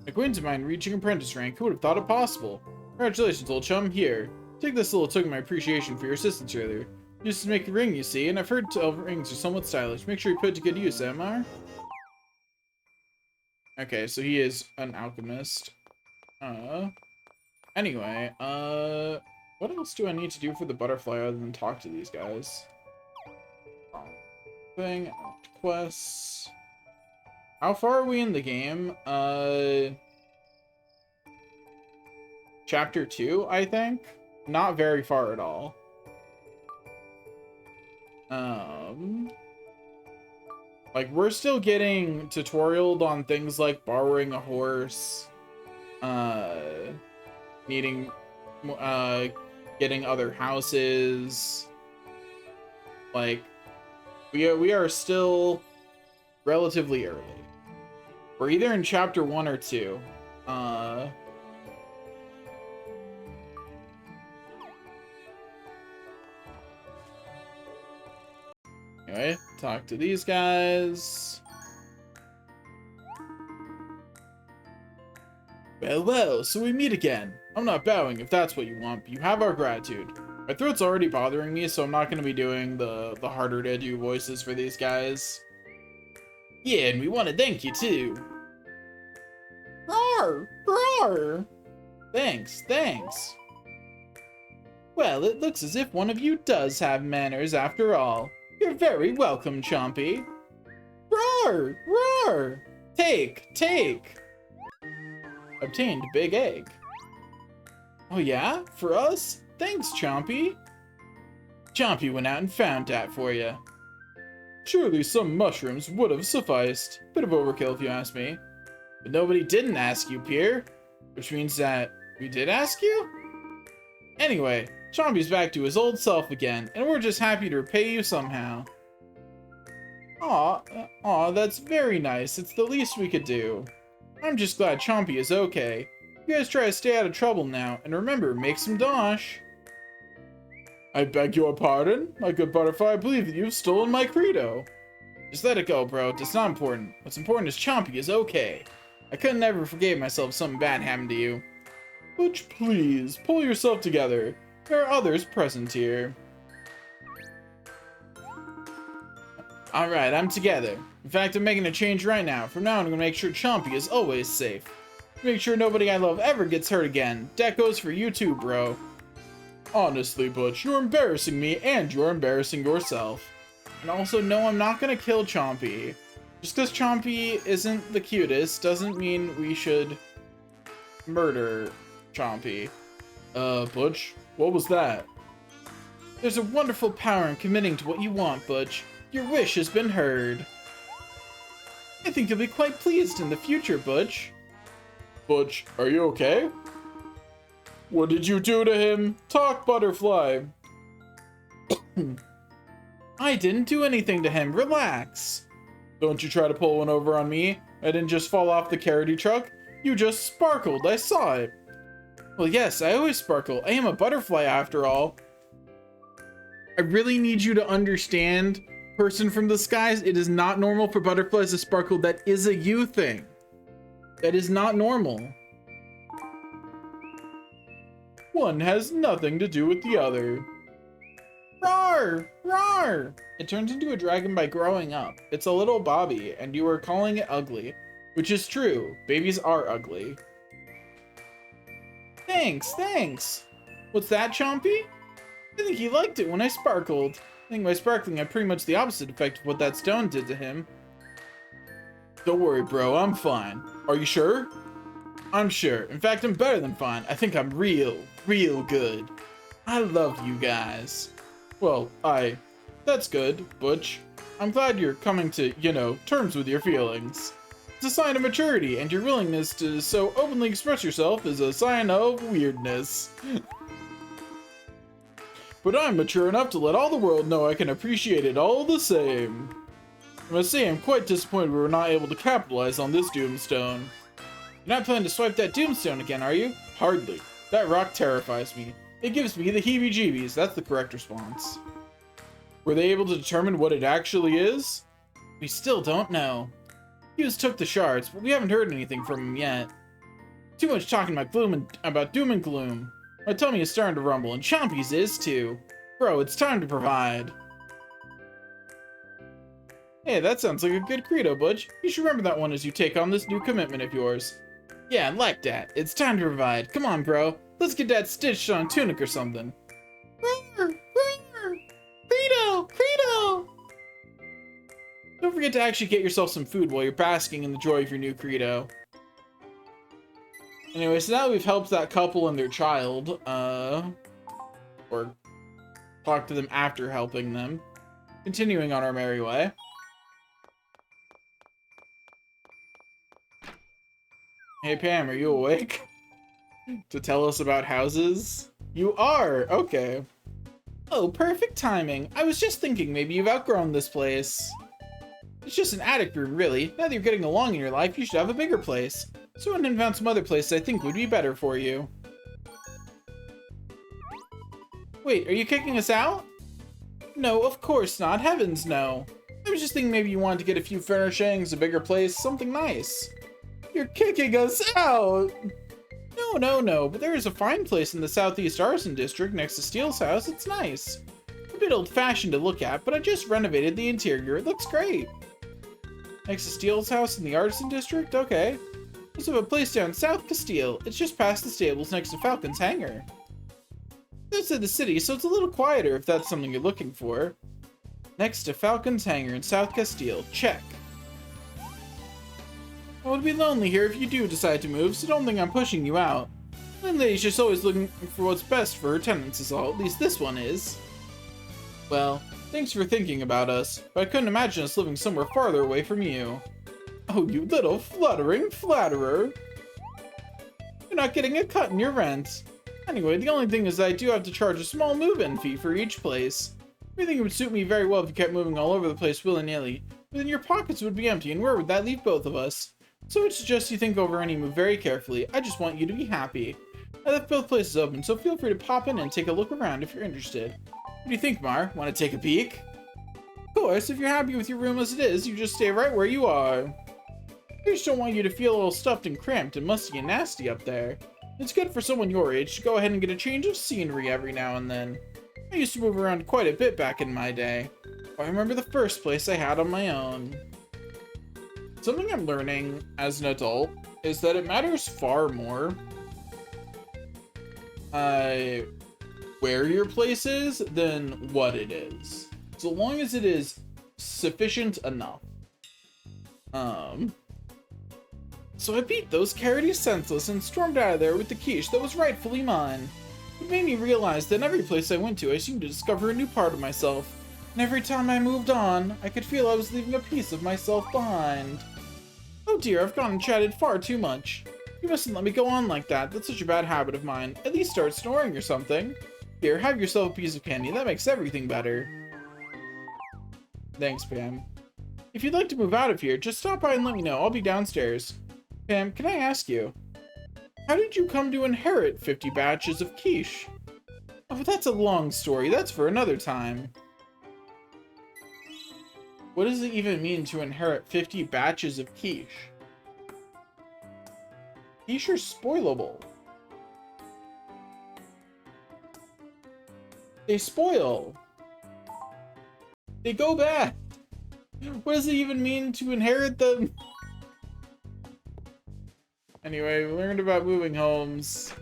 A acquaintance of mine reaching apprentice rank. Who would have thought it possible? Congratulations, old chum. Here, take this little token of my appreciation for your assistance earlier. Used to make a ring, you see, and I've heard rings are somewhat stylish. Make sure you put it to good use, Amar. Okay, so he is an alchemist. Anyway, what else do I need to do for the butterfly other than talk to these guys? Thing, quests. How far are we in the game? Chapter 2, I think? Not very far at all. Like, we're still getting tutorialed on things like borrowing a horse, needing, getting other houses. Like, we are still relatively early. We're either in chapter 1 or 2. Anyway, talk to these guys. Well, so we meet again. I'm not bowing if that's what you want, but you have our gratitude. My throat's already bothering me, so I'm not going to be doing the harder to do voices for these guys. Yeah, and we want to thank you, too. Roar! Roar! Thanks. Well, it looks as if one of you does have manners after all. You're very welcome, Chompy. Roar! Roar! Take! Obtained big egg. Oh yeah? For us? Thanks, Chompy. Chompy went out and found that for you. Surely some mushrooms would have sufficed. Bit of overkill if you ask me. But nobody didn't ask you, Pierre. Which means that we did ask you? Anyway, Chompy's back to his old self again, and we're just happy to repay you somehow. Aw, that's very nice. It's the least we could do. I'm just glad Chompy is okay. You guys try to stay out of trouble now, and remember, make some dosh. I beg your pardon? My good butterfly, I believe that you've stolen my credo. Just let it go, bro. It's not important. What's important is Chompy is okay. I couldn't ever forgive myself if something bad happened to you. Butch, please, pull yourself together. There are others present here. Alright, I'm together. In fact, I'm making a change right now. From now on, I'm gonna make sure Chompy is always safe. Make sure nobody I love ever gets hurt again. That goes for you too, bro. Honestly, Butch, you're embarrassing me and you're embarrassing yourself. And also, no, I'm not gonna kill Chompy. Just because Chompy isn't the cutest doesn't mean we should murder Chompy. Butch, what was that? There's a wonderful power in committing to what you want, Butch. Your wish has been heard. I think you'll be quite pleased in the future, Butch. Butch, are you okay? What did you do to him? Talk, Butterfly. I didn't do anything to him. Relax. Don't you try to pull one over on me. I didn't just fall off the carroty truck. You just sparkled. I saw it. Well, yes, I always sparkle. I am a butterfly after all. I really need you to understand, person from the skies, it is not normal for butterflies to sparkle. That is a you thing. That is not normal. One has nothing to do with the other. Roar! Roar! It turns into a dragon by growing up. It's a little Bobby, and you are calling it ugly. Which is true. Babies are ugly. Thanks. What's that, Chompy? I think he liked it when I sparkled. I think by sparkling had pretty much the opposite effect of what that stone did to him. Don't worry, bro. I'm fine. Are you sure? I'm sure. In fact, I'm better than fine. I think I'm real good. I love you guys. Well, that's good, Butch. I'm glad you're coming to, terms with your feelings. It's a sign of maturity, and your willingness to so openly express yourself is a sign of weirdness. But I'm mature enough to let all the world know I can appreciate it all the same. I must say I'm quite disappointed we were not able to capitalize on this Doomstone. You're not planning to swipe that Doomstone again, are you? Hardly. That rock terrifies me. It gives me the heebie-jeebies. That's the correct response. Were they able to determine what it actually is? We still don't know. Hughes took the shards, but we haven't heard anything from him yet. Too much talking about doom and gloom. My tummy is starting to rumble, and Chompy's is too. Bro, it's time to provide. Hey, that sounds like a good credo, Butch. You should remember that one as you take on this new commitment of yours. Yeah, like that. It's time to provide. Come on, bro. Let's get that stitched on a tunic or something. Roar! Roar! Credo! Credo! Don't forget to actually get yourself some food while you're basking in the joy of your new credo. Anyway, so now we've helped that couple and their child, or talk to them after helping them. Continuing on our merry way. Hey Pam, are you awake? To tell us about houses? You are! Okay. Oh, perfect timing. I was just thinking maybe you've outgrown this place. It's just an attic room, really. Now that you're getting along in your life, you should have a bigger place. So I went and found some other places I think would be better for you. Wait, are you kicking us out? No, of course not. Heavens, no. I was just thinking maybe you wanted to get a few furnishings, a bigger place, something nice. You're kicking us out! No, but there is a fine place in the Southeast Arson District next to Steele's house. It's nice. A bit old-fashioned to look at, but I just renovated the interior. It looks great. Next to Steele's house in the Arson District? Okay. We also have a place down South Castile. It's just past the stables next to Falcon's Hangar. It's outside the city, so it's a little quieter if that's something you're looking for. Next to Falcon's Hangar in South Castile. Check. Well, it would be lonely here if you do decide to move, so don't think I'm pushing you out. Landlady's just always looking for what's best for her tenants is all. At least this one is. Well, thanks for thinking about us, but I couldn't imagine us living somewhere farther away from you. Oh, you little fluttering flatterer. You're not getting a cut in your rent. Anyway, the only thing is that I do have to charge a small move-in fee for each place. I think it would suit me very well if you kept moving all over the place willy-nilly. But then your pockets would be empty, and where would that leave both of us? So I would suggest you think over any move very carefully. I just want you to be happy. I left both places open, so feel free to pop in and take a look around if you're interested. What do you think, Mar? Want to take a peek? Of course, if you're happy with your room as it is, you just stay right where you are. I just don't want you to feel all stuffed and cramped and musty and nasty up there. It's good for someone your age to go ahead and get a change of scenery every now and then. I used to move around quite a bit back in my day. I remember the first place I had on my own. Something I'm learning as an adult is that it matters far more where your place is than what it is. So long as it is sufficient enough. So I beat those Carities senseless and stormed out of there with the quiche that was rightfully mine. It made me realize that every place I went to, I seemed to discover a new part of myself. And every time I moved on, I could feel I was leaving a piece of myself behind. Oh dear, I've gone and chatted far too much. You mustn't let me go on like that. That's such a bad habit of mine. At least start snoring or something. Here, have yourself a piece of candy. That makes everything better. Thanks, Pam. If you'd like to move out of here, just stop by and let me know. I'll be downstairs. Pam, can I ask you, how did you come to inherit 50 batches of quiche? Oh, that's a long story. That's for another time. What does it even mean to inherit 50 batches of quiche? Quiche are spoilable. They spoil. They go bad. What does it even mean to inherit them? Anyway, we learned about moving homes.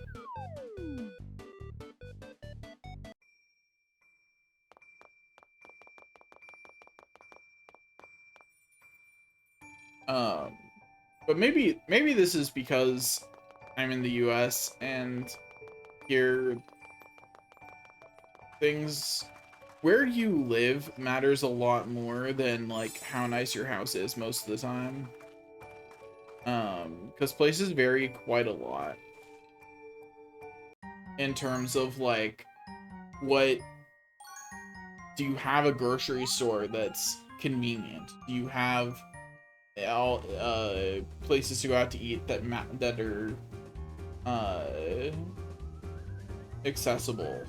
But maybe this is because I'm in the US and here things where you live matters a lot more than like how nice your house is most of the time. Because places vary quite a lot in terms of like, what do you have a grocery store that's convenient? Do you have places to go out to eat that are accessible?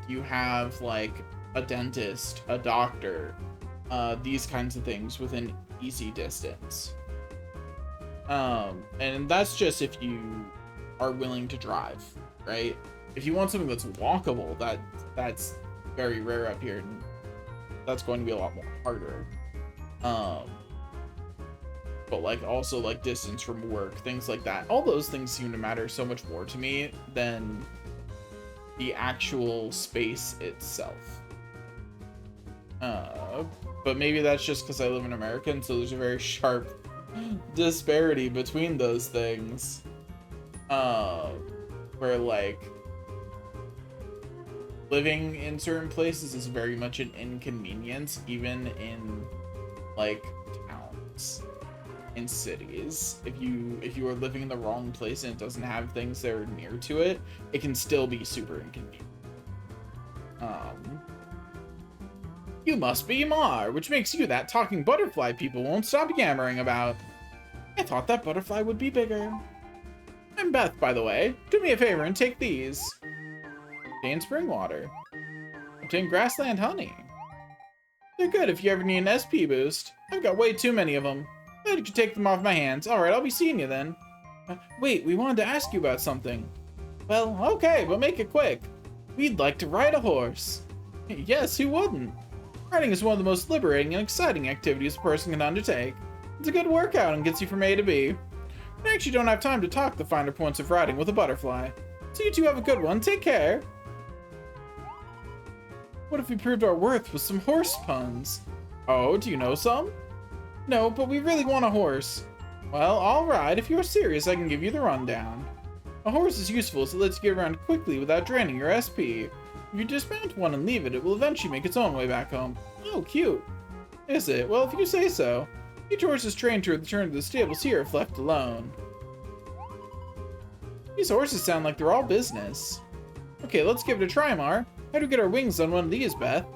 You have like a dentist, a doctor, these kinds of things within easy distance. And that's just if you are willing to drive, right? If you want something that's walkable, that's very rare up here, and that's going to be a lot more harder. But like also like distance from work, things like that. All those things seem to matter so much more to me than the actual space itself. But maybe that's just because I live in America, and so there's a very sharp disparity between those things. Where like living in certain places is very much an inconvenience, even in like towns. In cities, if you are living in the wrong place and it doesn't have things that are near to it, it can still be super inconvenient. You must be Mar, which makes you that talking butterfly people won't stop yammering about. I thought that butterfly would be bigger. I'm Beth, by the way. Do me a favor and take these. Obtain spring water. Obtain grassland honey. They're good if you ever need an SP boost. I've got way too many of them. Why did you take them off my hands? Alright, I'll be seeing you then. Wait, we wanted to ask you about something. Well, okay, but make it quick. We'd like to ride a horse. Yes, who wouldn't? Riding is one of the most liberating and exciting activities a person can undertake. It's a good workout and gets you from A to B. I actually don't have time to talk the finer points of riding with a butterfly. So you two have a good one. Take care. What if we proved our worth with some horse puns? Oh, do you know some? No, but we really want a horse. Well, all right. If you're serious, I can give you the rundown. A horse is useful as it lets you get around quickly without draining your SP. If you dismount one and leave it, it will eventually make its own way back home. Oh, cute. Is it? Well, if you say so. Each horse is trained to return to the stables here if left alone. These horses sound like they're all business. Okay, let's give it a try, Mar. How do we get our wings on one of these, Beth?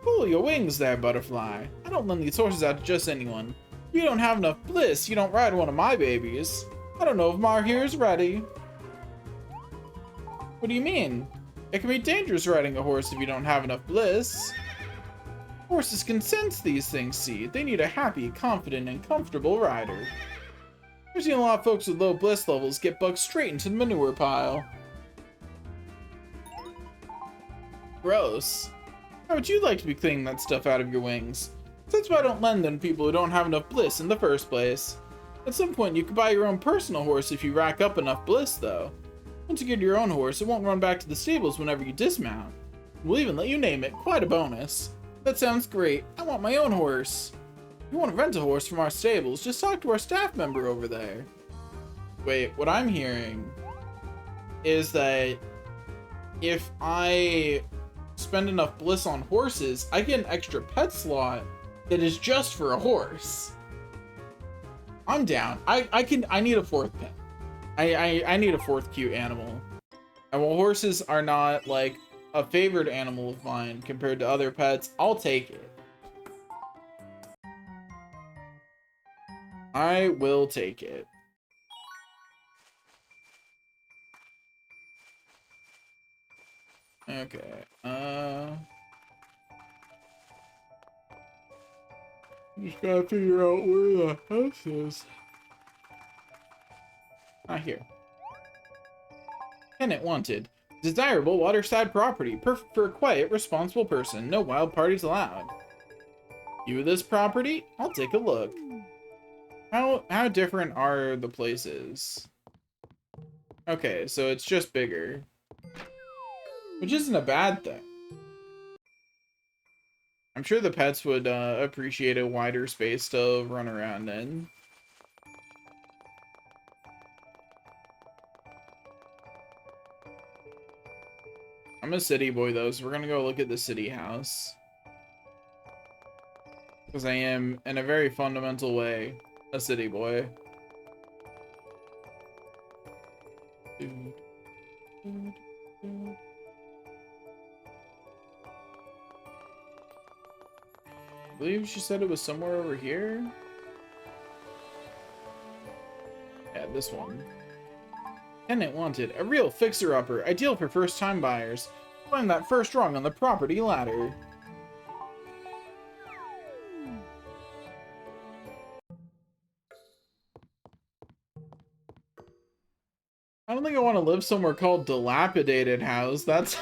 Pull your wings there, Butterfly. I don't lend these horses out to just anyone. If you don't have enough bliss, you don't ride one of my babies. I don't know if Mar here is ready. What do you mean? It can be dangerous riding a horse if you don't have enough bliss. Horses can sense these things, see? They need a happy, confident, and comfortable rider. I've seen a lot of folks with low bliss levels get bucked straight into the manure pile. Gross. How would you like to be cleaning that stuff out of your wings? That's why I don't lend them to people who don't have enough bliss in the first place. At some point, you could buy your own personal horse if you rack up enough bliss, though. Once you get your own horse, it won't run back to the stables whenever you dismount. We'll even let you name it, quite a bonus. That sounds great. I want my own horse. If you want to rent a horse from our stables, just talk to our staff member over there. Wait, what I'm hearing is that if I spend enough bliss on horses, I get an extra pet slot that is just for a horse. I'm down. I need a fourth pet. I need a fourth cute animal. And while horses are not like a favored animal of mine compared to other pets, I'll take it. I will take it. Okay. Just gotta figure out where the house is. Not here. Tenant wanted. Desirable waterside property. Perfect for a quiet, responsible person. No wild parties allowed. You this property? I'll take a look. How different are the places? Okay, so it's just bigger. Which isn't a bad thing. I'm sure the pets would appreciate a wider space to run around in. I'm a city boy though, so we're gonna go look at the city house. Because I am, in a very fundamental way, a city boy. I believe she said it was somewhere over here. Yeah, this one. Tenant wanted. A real fixer-upper. Ideal for first-time buyers. Find that first rung on the property ladder. I don't think I want to live somewhere called Dilapidated House. That's...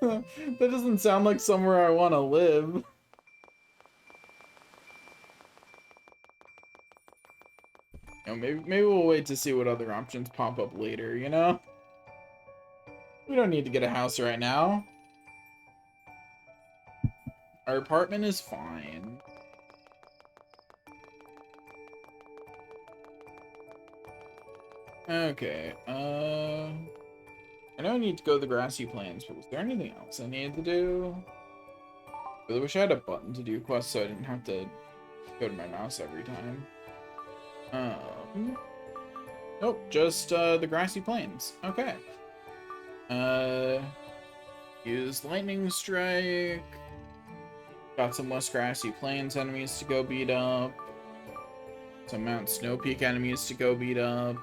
that doesn't sound like somewhere I want to live. You know, maybe we'll wait to see what other options pop up later, you know? We don't need to get a house right now. Our apartment is fine. Okay, I know I need to go to the grassy plains, but was there anything else I needed to do? I really wish I had a button to do quests so I didn't have to go to my mouse every time. Nope, just the grassy plains. Okay. Use lightning strike. Got some West Grassy Plains enemies to go beat up. Some Mount Snow Peak enemies to go beat up.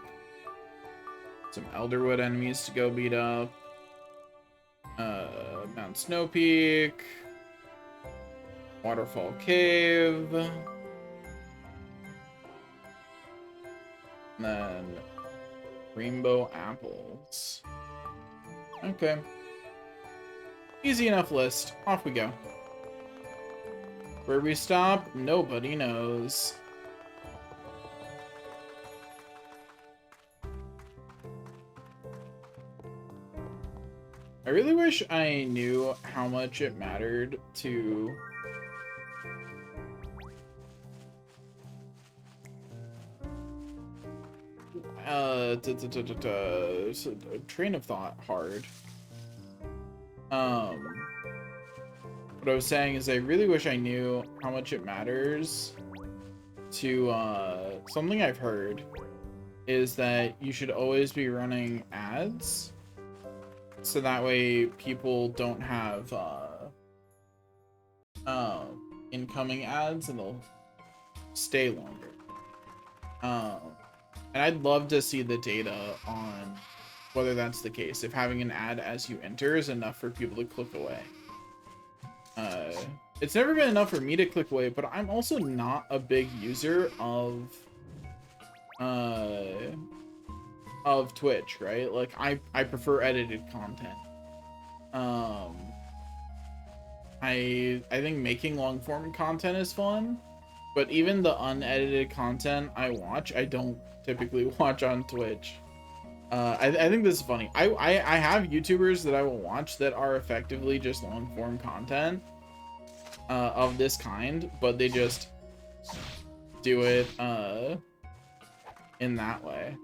Some Elderwood enemies to go beat up. Mount Snow Peak. Waterfall Cave. And then Rainbow Apples. Okay. Easy enough list. Off we go. Where we stop, nobody knows. I really wish I knew how much it mattered to... train of thought hard. what I was saying is I really wish I knew how much it matters to, something I've heard is that you should always be running ads. So that way people don't have, incoming ads and they'll stay longer. And I'd love to see the data on whether that's the case, if having an ad as you enter is enough for people to click away. It's never been enough for me to click away, but I'm also not a big user of Twitch, right? Like I prefer edited content. I think making long form content is fun, but even the unedited content I watch, I don't typically watch on Twitch. I think this is funny. I have YouTubers that I will watch that are effectively just long form content of this kind, but they just do it in that way.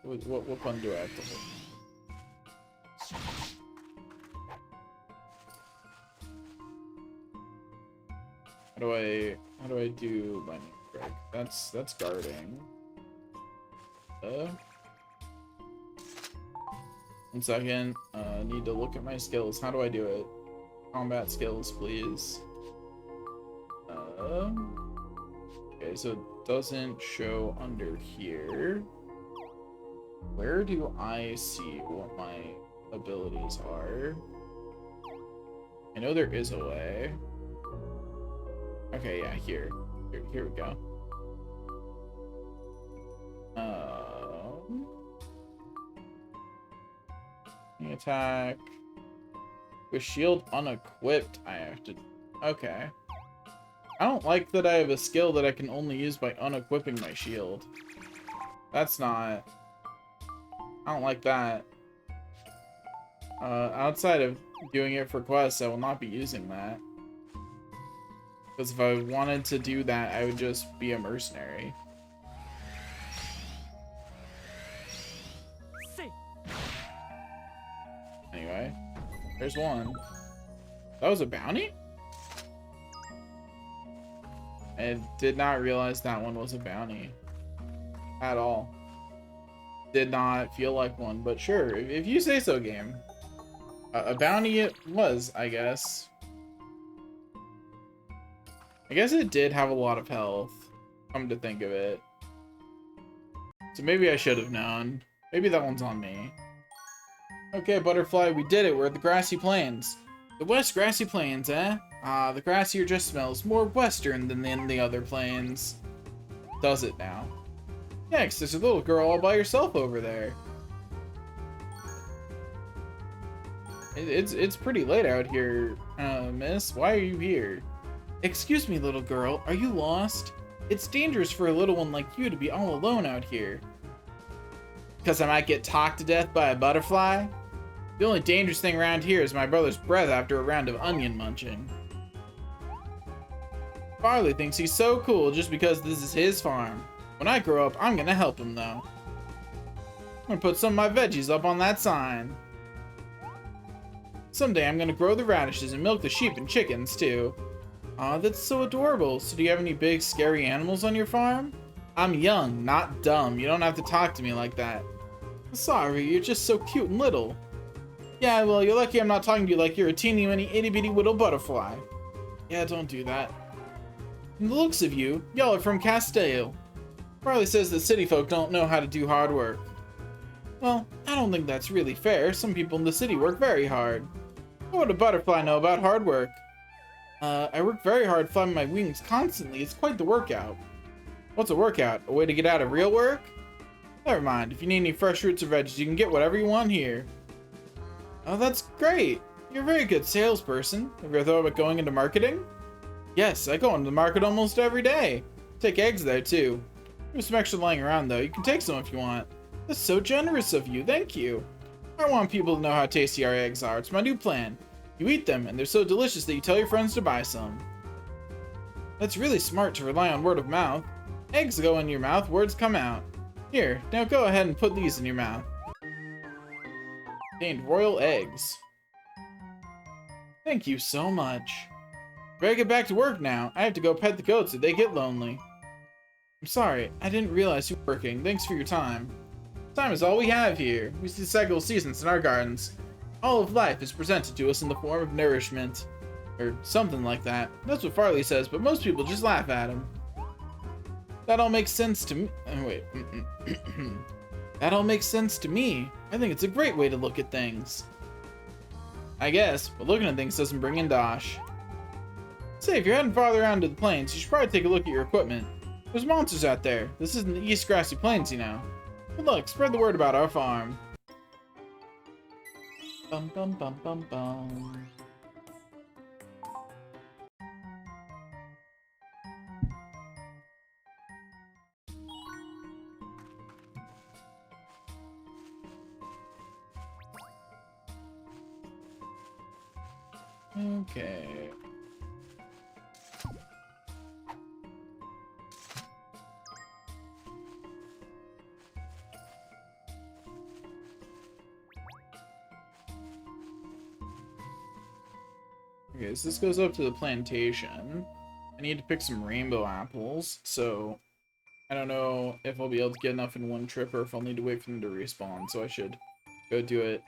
What button do I have to hold? How do I do my name trick? That's guarding. 1 second. Need to look at my skills. How do I do it? Combat skills, please. Okay, so it doesn't show under here. Where do I see what my abilities are? I know there is a way. Okay, yeah, here we go. Attack. With shield unequipped, I have to... Okay. I don't like that I have a skill that I can only use by unequipping my shield. That's not... I don't like that. Outside of doing it for quests, I will not be using that. Because if I wanted to do that, I would just be a mercenary. Anyway, there's one. That was a bounty? I did not realize that one was a bounty. At all. Did not feel like one, but sure, if you say so, game. A bounty it was, I guess. I guess it did have a lot of health, come to think of it. So maybe I should have known. Maybe that one's on me. Okay, Butterfly, we did it. We're at the Grassy Plains. The West Grassy Plains, eh? Ah, the grass here just smells more western than in the other plains. Does it now? Next, there's a little girl all by herself over there. It's pretty late out here, miss. Why are you here? Excuse me, little girl. Are you lost? It's dangerous for a little one like you to be all alone out here. Because I might get talked to death by a butterfly? The only dangerous thing around here is my brother's breath after a round of onion munching. Farley thinks he's so cool just because this is his farm. When I grow up, I'm gonna help him though. I'm gonna put some of my veggies up on that sign. Someday I'm gonna grow the radishes and milk the sheep and chickens too. Aw, that's so adorable. So do you have any big scary animals on your farm? I'm young, not dumb. You don't have to talk to me like that. Sorry, you're just so cute and little. Yeah, well, you're lucky I'm not talking to you like you're a teeny-weeny itty-bitty little butterfly. Yeah, don't do that. From the looks of you, y'all are from Castile. Farley says that city folk don't know how to do hard work. Well, I don't think that's really fair. Some people in the city work very hard. What would a butterfly know about hard work? I work very hard flapping my wings constantly. It's quite the workout. What's a workout? A way to get out of real work? Never mind. If you need any fresh fruits or veggies, you can get whatever you want here. Oh, that's great. You're a very good salesperson. Have you ever thought about going into marketing? Yes, I go into the market almost every day. Take eggs there, too. There's some extra lying around, though. You can take some if you want. That's so generous of you. Thank you. I want people to know how tasty our eggs are. It's my new plan. You eat them, and they're so delicious that you tell your friends to buy some. That's really smart to rely on word of mouth. Eggs go in your mouth, words come out. Here, now go ahead and put these in your mouth. Named royal eggs. Thank you so much. Better get back to work now. I have to go pet the goats if they get lonely. I'm sorry, I didn't realize you were working. Thanks for your time. Time is all we have here. We see cycle seasons in our gardens. All of life is presented to us in the form of nourishment. Or something like that. That's what Farley says, but most people just laugh at him. That all makes sense to me. Wait. That all makes sense to me. I think it's a great way to look at things. I guess, but looking at things doesn't bring in Dosh. Say, if you're heading farther out into the plains, you should probably take a look at your equipment. There's monsters out there. This isn't the East Grassy Plains, you know. Good luck, spread the word about our farm. Bum bum bum bum bum. Okay. Okay, so this goes up to the plantation. I need to pick some rainbow apples, so I don't know if I'll be able to get enough in one trip or if I'll need to wait for them to respawn, so I should go do it.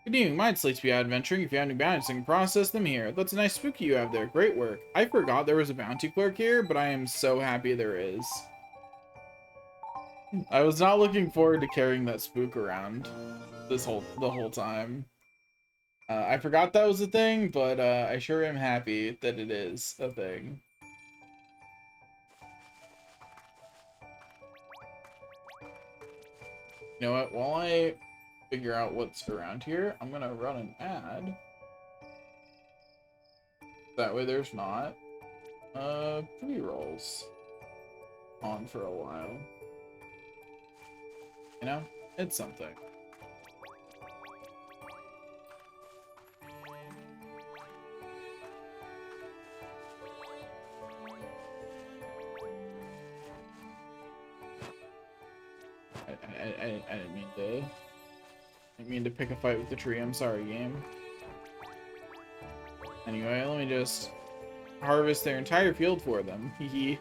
Good evening, might like to be out adventuring. If you have any bounties, I can process them here. That's a nice spooky you have there. Great work. I forgot there was a bounty clerk here, but I am so happy there is. I was not looking forward to carrying that spook around the whole time. I forgot that was a thing, but I sure am happy that it is a thing. You know what? While I figure out what's around here, I'm gonna run an ad. That way there's not pre-rolls on for a while. You know? It's something. I didn't mean to pick a fight with the tree. I'm sorry, game. Anyway, let me just harvest their entire field for them. Hee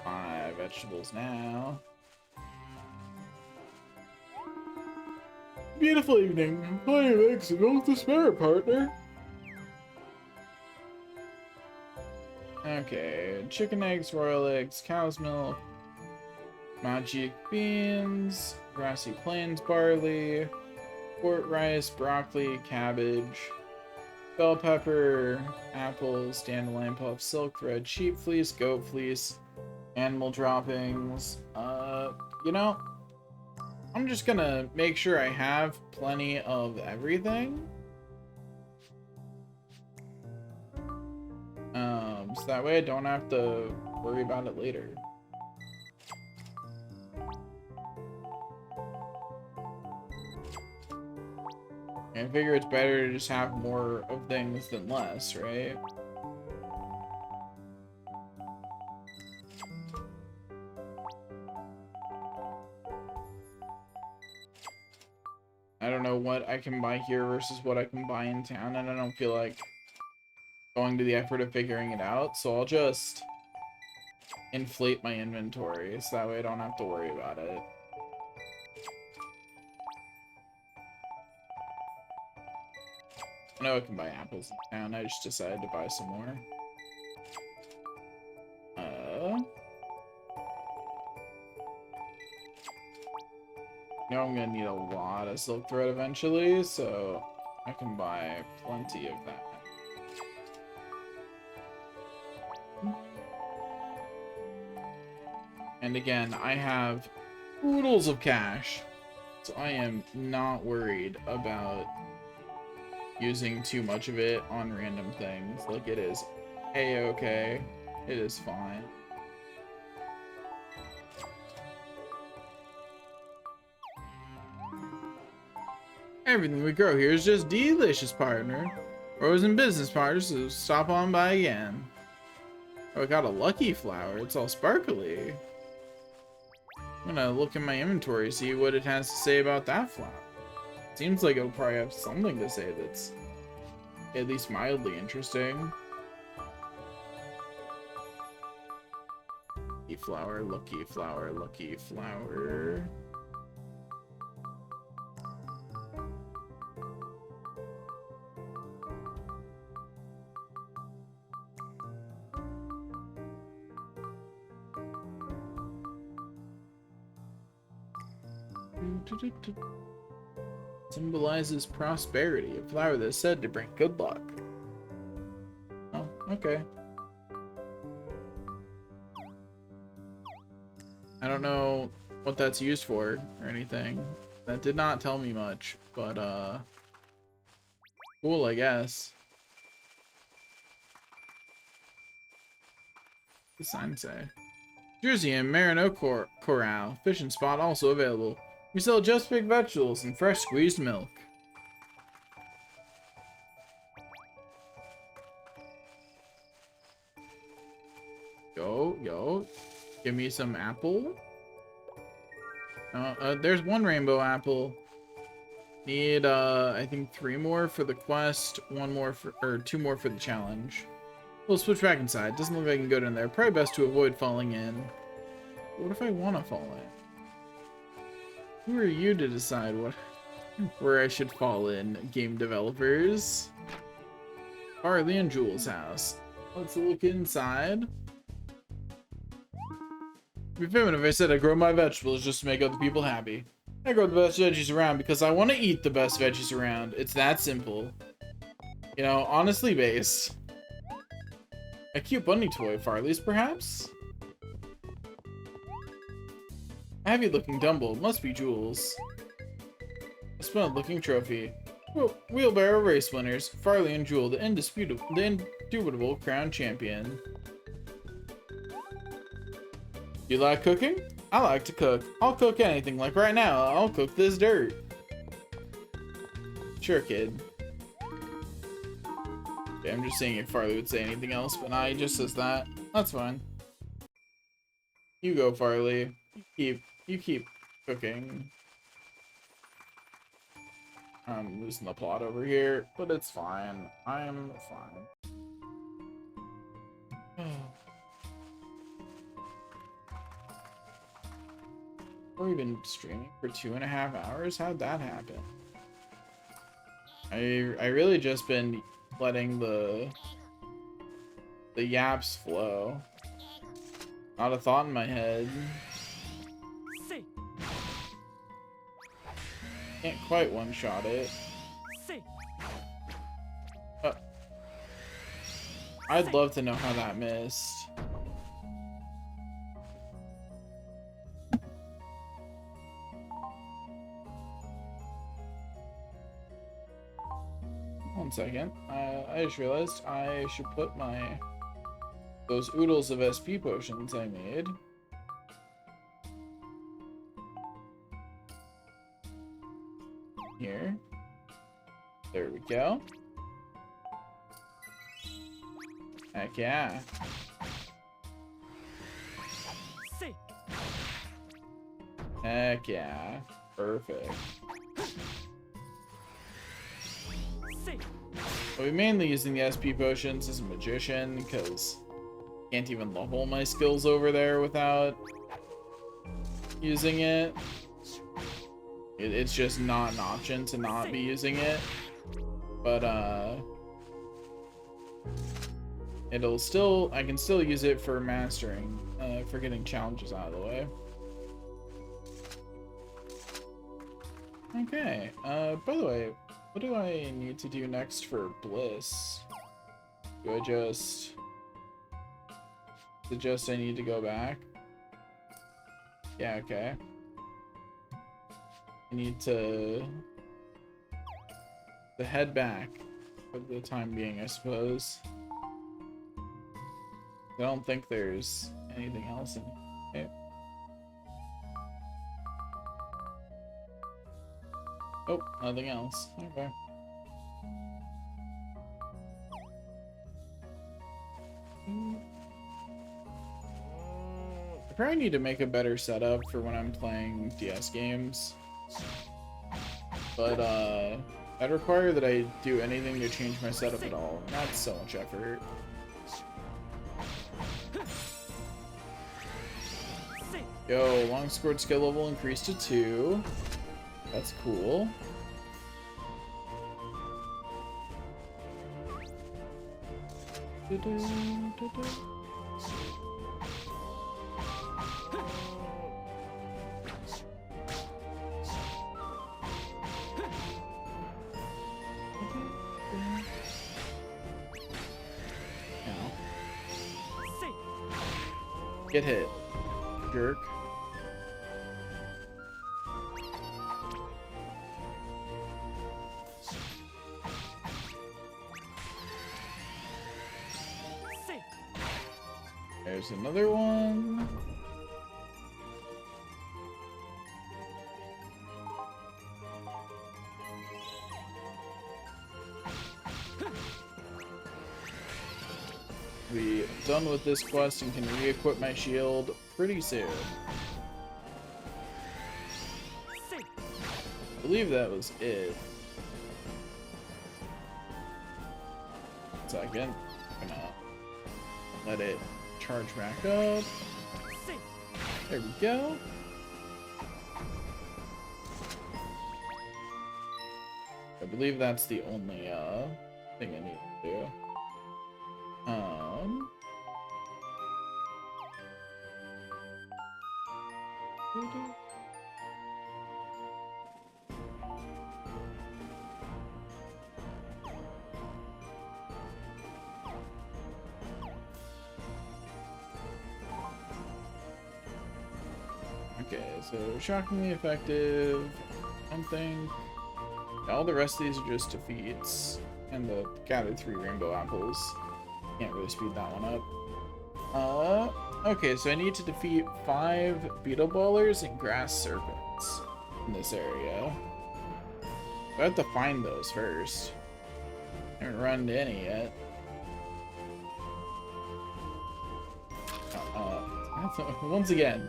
5 vegetables now. Beautiful evening. Plenty of eggs and milk to spare, partner. Okay, chicken eggs, royal eggs, cow's milk, magic beans, grassy plains barley, port rice, broccoli, cabbage, bell pepper, apples, dandelion puff, silk thread, sheep fleece, goat fleece, animal droppings. You know, I'm just gonna make sure I have plenty of everything. So that way I don't have to worry about it later. I figure it's better to just have more of things than less, right? I don't know what I can buy here versus what I can buy in town, and I don't feel like going to the effort of figuring it out, so I'll just inflate my inventory, so that way I don't have to worry about it. I know I can buy apples in town, I just decided to buy some more. I know I'm gonna need a lot of silk thread eventually, so I can buy plenty of that. And again, I have oodles of cash, so I am not worried about using too much of it on random things. Like, it is a-okay. It is fine. Everything we grow here is just delicious, partner. Frozen business partners, so stop on by again. Oh, I got a lucky flower. It's all sparkly. I'm gonna look in my inventory, see what it has to say about that flower. Seems like it'll probably have something to say that's at least mildly interesting. Lucky flower, lucky flower, lucky flower. Symbolizes prosperity, a flower that is said to bring good luck. Oh, okay. I don't know what that's used for or anything. That did not tell me much, but cool, I guess. What's the sign say? Jersey and Marino Corral, fishing spot also available. We sell just picked vegetables and fresh squeezed milk. Yo, give me some apple. There's one rainbow apple. Need, I think 3 more for the quest, 1 more for, or 2 more for the challenge. We'll switch back inside. Doesn't look like I can go in there. Probably best to avoid falling in. What if I want to fall in? Who are you to decide where I should fall in, game developers? Farley and Jules' house. Let's look inside. It'd be feminine if I said I grow my vegetables just to make other people happy. I grow the best veggies around because I want to eat the best veggies around. It's that simple. You know, honestly based. A cute bunny toy, Farley's perhaps? A heavy-looking Dumble, must be Jules. A splendid-looking trophy. Wheelbarrow race winners, Farley and Jewel, the indubitable crown champion. You like cooking? I like to cook. I'll cook anything, like right now, I'll cook this dirt. Sure, kid. Okay, I'm just seeing if Farley would say anything else, but nah, he just says that. That's fine. You go, Farley. You keep cooking. I'm losing the plot over here, but it's fine. I'm fine. We've been streaming for 2.5 hours? How'd that happen? I really just been letting the yaps flow. Not a thought in my head. Can't quite one-shot it. I'd love to know how that missed. One second. I just realized I should put those oodles of SP potions I made. Here. There we go. Heck yeah. Heck yeah. Perfect. I'll be mainly using the SP potions as a magician, because I can't even level my skills over there without using it. It's just not an option to not be using it. But, I can still use it for mastering, for getting challenges out of the way. Okay, by the way, what do I need to do next for Bliss? Do I just suggest I need to go back? Yeah, okay. I need to head back for the time being, I suppose. I don't think there's anything else in here. Okay. Oh, nothing else. Okay. I probably need to make a better setup for when I'm playing DS games. But, That require that I do anything to change my setup at all. That's so much effort. Yo, long scored skill level increased to 2. That's cool. Get hit, jerk. There's another one. Be done with this quest and can re-equip my shield pretty soon. I believe that was it. Second, gonna let it charge back up. There we go. I believe that's the only thing I need to do. Okay, so shockingly effective. Something. All the rest of these are just defeats. And the gathered 3 rainbow apples. Can't really speed that one up. Okay, so I need to defeat 5 beetle ballers and grass serpents in this area. So I have to find those first. I haven't run into any yet. Once again,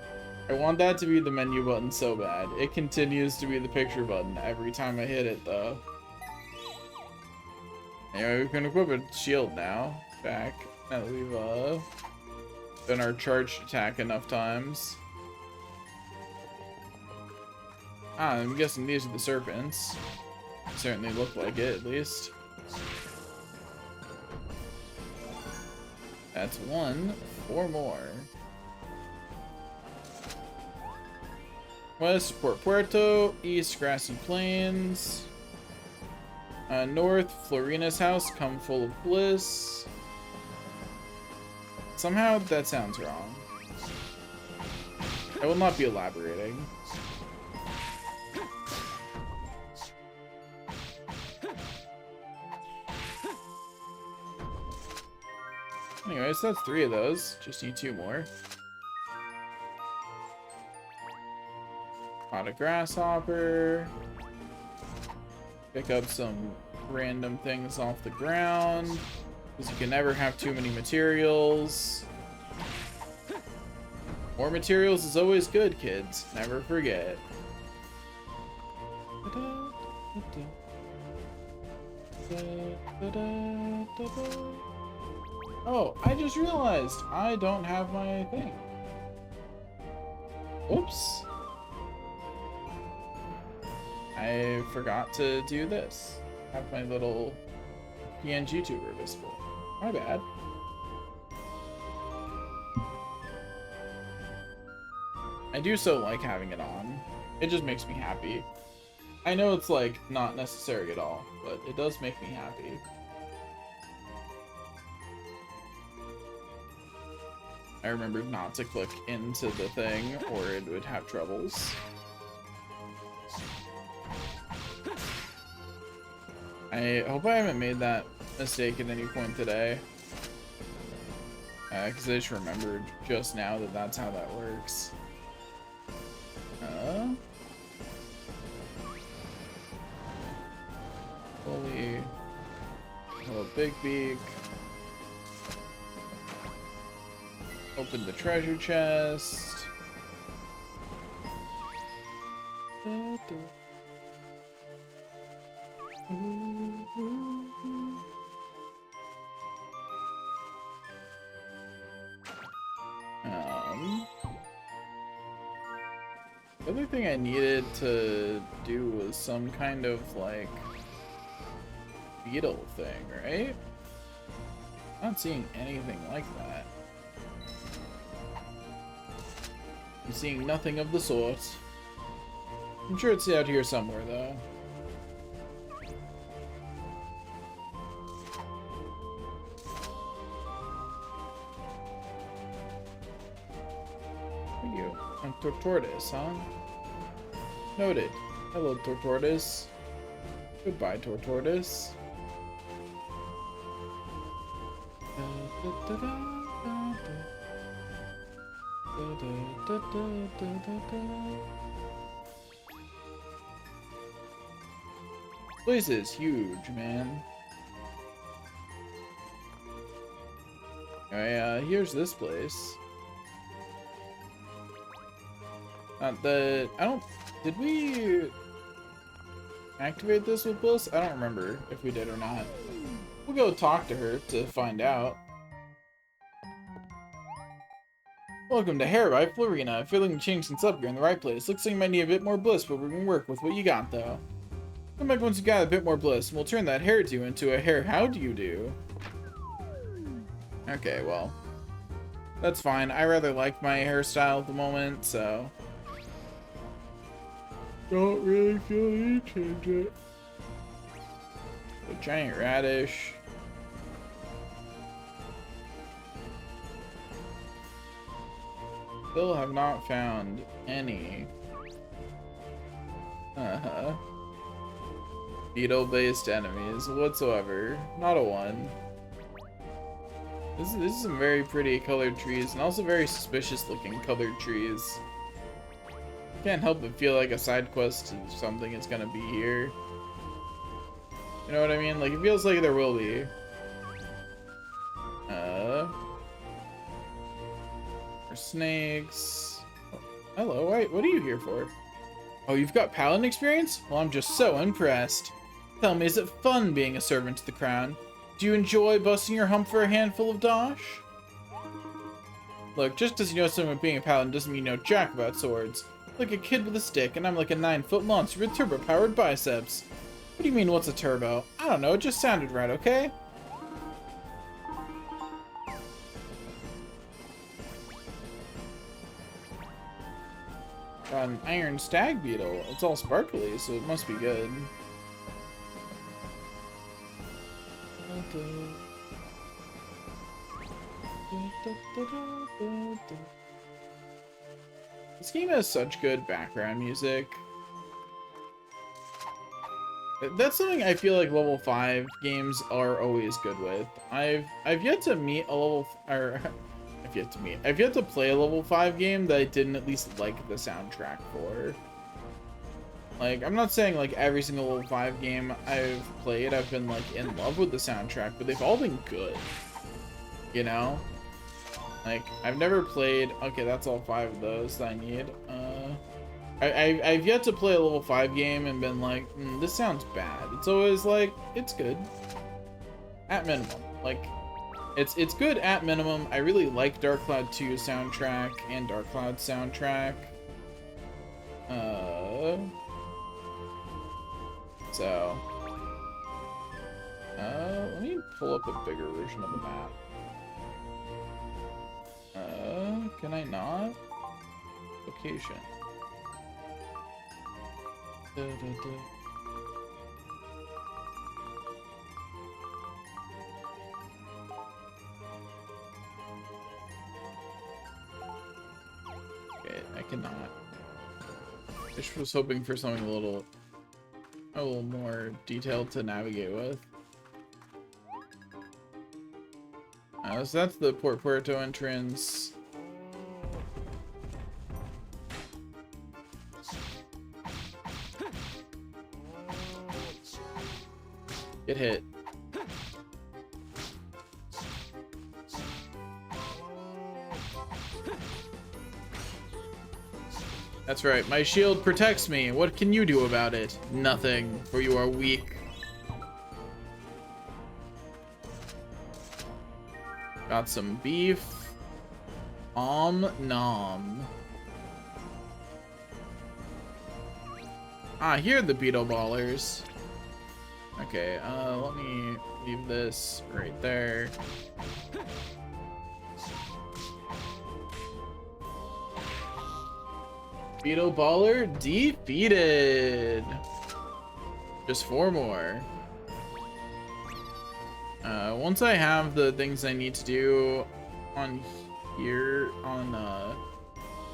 I want that to be the menu button so bad. It continues to be the picture button every time I hit it, though. Anyway, we can equip a shield now. Back. Now that we've done our charged attack enough times. I'm guessing these are the serpents. Certainly look like it, at least. That's 1. 4 more. West, Port Puerto. East, Grassy Plains. North, Florina's house, come full of bliss. Somehow that sounds wrong. I will not be elaborating. Anyways, that's 3 of those. Just need 2 more. Caught a grasshopper. Pick up some random things off the ground. Because you can never have too many materials. More materials is always good, kids. Never forget. Oh, I just realized I don't have my thing. Oops. I forgot to do this. Have my little PNG tuber visible. My bad. I do so like having it on. It just makes me happy. I know it's like not necessary at all, but it does make me happy. I remembered not to click into the thing or it would have troubles. I hope I haven't made that mistake at any point today. Because I just remembered just now that that's how that works. Holy... Hello, Big Beak. Open the treasure chest. The other thing I needed to do was some kind of, like, beetle thing, right? Not seeing anything like that. I'm seeing nothing of the sort. I'm sure it's out here somewhere, though. You. I'm Tortoise, huh? Noted. Hello, Tortoise. Goodbye, Tortoise. Place is huge, man. Alright, here's this place. I don't... Did we activate this with Bliss? I don't remember if we did or not. We'll go talk to her to find out. Welcome to Hair by Florina. If you're looking to change things up, you're in the right place. Looks like you might need a bit more bliss, but we're gonna work with what you got, though. Come back once you got a bit more bliss, and we'll turn that hairdo into a hair how do you do. Okay, well. That's fine. I rather like my hairstyle at the moment, so... Don't really feel you change it. A giant radish. Still have not found any beetle-based enemies whatsoever. Not a one. This is some very pretty colored trees, and also very suspicious looking colored trees. Can't help but feel like a side quest of something is gonna be here. You know what I mean? Like, it feels like there will be. Snakes. Oh, hello, wait, what are you here for? Oh, you've got paladin experience? Well, I'm just so impressed. Tell me, is it fun being a servant to the crown? Do you enjoy busting your hump for a handful of dosh? Look, just because you know something about being a paladin doesn't mean you know jack about swords. Like a kid with a stick, and I'm like a 9-foot monster with turbo-powered biceps. What do you mean, what's a turbo? I don't know, it just sounded right, okay? Got an iron stag beetle. It's all sparkly, so it must be good. This game has such good background music. That's something I feel like level 5 games are always good with. I've yet to meet a level I've yet to play a level 5 game that I didn't at least like the soundtrack for. Like, I'm not saying like every single level 5 game I've played I've been like in love with the soundtrack, but they've all been good. You know? Like, I've never played... Okay, that's all 5 of those that I need. I've yet to play a level 5 game and been like, this sounds bad. It's always like, it's good. At minimum. Like, it's good at minimum. I really like Dark Cloud 2 soundtrack and Dark Cloud soundtrack. So... let me pull up a bigger version of the map. Can I not? Location. Okay, I cannot. I just was hoping for something a little more detailed to navigate with. So that's the Port Puerto entrance. Get hit. That's right, my shield protects me. What can you do about it? Nothing, for you are weak. Got some beef. Nom. Ah, here are the Beetle Ballers. Okay, let me leave this right there. Beetle Baller defeated. Just 4 more. Once I have the things I need to do on here, on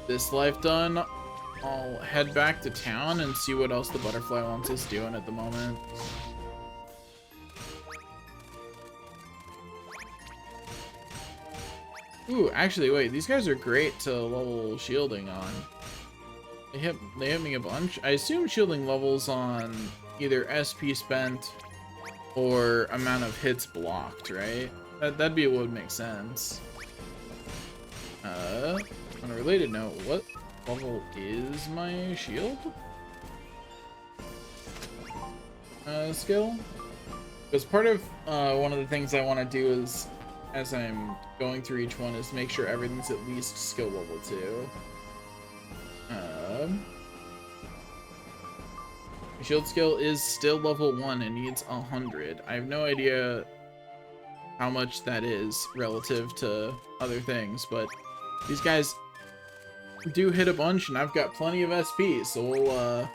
this life done, I'll head back to town and see what else the butterfly wants us doing at the moment. Ooh, actually, wait, these guys are great to level shielding on. They hit me a bunch. I assume shielding levels on either SP spent or amount of hits blocked, right? That'd be what would make sense. On a related note, what level is my shield skill? Because part of one of the things I want to do is, as I'm going through each one, is make sure everything's at least skill level 2. Shield skill is still level 1 and needs 100. I have no idea how much that is relative to other things, but these guys do hit a bunch and I've got plenty of SP, so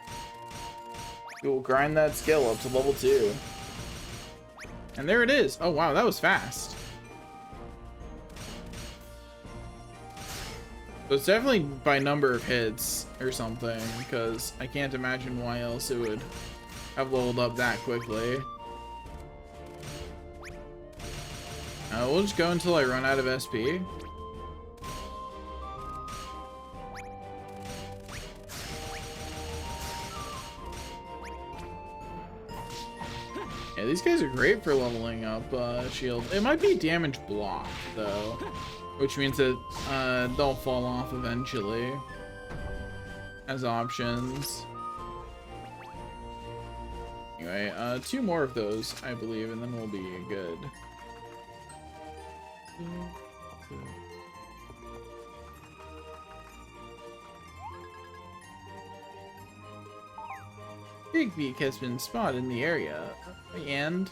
we'll grind that skill up to level 2. And there it is. Oh wow, that was fast. So it's definitely by number of hits or something, because I can't imagine why else it would have leveled up that quickly. We'll just go until I run out of SP. Yeah, these guys are great for leveling up shield. It might be damage block though, which means that they'll fall off eventually as options. Anyway, 2 more of those, I believe, and then we'll be good. Big Beak has been spotted in the area, and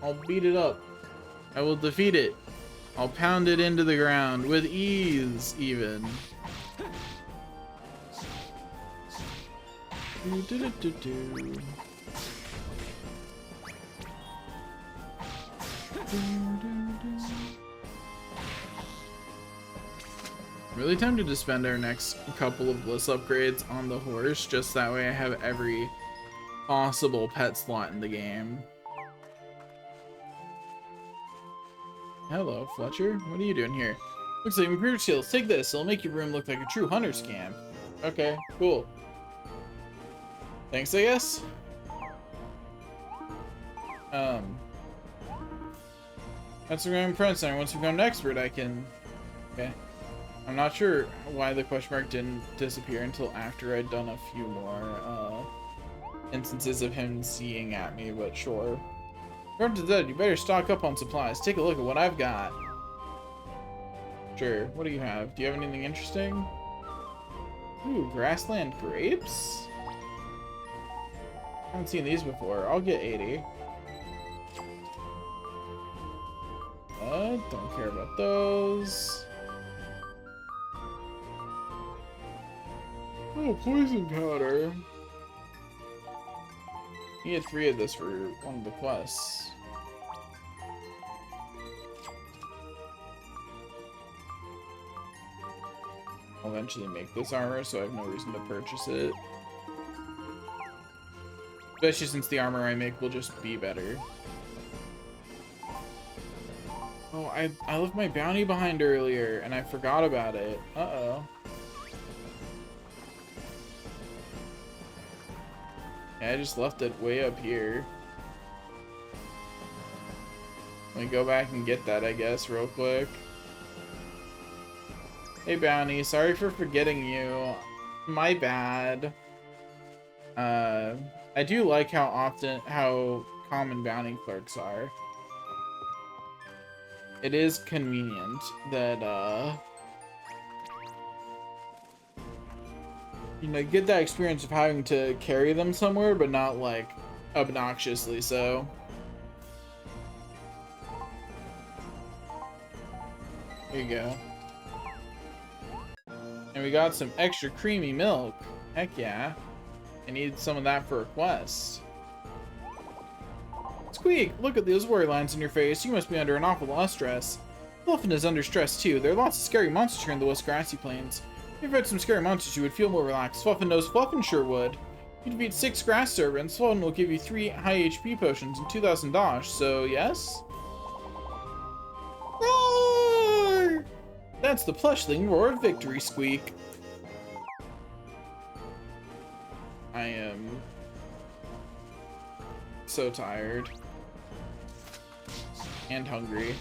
I'll beat it up. I will defeat it. I'll pound it into the ground with ease, even. Really tempted to spend our next couple of bliss upgrades on the horse, just that way I have every possible pet slot in the game. Hello, Fletcher. What are you doing here? Looks like improved skills. Take this. It'll make your room look like a true hunter's camp. Okay, cool. Thanks, I guess. That's a Grand Prince Center. Once we become an expert, I can... Okay. I'm not sure why the question mark didn't disappear until after I'd done a few more instances of him seeing at me, but sure. You're up to dead. You better stock up on supplies. Take a look at what I've got. Sure. What do you have? Do you have anything interesting? Ooh, grassland grapes? I haven't seen these before. I'll get 80. Don't care about those. Oh, poison powder. You get 3 of this for one of the quests. I'll eventually make this armor, so I have no reason to purchase it. Especially since the armor I make will just be better. Oh, I left my bounty behind earlier, and I forgot about it. Uh-oh. Yeah, I just left it way up here. Let me go back and get that, I guess, real quick. Hey, Bounty. Sorry for forgetting you. My bad. I do like how common bounty clerks are. it is convenient that, you know, you get that experience of having to carry them somewhere, but not, like, obnoxiously so. Here you go. And we got some extra creamy milk. Heck yeah. I need some of that for a quest. Squeak, look at those worry lines in your face. You must be under an awful lot of stress. Fluffin is under stress too. There are lots of scary monsters here in the West Grassy Plains. If you've had some scary monsters, you would feel more relaxed. Fluffin knows Fluffin sure would. You defeat 6 grass servants. Fluffin will give you 3 high HP potions and $2,000. So, yes? Roar! That's the plushling roar of victory, Squeak. I am so tired and hungry.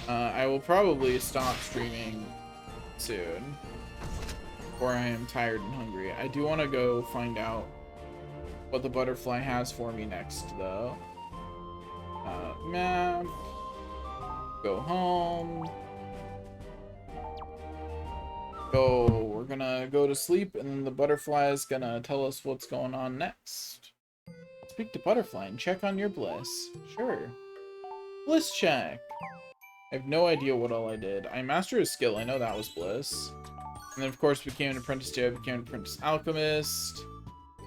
I will probably stop streaming soon, or I am tired and hungry. I do want to go find out what the butterfly has for me next, though. Map. Go home. We're gonna go to sleep, and then the butterfly is gonna tell us what's going on next. Speak to Butterfly and check on your bliss. Sure. Bliss check. I have no idea what all I did. I mastered a skill. I know that was bliss. And then, of course, became an apprentice too. I became an apprentice alchemist.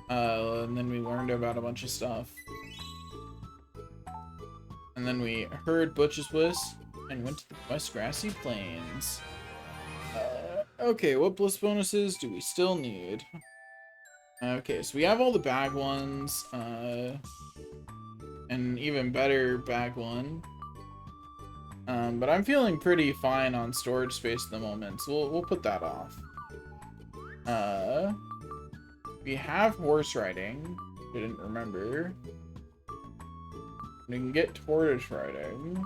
And then we learned about a bunch of stuff. And then we heard Butch's bliss and went to the West Grassy Plains. Okay, what bliss bonuses do we still need? Okay, so we have all the bag ones, and even better bag one. But I'm feeling pretty fine on storage space at the moment, so we'll put that off. We have horse riding. Didn't remember. We can get tortoise riding.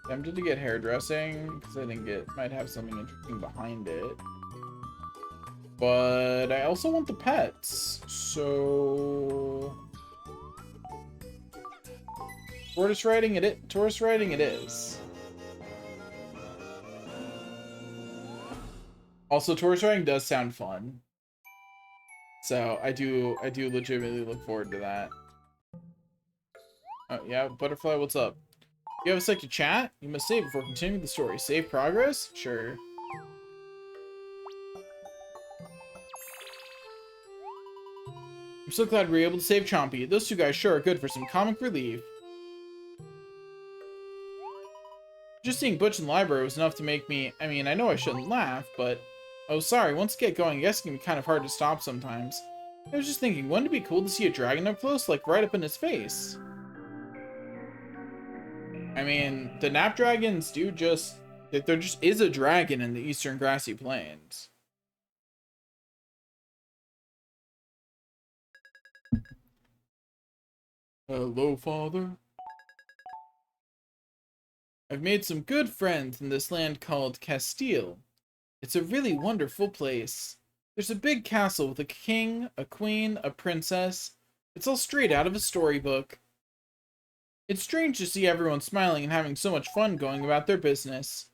Tempted to get hairdressing because I think it might have something interesting behind it. But I also want the pets, so tortoise riding it is. Also, tortoise riding does sound fun, so I do legitimately look forward to that. Oh yeah, Butterfly, what's up? You have a sec to chat? You must save before continuing the story. Save progress? Sure. I'm so glad we were able to save Chompy. Those two guys sure are good for some comic relief. Just seeing Butch in the library was enough to make me... I mean, I know I shouldn't laugh, but... Oh, sorry. Once you get going, I guess it can be kind of hard to stop sometimes. I was just thinking, wouldn't it be cool to see a dragon up close, like right up in his face? I mean, the Napdragons do just... There just is a dragon in the Eastern Grassy Plains. Hello, Father. I've made some good friends in this land called Castile. It's a really wonderful place. There's a big castle with a king, a queen, a princess. It's all straight out of a storybook. It's strange to see everyone smiling and having so much fun going about their business.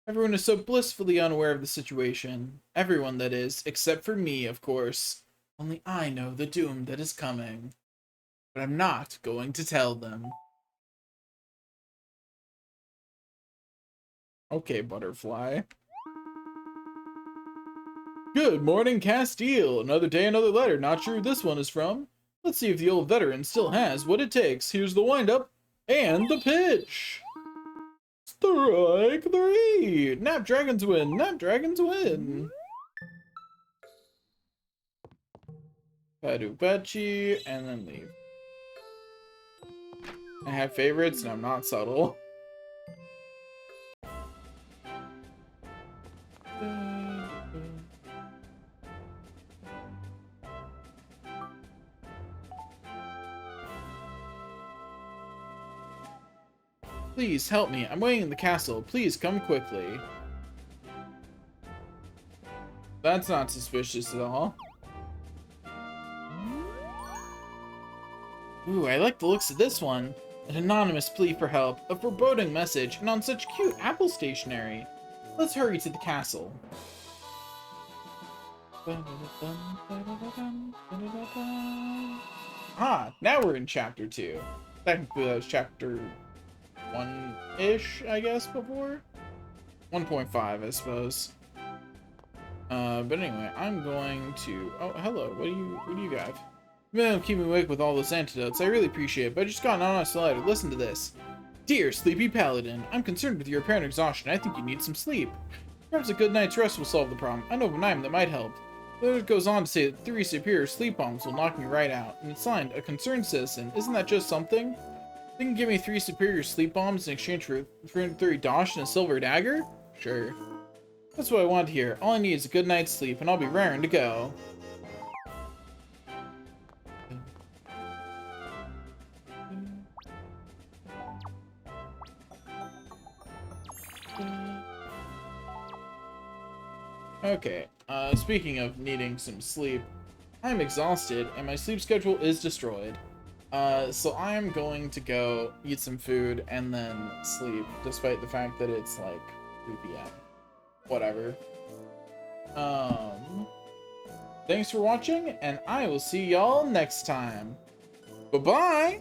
Everyone is so blissfully unaware of the situation. Everyone, that is, except for me, of course. Only I know the doom that is coming. But I'm not going to tell them. Okay, Butterfly. Good morning, Castile. Another day, another letter. Not sure who this one is from. Let's see if the old veteran still has what it takes. Here's the wind-up and the pitch. Strike 3. Napdragons win. Napdragons win. Padupachi, and then leave. I have favorites, and I'm not subtle. Please help me. I'm waiting in the castle. Please come quickly. That's not suspicious at all. Ooh, I like the looks of this one. An anonymous plea for help, a foreboding message, and on such cute apple stationery. Let's hurry to the castle. Ah, now we're in chapter 2. Technically that was chapter 1-ish, I guess, before? 1.5, I suppose. But anyway, I'm going to... Oh, hello, what do you got? Man, I'm keeping awake with all those antidotes. I really appreciate it, but I just got an honest letter. Listen to this. Dear Sleepy Paladin, I'm concerned with your apparent exhaustion. I think you need some sleep. Perhaps a good night's rest will solve the problem. I know of an item that might help. Then it goes on to say that 3 superior sleep bombs will knock me right out. And it's signed, a concerned citizen. Isn't that just something? You can give me 3 superior sleep bombs in exchange for 330 dosh and a silver dagger? Sure. That's what I want here. All I need is a good night's sleep, and I'll be raring to go. Okay, speaking of needing some sleep, I'm exhausted and my sleep schedule is destroyed. So I am going to go eat some food and then sleep, despite the fact that it's like 3 p.m. Whatever. Thanks for watching, and I will see y'all next time. Bye-bye!